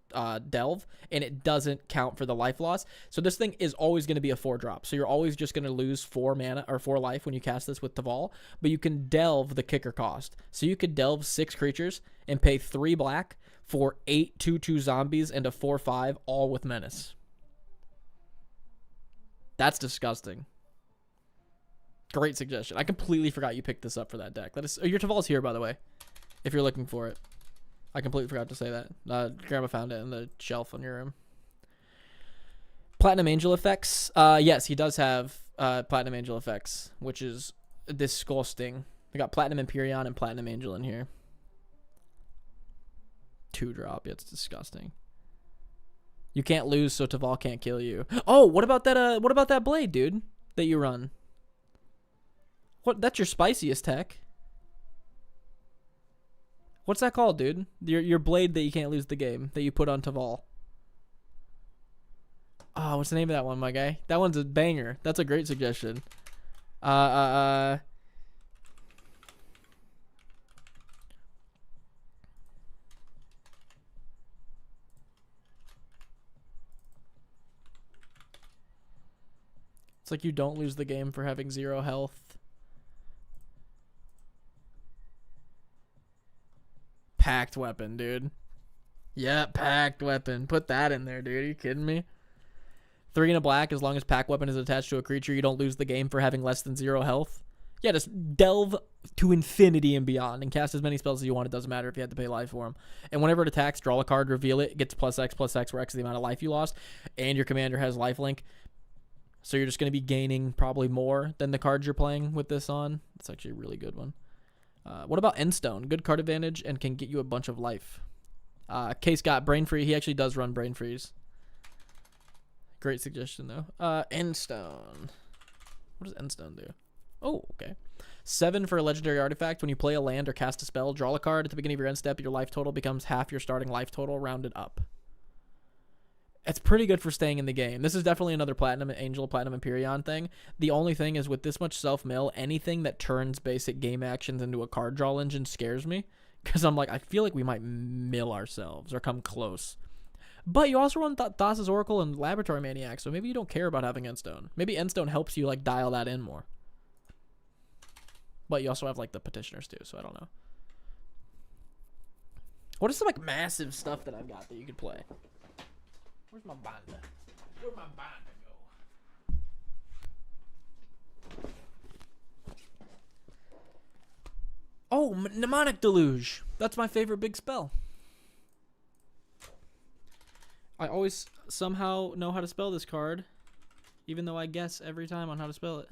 delve, and it doesn't count for the life loss. So this thing is always going to be a 4-drop. So you're always just going to lose 4 mana or 4 life when you cast this with Teval, but you can delve the kicker cost. So you could delve 6 creatures and pay 3 black for 8 2/2 zombies and a 4/5, all with menace. That's disgusting. Great suggestion. I completely forgot you picked this up for that deck. That is, your Teval's here, by the way, if you're looking for it. I completely forgot to say that. Grandma found it in the shelf on your room. Platinum Angel effects. Yes, he does have Platinum Angel effects, which is disgusting. We got Platinum Empyrean and Platinum Angel in here. 2-drop. Yeah, it's disgusting. You can't lose, so Teval can't kill you. Oh, what about that? What about that blade, dude, that you run? What? That's your spiciest tech. What's that called, dude? Your blade that you can't lose the game that you put on Teval. Oh, what's the name of that one, my guy? That one's a banger. That's a great suggestion. It's like you don't lose the game for having 0 health. Packed weapon, dude. Yeah, packed weapon. Put that in there, dude. Are you kidding me? 3 and a black, as long as pack weapon is attached to a creature, you don't lose the game for having less than 0 health. Yeah, just delve to infinity and beyond and cast as many spells as you want. It doesn't matter if you had to pay life for them. And whenever it attacks, draw a card, reveal it, gets +X, where X is the amount of life you lost, and your commander has lifelink. So you're just going to be gaining probably more than the cards you're playing with this on. It's actually a really good one. What about Endstone? Good card advantage and can get you a bunch of life. Case got Brain Free. He actually does run Brain Freeze. Great suggestion, though. Endstone. What does Endstone do? Oh, okay. 7 for a legendary artifact. When you play a land or cast a spell, draw a card at the beginning of your end step. Your life total becomes half your starting life total, rounded up. It's pretty good for staying in the game. This is definitely another Platinum Angel, Platinum Empyrean thing. The only thing is with this much self-mill, anything that turns basic game actions into a card draw engine scares me. Because I'm like, I feel like we might mill ourselves or come close. But you also run Thassa's Oracle and Laboratory Maniac, so maybe you don't care about having Endstone. Maybe Endstone helps you like dial that in more. But you also have like the Petitioners too, so I don't know. What is some like massive stuff that I've got that you could play? Where's my binder? Where'd my binder go? Oh, Mnemonic Deluge. That's my favorite big spell. I always somehow know how to spell this card, even though I guess every time on how to spell it.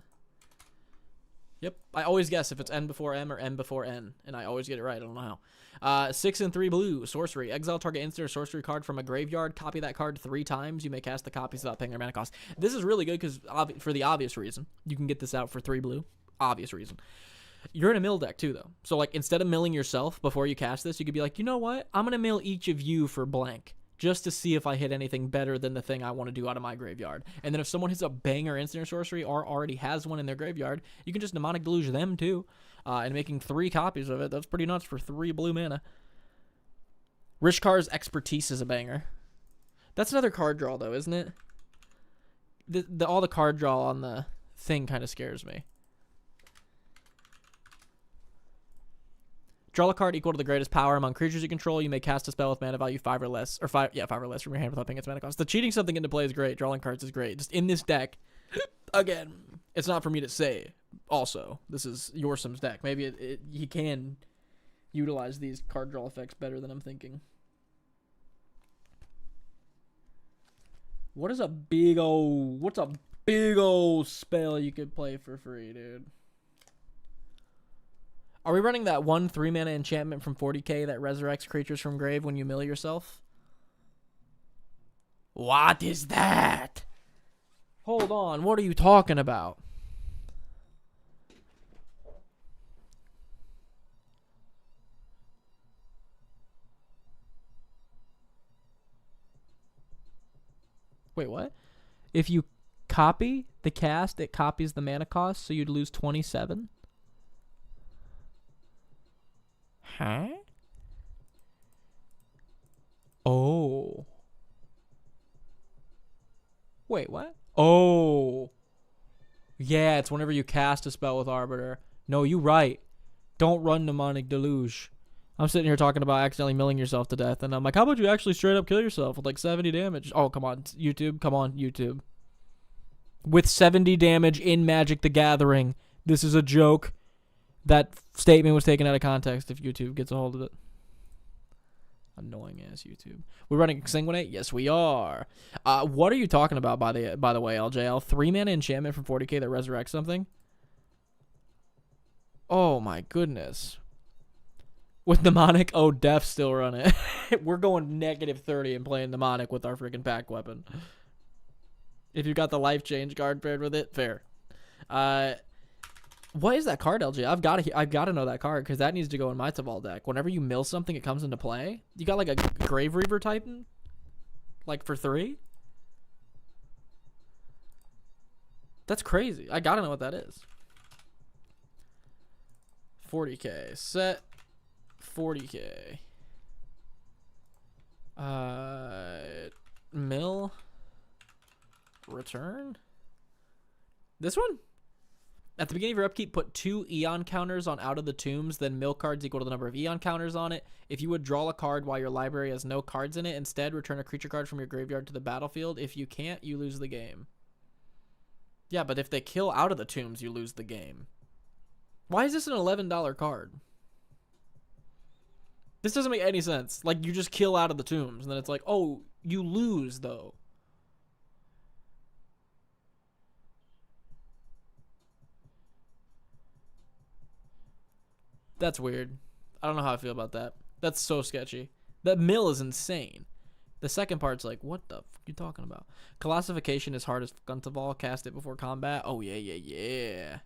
Yep, I always guess if it's N before M or M before N, and I always get it right. I don't know how. 6 and 3 blue, sorcery. Exile target instant or sorcery card from a graveyard. Copy that card 3 times. You may cast the copies without paying their mana cost. This is really good because for the obvious reason. You can get this out for 3 blue. Obvious reason. You're in a mill deck too, though. So like instead of milling yourself before you cast this, you could be like, you know what? I'm going to mill each of you for blank. Just to see if I hit anything better than the thing I want to do out of my graveyard. And then if someone hits a banger instant or sorcery or already has one in their graveyard, you can just Mnemonic Deluge them too. And making 3 copies of it, that's pretty nuts for 3 blue mana. Rishkar's Expertise is a banger. That's another card draw though, isn't it? All the card draw on the thing kind of scares me. Draw a card equal to the greatest power among creatures you control. You may cast a spell with mana value 5 or less, or 5 or less from your hand without paying its mana cost. The cheating something into play is great. Drawing cards is great. Just in this deck, again, it's not for me to say. Also, this is Yorsum's deck. Maybe he can utilize these card draw effects better than I'm thinking. What's a big old spell you could play for free, dude? Are we running that 1 3-mana enchantment from 40k that resurrects creatures from grave when you mill yourself? What is that? Hold on, what are you talking about? Wait, what? If you copy the cast, it copies the mana cost, so you'd lose 27? Huh? Oh. Wait, what? Oh. Yeah, it's whenever you cast a spell with Arbiter. No, you right. Don't run Mnemonic Deluge. I'm sitting here talking about accidentally milling yourself to death, and I'm like, how about you actually straight up kill yourself with like 70 damage? Oh, come on, YouTube. Come on, YouTube. With 70 damage in Magic the Gathering. This is a joke. That statement was taken out of context if YouTube gets a hold of it. Annoying ass YouTube. We're running Exsanguinate? Yes, we are. What are you talking about, by the way, LJL? 3-mana enchantment from 40k that resurrects something? Oh my goodness. With Mnemonic, oh, Def still run it. We're going -30 and playing Mnemonic with our freaking pack weapon. If you got the life change card paired with it, fair. What is that card, LG? I've got to know that card because that needs to go in my Teval deck. Whenever you mill something, it comes into play. You got like a Grave Reaver Titan, like for 3. That's crazy. I gotta know what that is. 40k set. 40k. Mill. Return. This one. At the beginning of your upkeep, put 2 Eon counters on Out of the Tombs, then mill cards equal to the number of Eon counters on it. If you would draw a card while your library has no cards in it, instead return a creature card from your graveyard to the battlefield. If you can't, you lose the game. Yeah, but if they kill Out of the Tombs, you lose the game. Why is this an $11 card? This doesn't make any sense. Like, you just kill Out of the Tombs, and then it's like, oh, you lose, though. That's weird. I don't know how I feel about that. That's so sketchy. That mill is insane. The second part's like, what the fuck are you talking about? Classification is hard as fuck on Teval. Cast it before combat. Oh, yeah.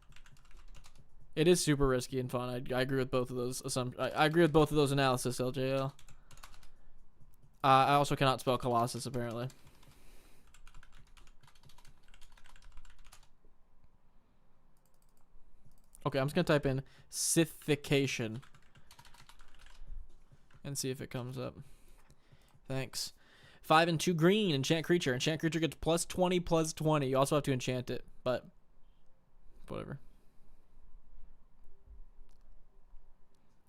It is super risky and fun. I agree with both of those I agree with both of those analysis, LJL. I also cannot spell Colossus, apparently. Okay, I'm just going to type in Sithification and see if it comes up. Thanks. 5 and 2 green, enchant creature. Enchant creature gets plus 20. You also have to enchant it, but whatever.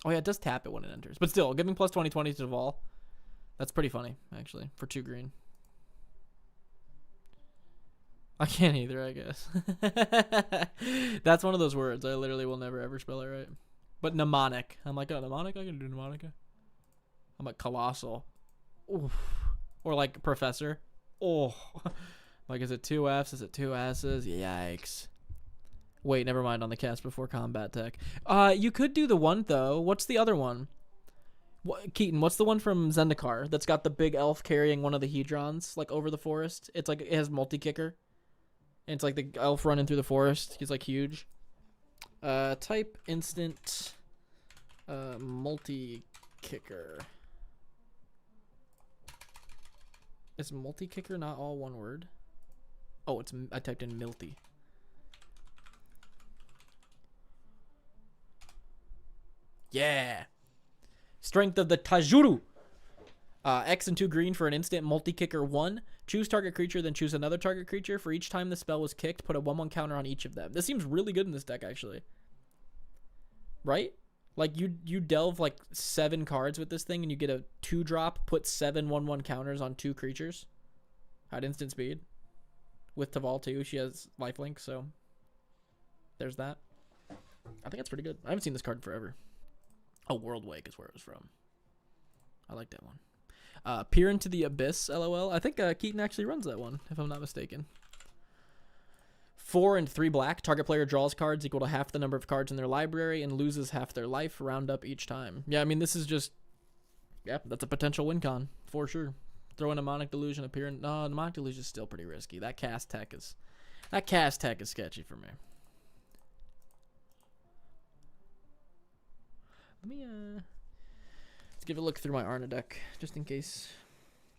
Oh yeah, it does tap it when it enters. But still, giving plus 20 to Teval. That's pretty funny, actually, for 2 green. I can't either, I guess. That's one of those words. I literally will never ever spell it right. But mnemonic. I'm like, oh, mnemonic? I can do mnemonic. I'm like, colossal. Oof. Or like professor. Oh. Like, is it 2 F's? Is it 2 S's? Yikes. Wait, never mind on the cast before combat tech. You could do the one, though. What's the other one? Keaton, what's the one from Zendikar that's got the big elf carrying one of the Hedrons, like, over the forest? It's like, it has multi-kicker. And it's like the elf running through the forest. He's, like, huge. Type instant multi-kicker. Is multi-kicker not all one word? Oh, I typed in Milty. Yeah. Strength of the Tajuru. X and 2 green for an instant multi-kicker 1. Choose target creature, then choose another target creature. For each time the spell was kicked, put a 1/1 counter on each of them. This seems really good in this deck, actually. Right? Like, you delve, like, 7 cards with this thing, and you get a 2-drop, put 7 1/1 counters on 2 creatures. At instant speed. With Teval, too. She has lifelink, so there's that. I think that's pretty good. I haven't seen this card in forever. Oh, World Wake is where it was from. I like that one. Peer into the Abyss, LOL. I think Keaton actually runs that one, if I'm not mistaken. 4 and 3 black. Target player draws cards equal to half the number of cards in their library and loses half their life. Round up each time. Yeah, I mean, this is just... Yeah, that's a potential win con, for sure. Throw in a Mnemonic Delusion, appear in... No, Mnemonic Delusion is still pretty risky. That cast tech is sketchy for me. Let me, let's give a look through my Arna deck, just in case.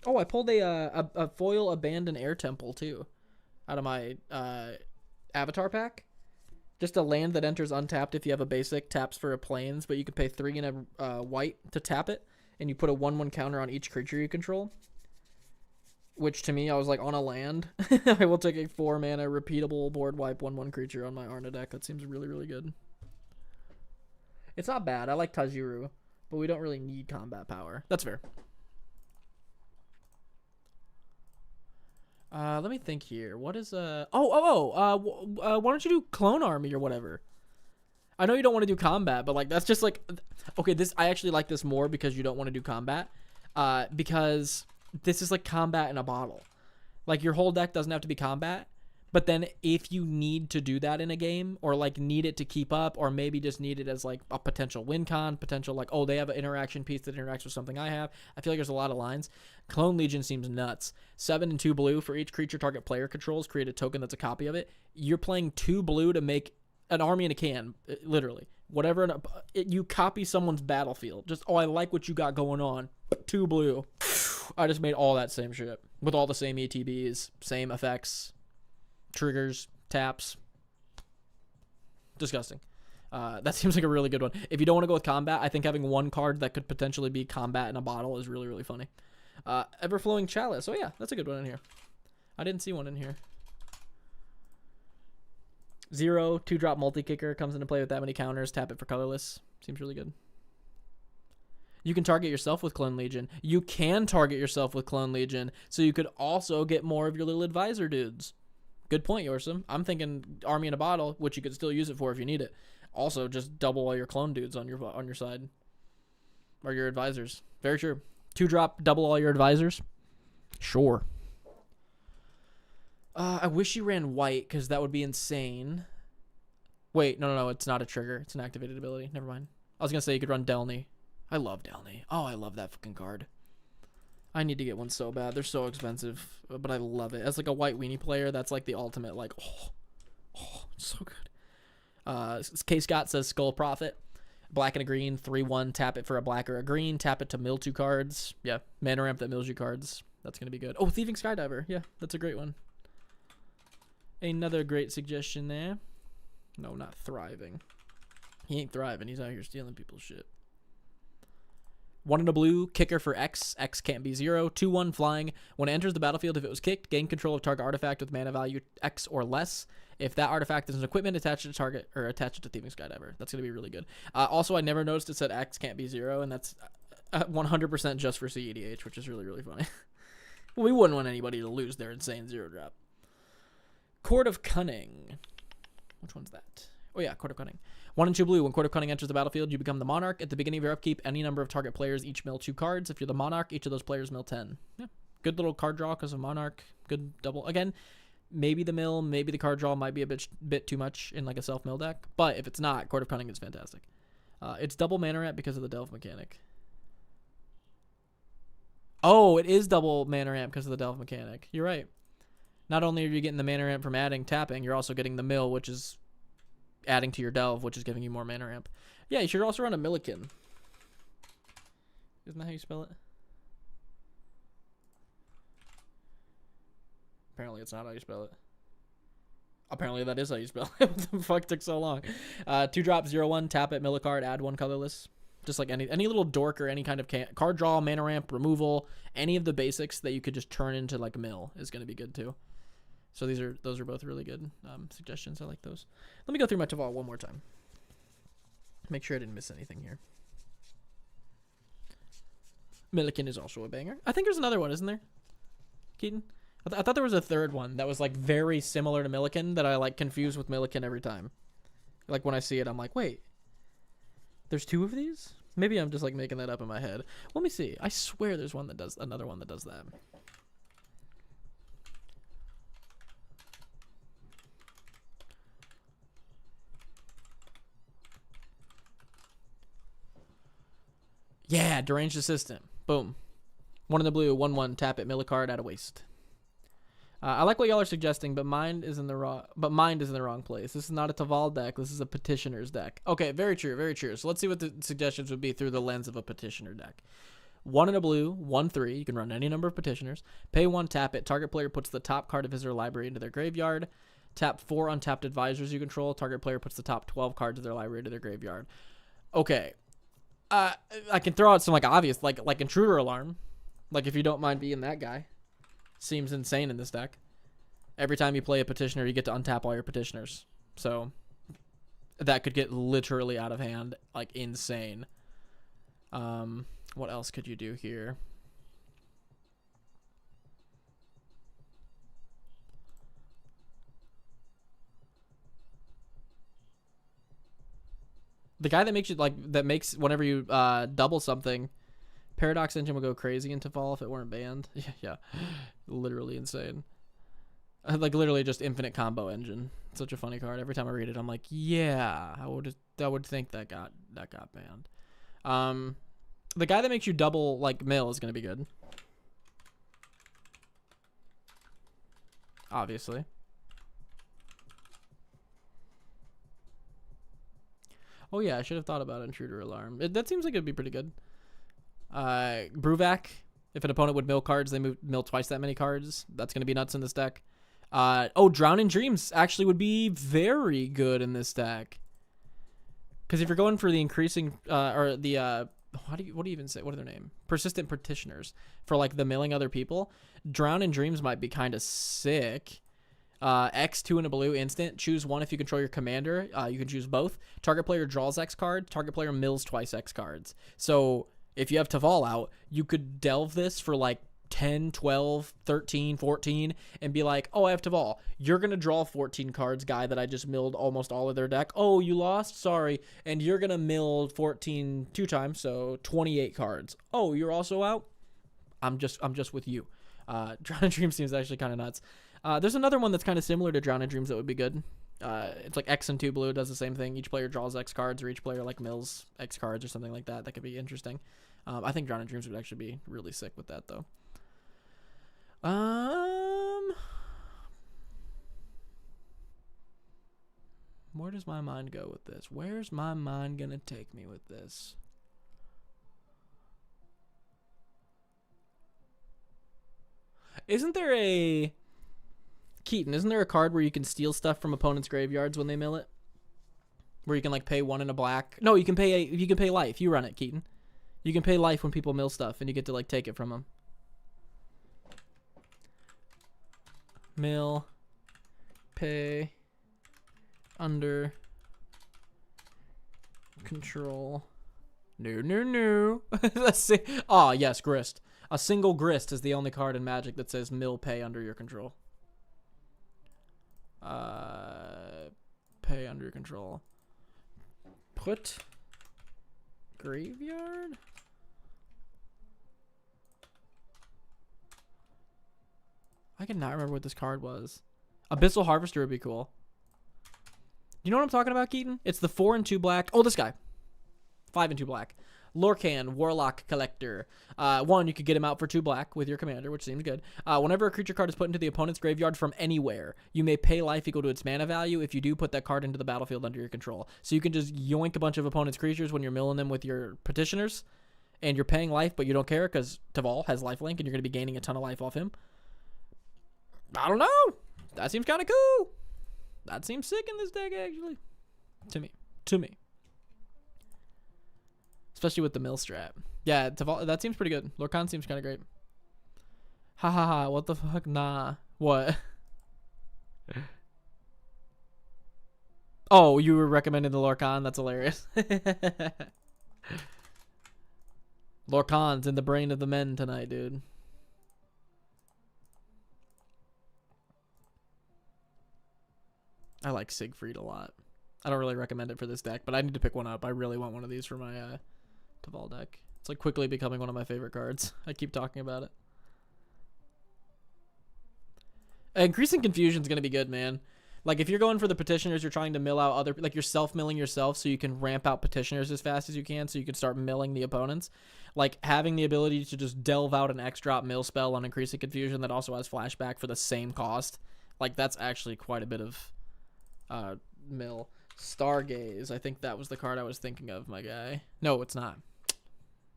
Oh, I pulled a foil Abandoned Air Temple, too, out of my Avatar pack. Just a land that enters untapped if you have a basic, taps for a plains, but you can pay 3 and a white to tap it, and you put a 1/1 counter on each creature you control. Which, to me, I was like, on a land, I will take a 4-mana repeatable board wipe 1/1 creature on my Arna deck. That seems really, really good. It's not bad. I like Tajuru, but we don't really need combat power. That's fair. Let me think here. What is why don't you do Clone Army or whatever? I know you don't want to do combat, but like that's just like okay, I actually like this more because you don't want to do combat. Because this is like combat in a bottle. Like your whole deck doesn't have to be combat. But then if you need to do that in a game or like need it to keep up or maybe just need it as like a potential win con, potential like, oh, they have an interaction piece that interacts with something I have. I feel like there's a lot of lines. Clone Legion seems nuts. 7 and 2 blue for each creature target player controls. Create a token that's a copy of it. You're playing 2 blue to make an army in a can, literally. Whatever. You copy someone's battlefield. Just, oh, I like what you got going on. 2 blue. I just made all that same shit with all the same ETBs, same effects. Triggers, taps. Disgusting. That seems like a really good one. If you don't want to go with combat, I think having 1 card that could potentially be combat in a bottle is really, really funny. Everflowing Chalice. Oh, yeah, that's a good one in here. I didn't see one in here. 0, 2-drop multi-kicker. Comes into play with that many counters. Tap it for colorless. Seems really good. You can target yourself with Clone Legion. You can target yourself with Clone Legion, so you could also get more of your little advisor dudes. Good point, Yorsum. I'm thinking Army in a Bottle, which you could still use it for if you need it. Also, just double all your clone dudes on your side. Or your advisors. Very true. 2-drop, double all your advisors. Sure. I wish you ran white, because that would be insane. Wait, no, it's not a trigger. It's an activated ability. Never mind. I was going to say you could run Delny. I love Delny. Oh, I love that fucking card. I need to get one so bad. They're so expensive, but I love it. As like a white weenie player, that's like the ultimate, like, oh, so good. K Scott says Skull Prophet. Black and a green, 3/1, tap it for a black or a green, tap it to mill 2 cards. Yeah, mana ramp that mills you cards. That's going to be good. Oh, Thieving Skydiver. Yeah, that's a great one. Another great suggestion there. No, not Thriving. He ain't thriving. He's out here stealing people's shit. 1 in a blue, kicker for X. X can't be 0. 2/1 flying. When it enters the battlefield, if it was kicked, gain control of target artifact with mana value X or less. If that artifact is an equipment, attach it to target or attach it to Thieving Skydiver. That's going to be really good. Also, I never noticed it said X can't be 0, and that's 100% just for CEDH, which is really, really funny. We wouldn't want anybody to lose their insane 0 drop. Court of Cunning. Which one's that? Oh, yeah, Court of Cunning. 1 and 2 blue. When Court of Cunning enters the battlefield, you become the Monarch. At the beginning of your upkeep, any number of target players each mill 2 cards. If you're the Monarch, each of those players mill 10. Yeah, good little card draw because of Monarch. Good double. Again, maybe the mill, maybe the card draw might be a bit too much in like a self-mill deck. But if it's not, Court of Cunning is fantastic. It's double mana ramp because of the Delve mechanic. Oh, it is double mana ramp because of the Delve mechanic. You're right. Not only are you getting the mana ramp from adding tapping, you're also getting the mill, which is adding to your Delve, which is giving you more mana ramp. Yeah, you should also run a Milliken. Isn't that how you spell it? Apparently it's not how you spell it. Apparently that is how you spell it. What the fuck took so long? 2 drop, 0/1, tap it, mill a card, add 1 colorless. Just like any little dork or any kind of card draw, mana ramp, removal, any of the basics that you could just turn into like a mill is going to be good too. So those are both really good suggestions. I like those. Let me go through my Teval one more time. Make sure I didn't miss anything here. Milliken is also a banger. I think there's another one, isn't there? Keaton? I thought there was a third one that was like very similar to Milliken that I like confuse with Milliken every time. Like when I see it, I'm like, wait, there's 2 of these? Maybe I'm just like making that up in my head. Let me see. I swear there's another one that does that. Yeah, Deranged Assistant. Boom. 1 in the blue, 1/1, tap it, mill a card, add a waste. I like what y'all are suggesting, but mind is in the wrong place. This is not a Teval deck. This is a Petitioner's deck. Okay, very true, very true. So let's see what the suggestions would be through the lens of a Petitioner deck. 1 in a blue, 1/3. You can run any number of Petitioners. Pay 1, tap it. Target player puts the top card of his or her library into their graveyard. Tap 4 untapped advisors you control. Target player puts the top 12 cards of their library to their graveyard. Okay. I can throw out some like obvious, like Intruder Alarm. Like if you don't mind being that guy. Seems insane in this deck. Every time you play a Petitioner, you get to untap all your Petitioners. So that could get literally out of hand, like insane. What else could you do here? The guy that makes whenever you double something, Paradox Engine would go crazy into Teval if it weren't banned. Yeah, literally insane. Like literally just infinite combo engine. Such a funny card. Every time I read it, I'm like, yeah, I would think that got banned. The guy that makes you double like mill is gonna be good. Obviously. Oh yeah, I should have thought about Intruder Alarm. That seems like it'd be pretty good. Bruvac. If an opponent would mill cards, they mill twice that many cards. That's going to be nuts in this deck. Drown in Dreams actually would be very good in this deck. Because if you're going for the increasing, what do you even say? What are their name? Persistent Petitioners. For like the milling other people. Drown in Dreams might be kind of sick. X, 2 in a blue, instant. Choose 1 if you control your commander. You can choose both. Target player draws X cards. Target player mills twice X cards. So if you have Teval out, you could delve this for like 10, 12, 13, 14, and be like, oh, I have Teval. You're going to draw 14 cards, guy that I just milled almost all of their deck. Oh, you lost? Sorry. And you're going to mill 14 2 times, so 28 cards. Oh, you're also out? I'm just with you. Drown in Dreams seems actually kind of nuts. There's another one that's kind of similar to Drown in Dreams that would be good. It's like X and 2 blue does the same thing. Each player draws X cards, or each player like mills X cards or something like that. That could be interesting. I think Drowned in Dreams would actually be really sick with that though. Where does my mind go with this? Where's my mind gonna take me with this? Isn't there a Keaton? Isn't there a card where you can steal stuff from opponents' graveyards when they mill it? Where you can like pay 1 in a black. No, you can pay life. You run it, Keaton. You can pay life when people mill stuff, and you get to like take it from them. Mill, pay, under control. No. Let's see. Oh yes, grist. A single grist is the only card in Magic that says mill pay under your control. Pay under control. Put graveyard. I cannot remember what this card was. Abyssal Harvester would be cool. You know what I'm talking about, Keaton? It's the 4 and 2 black. Oh, this guy. 5 and 2 black. Lorcan, Warlock Collector. 1, you could get him out for 2 black with your commander, which seems good. Whenever a creature card is put into the opponent's graveyard from anywhere, you may pay life equal to its mana value. If you do, put that card into the battlefield under your control. So you can just yoink a bunch of opponent's creatures when you're milling them with your petitioners, and you're paying life, but you don't care because Teval has lifelink, and you're going to be gaining a ton of life off him. I don't know. That seems kind of cool. That seems sick in this deck, actually. To me. Especially with the mill strat. Yeah, that seems pretty good. Lorcan seems kind of great. Ha ha ha. What the fuck? Nah. What? Oh, you were recommending the Lorcan? That's hilarious. Lorcan's in the brain of the men tonight, dude. I like Siegfried a lot. I don't really recommend it for this deck, but I need to pick one up. I really want one of these for my Teval deck. It's like quickly becoming one of my favorite cards. I keep talking about it. Increasing Confusion is going to be good, man. Like, if you're going for the petitioners, you're trying to mill out other... Like, you're self-milling yourself so you can ramp out petitioners as fast as you can so you can start milling the opponents. Like, having the ability to just delve out an X-drop mill spell on Increasing Confusion that also has flashback for the same cost. Like, that's actually quite a bit of... mill. Stargaze. I think that was the card I was thinking of, my guy. No, it's not.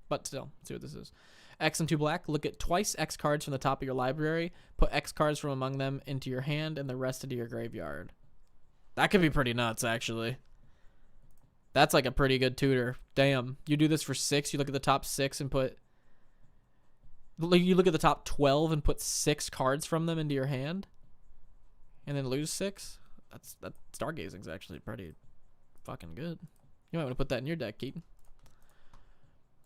But still, let's see what this is. X and 2 black. Look at twice X cards from the top of your library. Put X cards from among them into your hand and the rest into your graveyard. That could be pretty nuts, actually. That's like a pretty good tutor. Damn. You do this for 6. You look at the top 6 and put... You look at the top 12 and put 6 cards from them into your hand. And then lose 6. That Stargazing's actually pretty fucking good. You might want to put that in your deck, Keaton.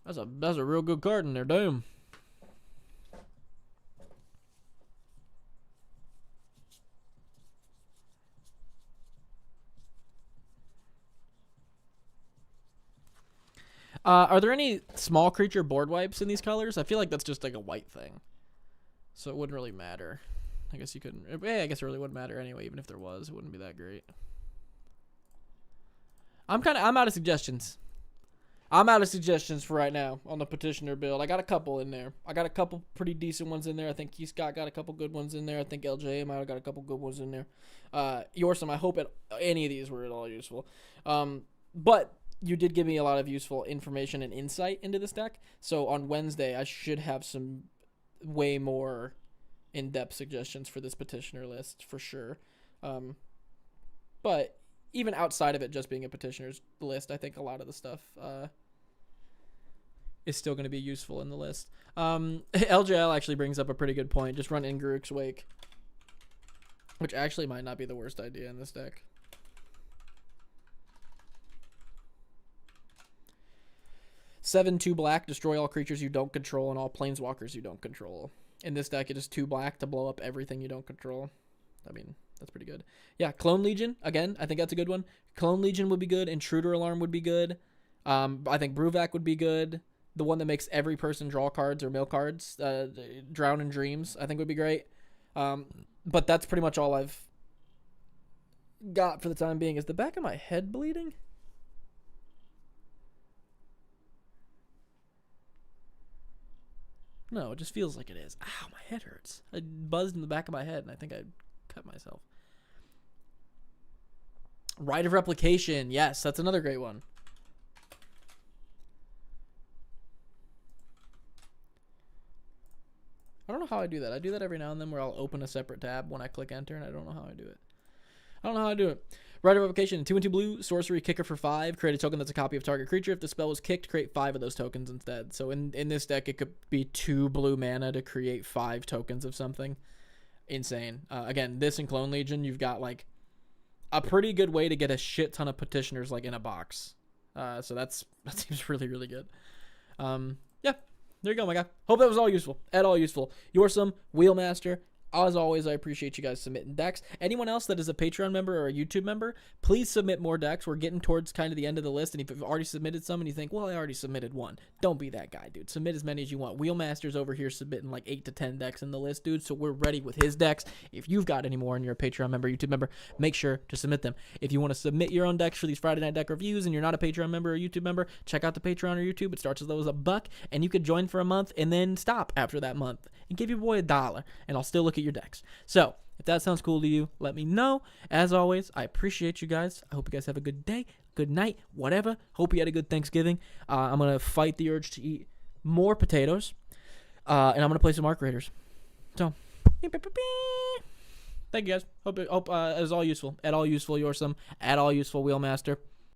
That's a real good card in there, damn. Are there any small creature board wipes in these colors? I feel like that's just like a white thing, so it wouldn't really matter. I guess you couldn't. Yeah, I guess it really wouldn't matter anyway. Even if there was, it wouldn't be that great. I'm out of suggestions. I'm out of suggestions for right now on the petitioner build. I got a couple in there. I got a couple pretty decent ones in there. I think Scott got a couple good ones in there. I think LJ might have got a couple good ones in there. Yorsum, I hope any of these were at all useful. But you did give me a lot of useful information and insight into this deck. So on Wednesday, I should have some way more in-depth suggestions for this petitioner list for sure. But even outside of it just being a petitioner's list, I think a lot of the stuff is still going to be useful in the list. LJL actually brings up a pretty good point. Just run Inguruk's Wake, which actually might not be the worst idea in this deck. Seven, 2 black, destroy all creatures you don't control and all planeswalkers you don't control. In this deck, it is 2 black to blow up everything you don't control. I mean, that's pretty good. Yeah, Clone Legion, again, I think that's a good one. Clone Legion would be good. Intruder Alarm would be good. I think Bruvak would be good. The one that makes every person draw cards or mill cards. Drown in Dreams, I think would be great. But that's pretty much all I've got for the time being. Is the back of my head bleeding? No, it just feels like it is. Ow, my head hurts. I buzzed in the back of my head, and I think I cut myself. Right of replication. Yes, that's another great one. I don't know how I do that. I do that every now and then where I'll open a separate tab when I click enter, and I don't know how I do it. I don't know how I do it. Right of replication. 2 and 2 blue. Sorcery kicker for 5. Create a token that's a copy of target creature. If the spell was kicked, create 5 of those tokens instead. So in this deck, it could be 2 blue mana to create 5 tokens of something. Insane. Again, this in Clone Legion, you've got like a pretty good way to get a shit ton of petitioners like in a box. So that seems really, really good. Yeah, there you go, my guy. Hope that was all useful. At all useful. You're some Wheelmaster. As always, I appreciate you guys submitting decks. Anyone else that is a Patreon member or a YouTube member, please submit more decks. We're getting towards kind of the end of the list, and if you've already submitted some and you think, well, I already submitted one, don't be that guy, dude. Submit as many as you want. Wheelmaster's over here submitting like 8 to 10 decks in the list, dude, so we're ready with his decks. If you've got any more and you're a Patreon member, YouTube member, make sure to submit them. If you want to submit your own decks for these Friday Night Deck reviews and you're not a Patreon member or YouTube member, check out the Patreon or YouTube. It starts as low as $1, and you could join for a month and then stop after that month and give your boy $1, and I'll still look at your decks. So, if that sounds cool to you, let me know. As always, I appreciate you guys. I hope you guys have a good day, good night, whatever. Hope you had a good Thanksgiving. I'm going to fight the urge to eat more potatoes, and I'm going to play some Arc Raiders. So, thank you guys. Hope it was all useful. At all useful, you're some. At all useful, Wheelmaster.